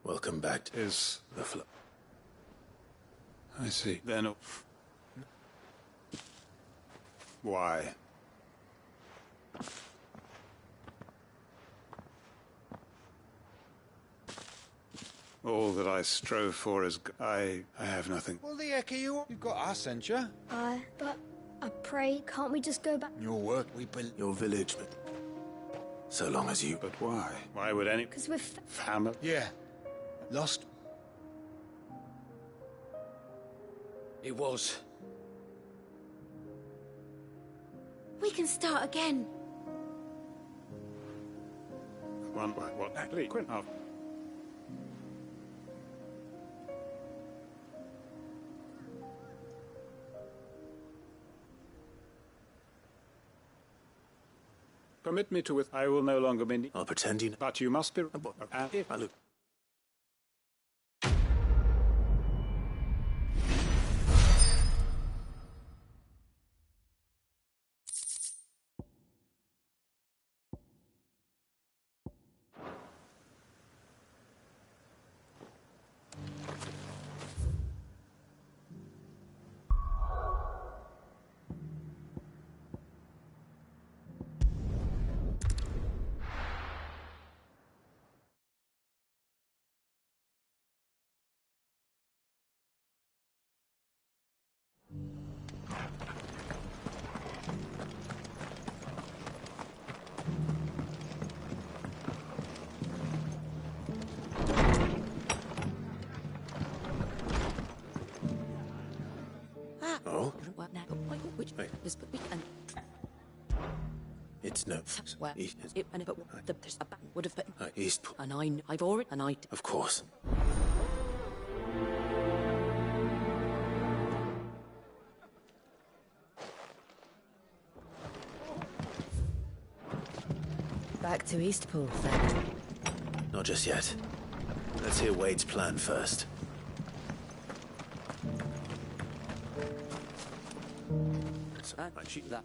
Welcome back to the flood. I see. Then... why? All that I strove for is... I have nothing. Well, the heck are you? You've got us, ain't you? But I pray, can't we just go back? Your work, we built your village, but so long as you... But why? Why would any... Because we're... family? Yeah. Lost. It was. We can start again. What? Please, Quint. Permit me to with... I will no longer be... I'll pretend you... But you must be... I look... Oh? It's no... would have been... East... And I've already... And I... Of course. Back to Eastpool, then. Not just yet. Let's hear Wade's plan first.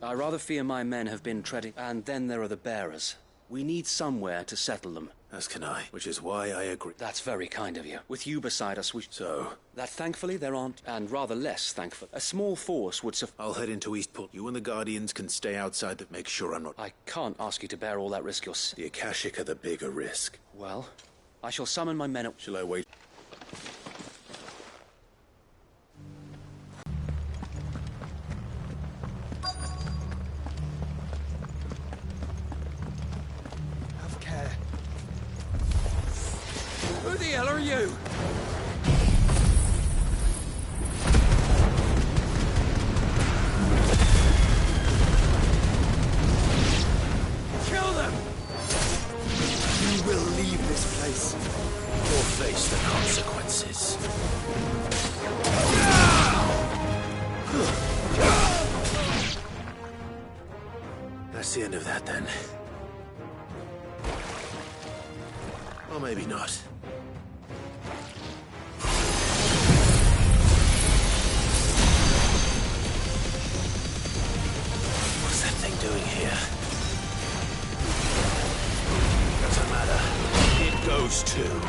I rather fear my men have been treading... And then there are the bearers. We need somewhere to settle them. As can I, which is why I agree. That's very kind of you. With you beside us, we... So? That thankfully there aren't, and rather less thankful. A small force would I'll head into Eastpool. You and the Guardians can stay outside to make sure I'm not... I can't ask you to bear all that risk yourself. The Akashic are the bigger risk. Well, I shall summon my men... Shall I wait? Who the hell are you? Kill them! You will leave this place, or face the consequences. That's the end of that, then. Or maybe not. What's that thing doing here? Doesn't matter. It goes too.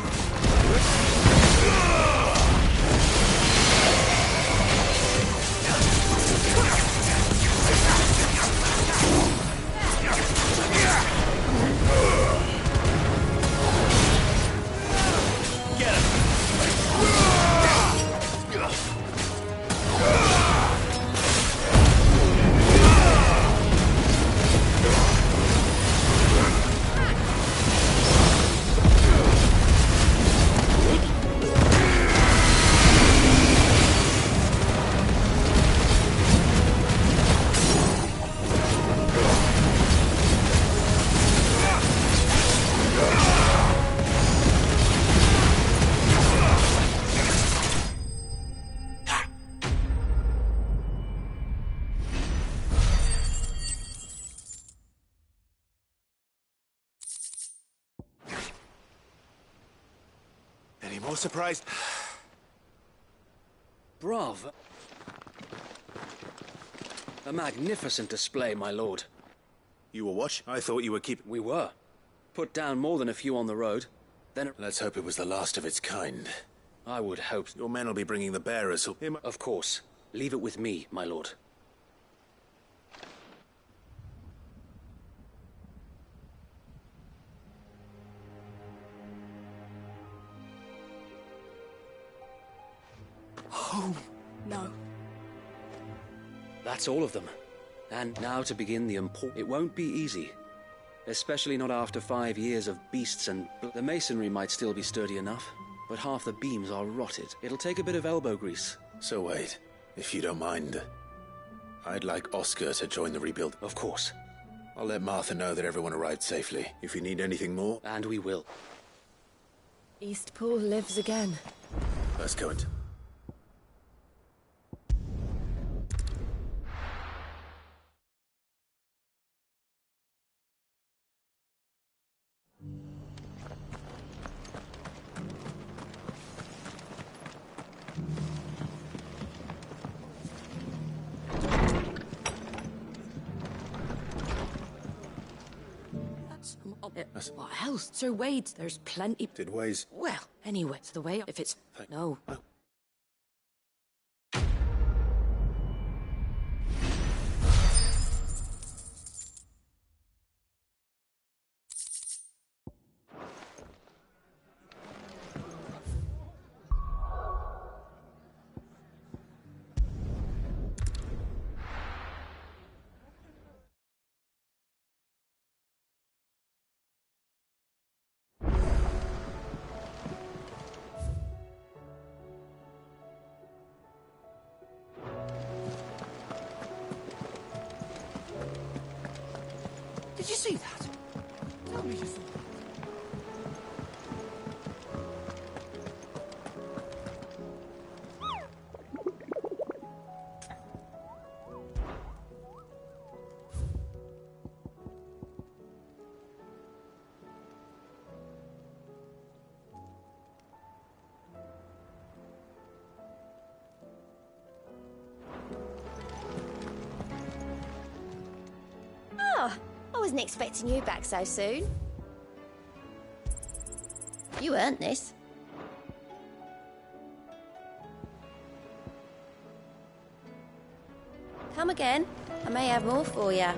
Any more surprised? Bravo. A magnificent display, my lord. You were watch? I thought you were keeping... We were. Put down more than a few on the road. Then... Let's hope it was the last of its kind. I would hope... Your men will be bringing the bearers. Of course. Leave it with me, my lord. Home. No. That's all of them. And now to begin the It won't be easy. Especially not after 5 years of beasts and... The masonry might still be sturdy enough, but half the beams are rotted. It'll take a bit of elbow grease. So wait, if you don't mind, I'd like Oscar to join the rebuild. Of course. I'll let Martha know that everyone arrived safely. If you need anything more... And we will. Eastpool lives again. Let's go into... What else? Sir Wade, there's plenty... Did Ways... Well, anyway, it's the way... If it's... No. Oh. Did you see that? Tell me you saw that. Oh, I wasn't expecting you back so soon. You earned this. Come again. I may have more for you.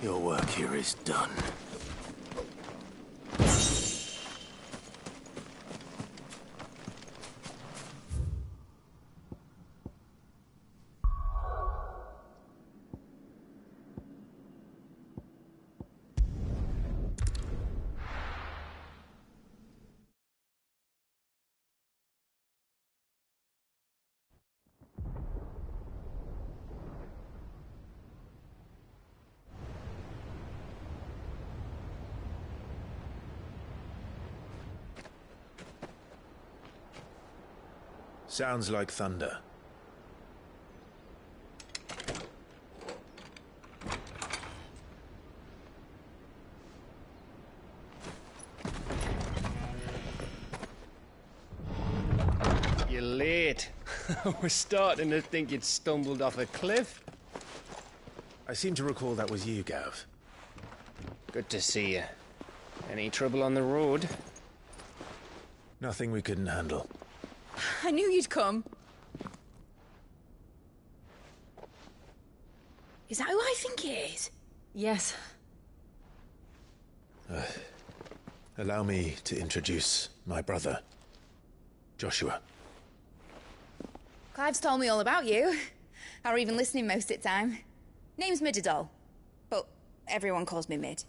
Your work here is done. Sounds like thunder. You're late. We're starting to think you'd stumbled off a cliff. I seem to recall that was you, Gav. Good to see you. Any trouble on the road? Nothing we couldn't handle. I knew you'd come. Is that who I think it is? Yes. Allow me to introduce my brother, Joshua. Clive's told me all about you. Or even listening most of the time. Name's Midadol, but everyone calls me Mid.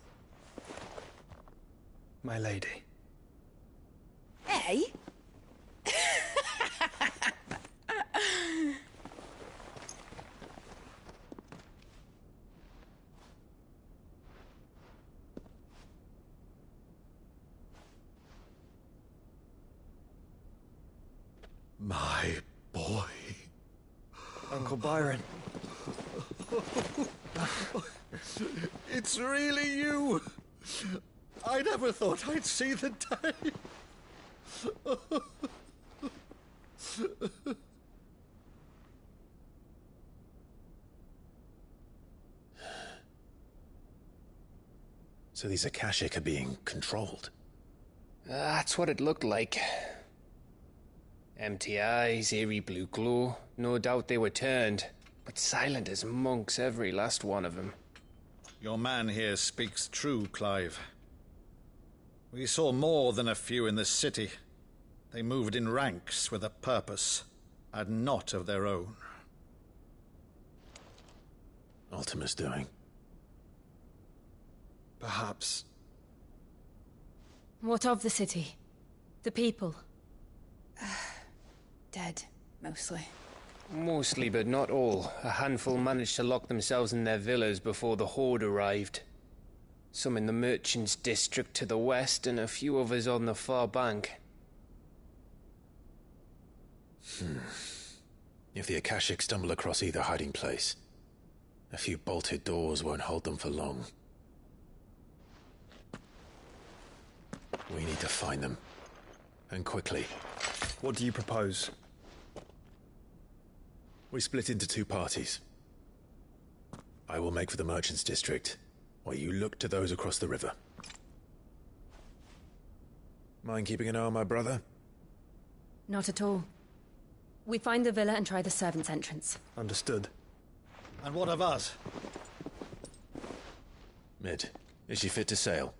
My lady. Hey? My boy. Uncle Byron. It's really you. I never thought I'd see the day. So these Akashic are being controlled? That's what it looked like. Empty eyes, eerie blue glow. No doubt they were turned, but silent as monks, every last one of them. Your man here speaks true, Clive. We saw more than a few in the city. They moved in ranks with a purpose, and not of their own. Ultima's doing. Perhaps. What of the city? The people? Dead, mostly. Mostly, but not all. A handful managed to lock themselves in their villas before the Horde arrived. Some in the Merchants' District to the west, and a few others on the far bank. If the Akashic stumble across either hiding place, a few bolted doors won't hold them for long. We need to find them. And quickly. What do you propose? We split into two parties. I will make for the Merchants' District, while you look to those across the river. Mind keeping an eye on my brother? Not at all. We find the villa and try the servants' entrance. Understood. And what of us? Mid, is she fit to sail?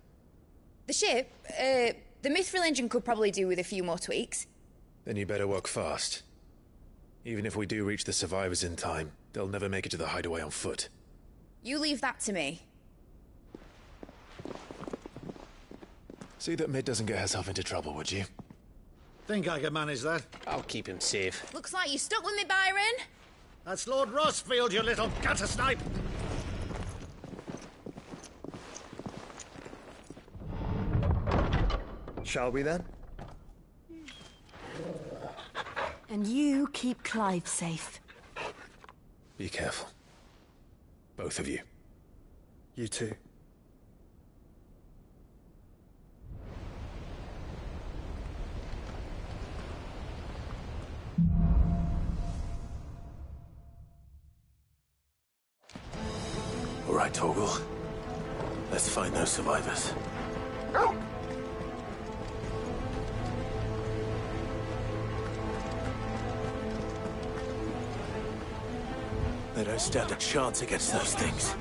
The ship, the Mithril engine could probably do with a few more tweaks. Then you better work fast. Even if we do reach the survivors in time, they'll never make it to the hideaway on foot. You leave that to me. See that Mid doesn't get herself into trouble, would you? Think I can manage that? I'll keep him safe. Looks like you stuck with me, Byron. That's Lord Rossfield, you little gutter snipe! Shall we then? And you keep Clive safe. Be careful. Both of you. You too. All right, Torgal. Let's find those survivors. They don't stand a chance against those things.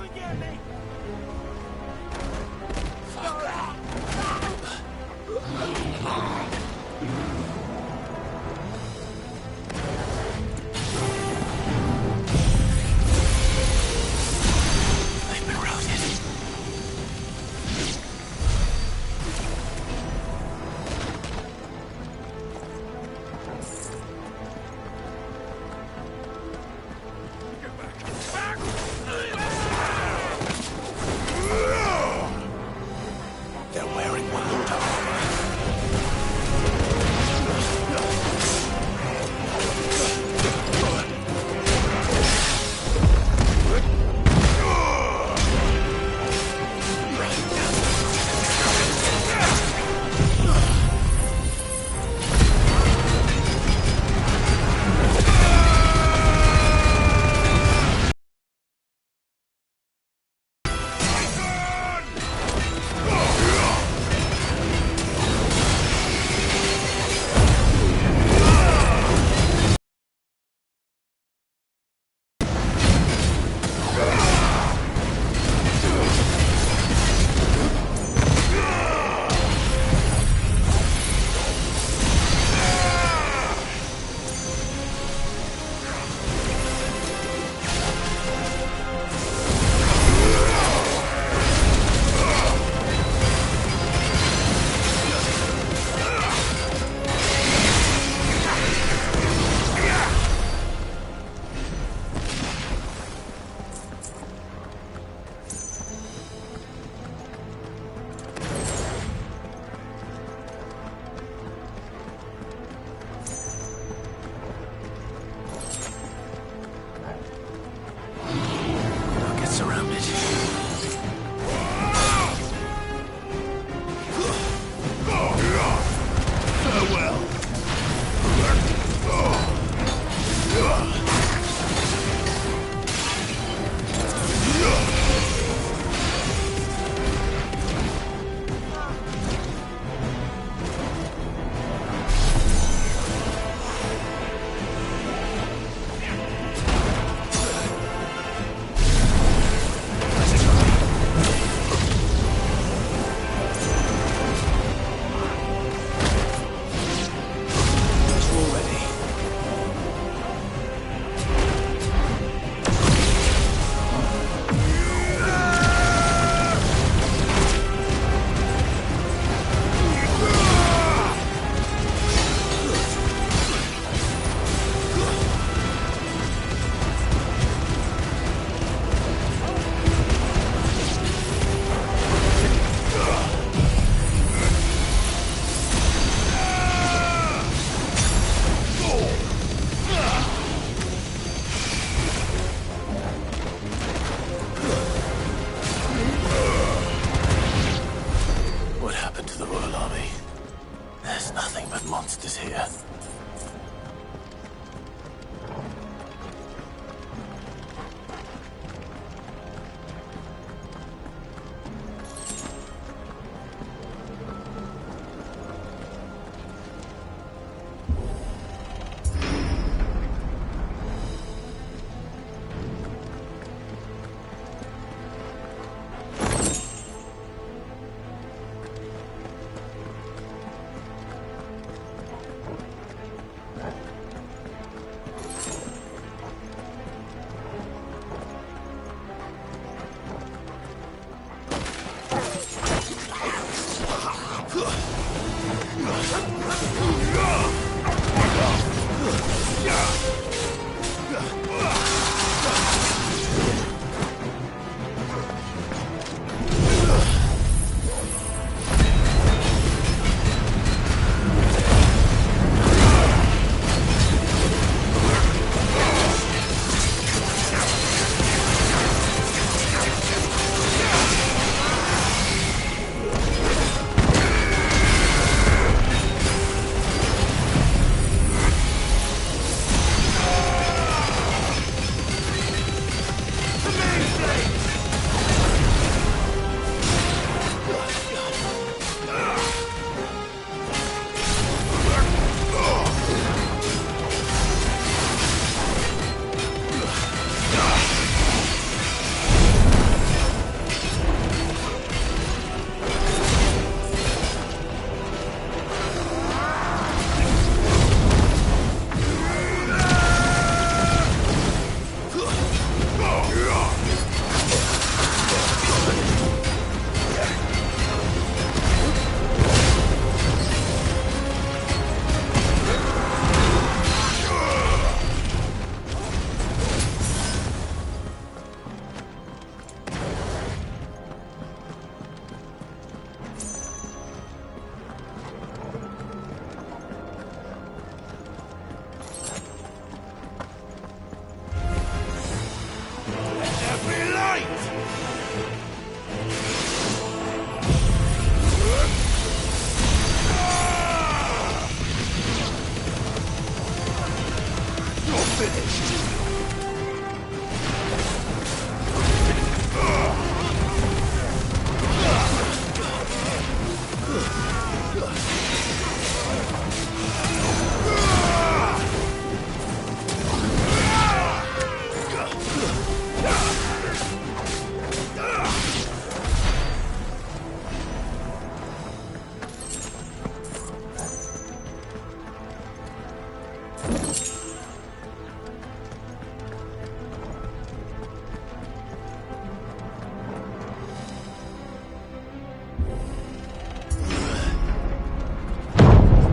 finished.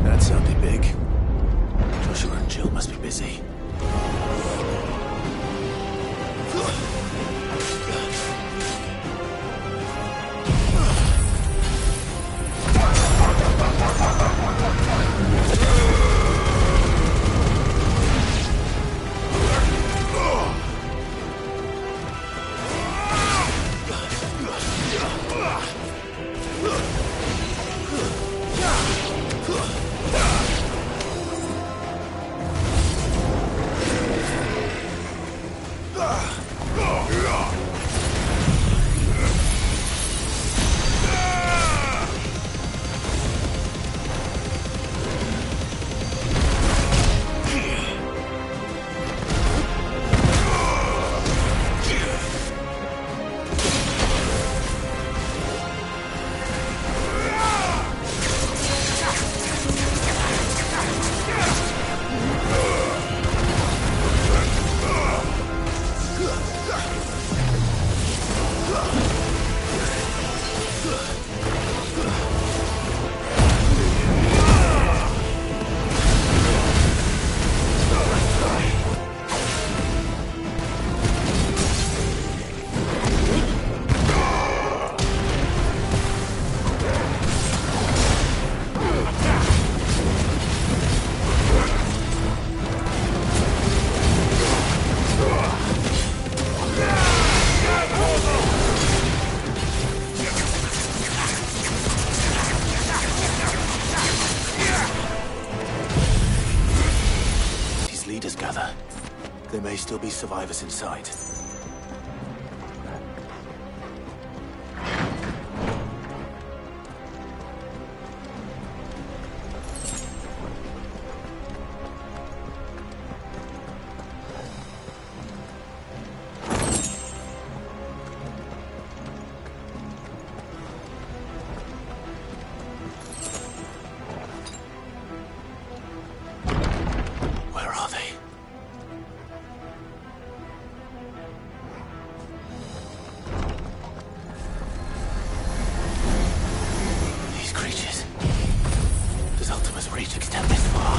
That sounded big. Joshua and Jill must be busy. Leaders gather. There may still be survivors inside. Where are they? These creatures. Does Ultima's reach extend this far?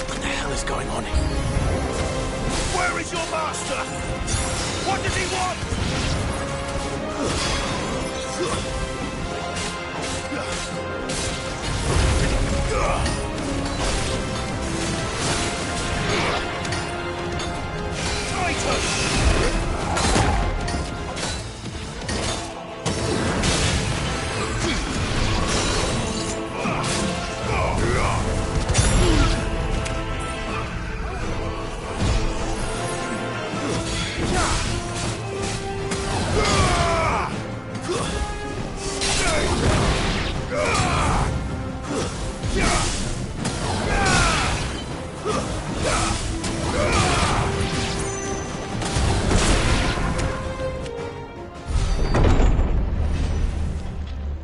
What the hell is going on here? Where is your master? What does he want?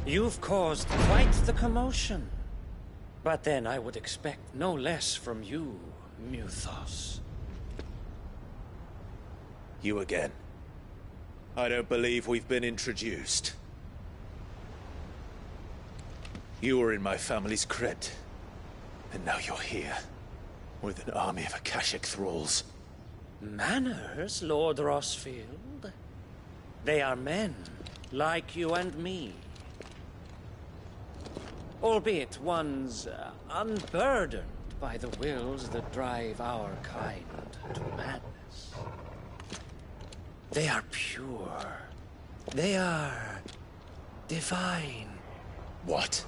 You've caused quite the commotion. But then I would expect no less from you, Muthos. You again. I don't believe we've been introduced. You were in my family's crypt. And now you're here. With an army of Akashic thralls. Manners, Lord Rosfield? They are men, like you and me. Albeit ones unburdened by the wills that drive our kind to madness. They are pure. They are divine. What?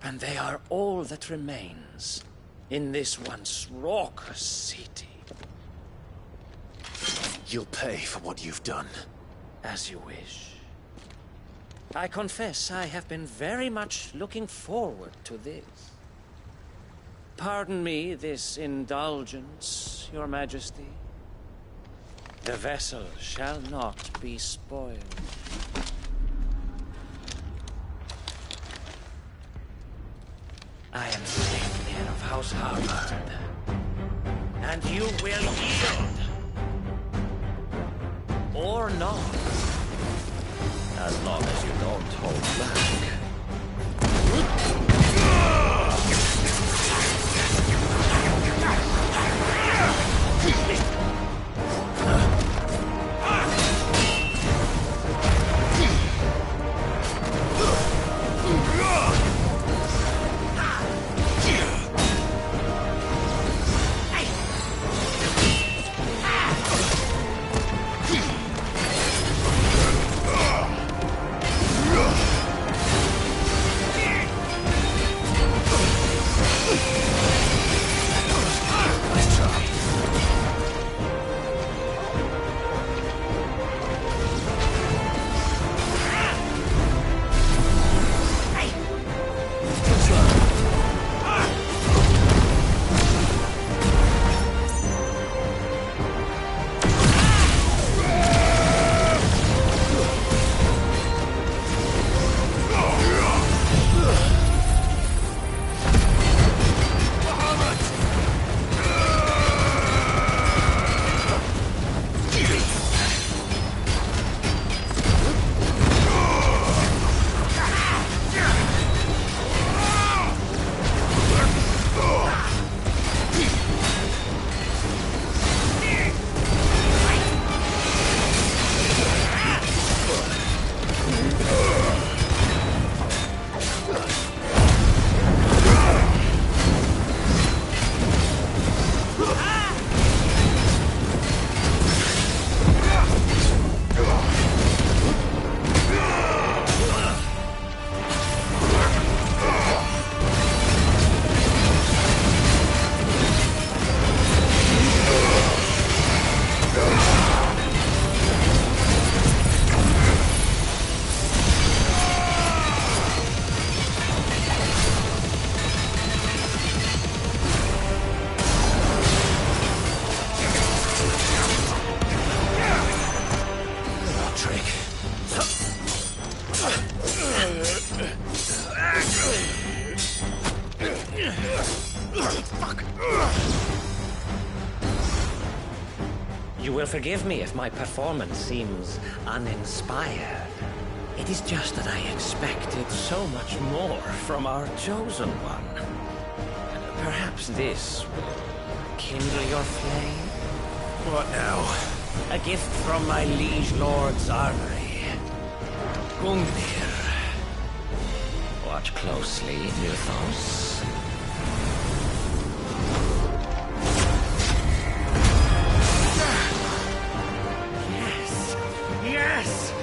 And they are all that remains in this once raucous city. You'll pay for what you've done. As you wish. I confess I have been very much looking forward to this. Pardon me this indulgence, Your Majesty. The vessel shall not be spoiled. I am Saintmere of House Harvard, and you will yield. Or not. As long as you don't hold back. You will forgive me if my performance seems uninspired. It is just that I expected so much more from our chosen one. Perhaps this will kindle your flame? What now? A gift from my liege lord's armory. Gungnir. Watch closely, Nilthos. Yes!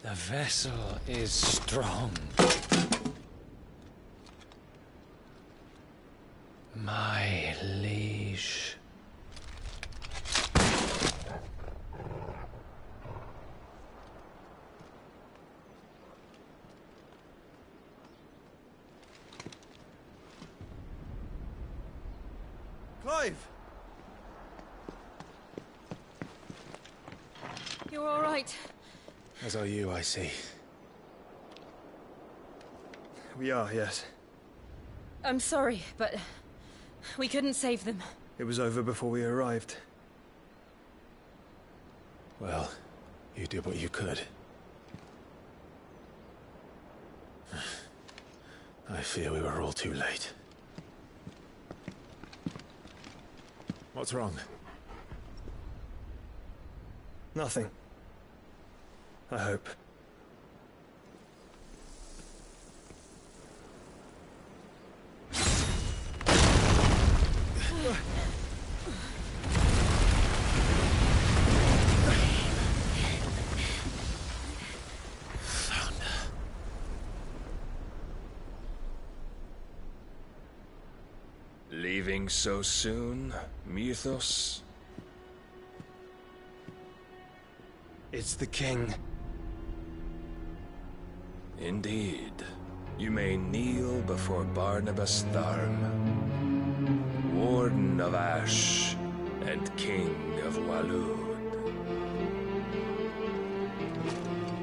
The vessel is strong. My liege. Clive! You're all right. As are you, I see. We are, yes. I'm sorry, but we couldn't save them. It was over before we arrived. Well, you did what you could. I fear we were all too late. What's wrong? Nothing. I hope. Leaving so soon, Mythos? It's the king. Indeed. You may kneel before Barnabas Tharm, Warden of Ash and King of Walud.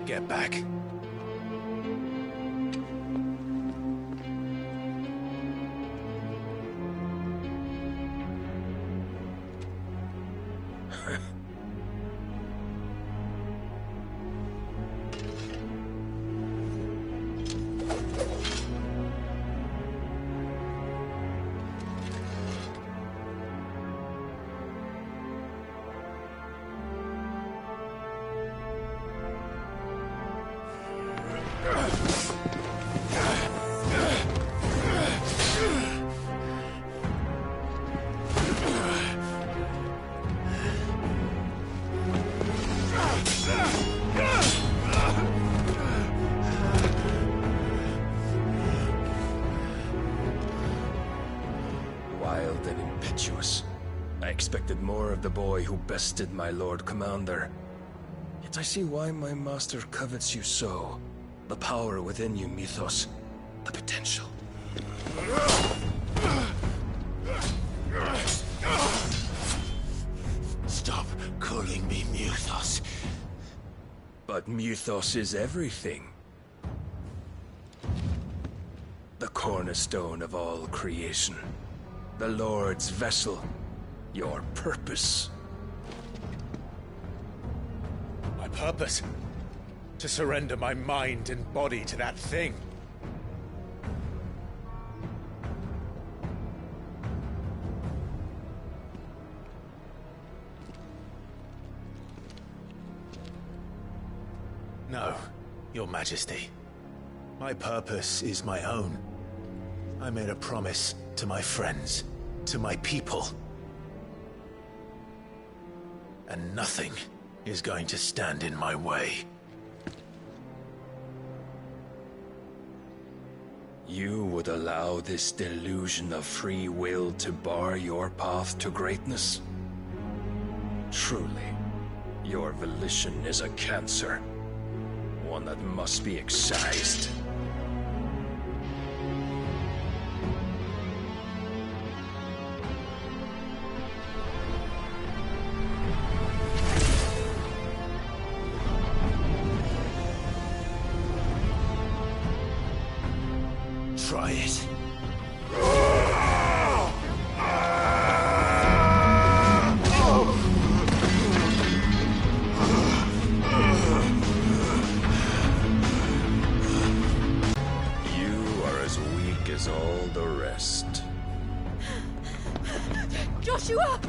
Get back. Wild and impetuous. I expected more of the boy who bested my Lord Commander. Yet I see why my master covets you so. The power within you, Mythos. The potential. Stop calling me Mythos. But Mythos is everything. The cornerstone of all creation. The Lord's vessel. Your purpose. My purpose? To surrender my mind and body to that thing. No, Your Majesty. My purpose is my own. I made a promise to my friends, to my people. And nothing is going to stand in my way. You would allow this delusion of free will to bar your path to greatness? Truly, your volition is a cancer. One that must be excised. Try it. You are as weak as all the rest. Joshua!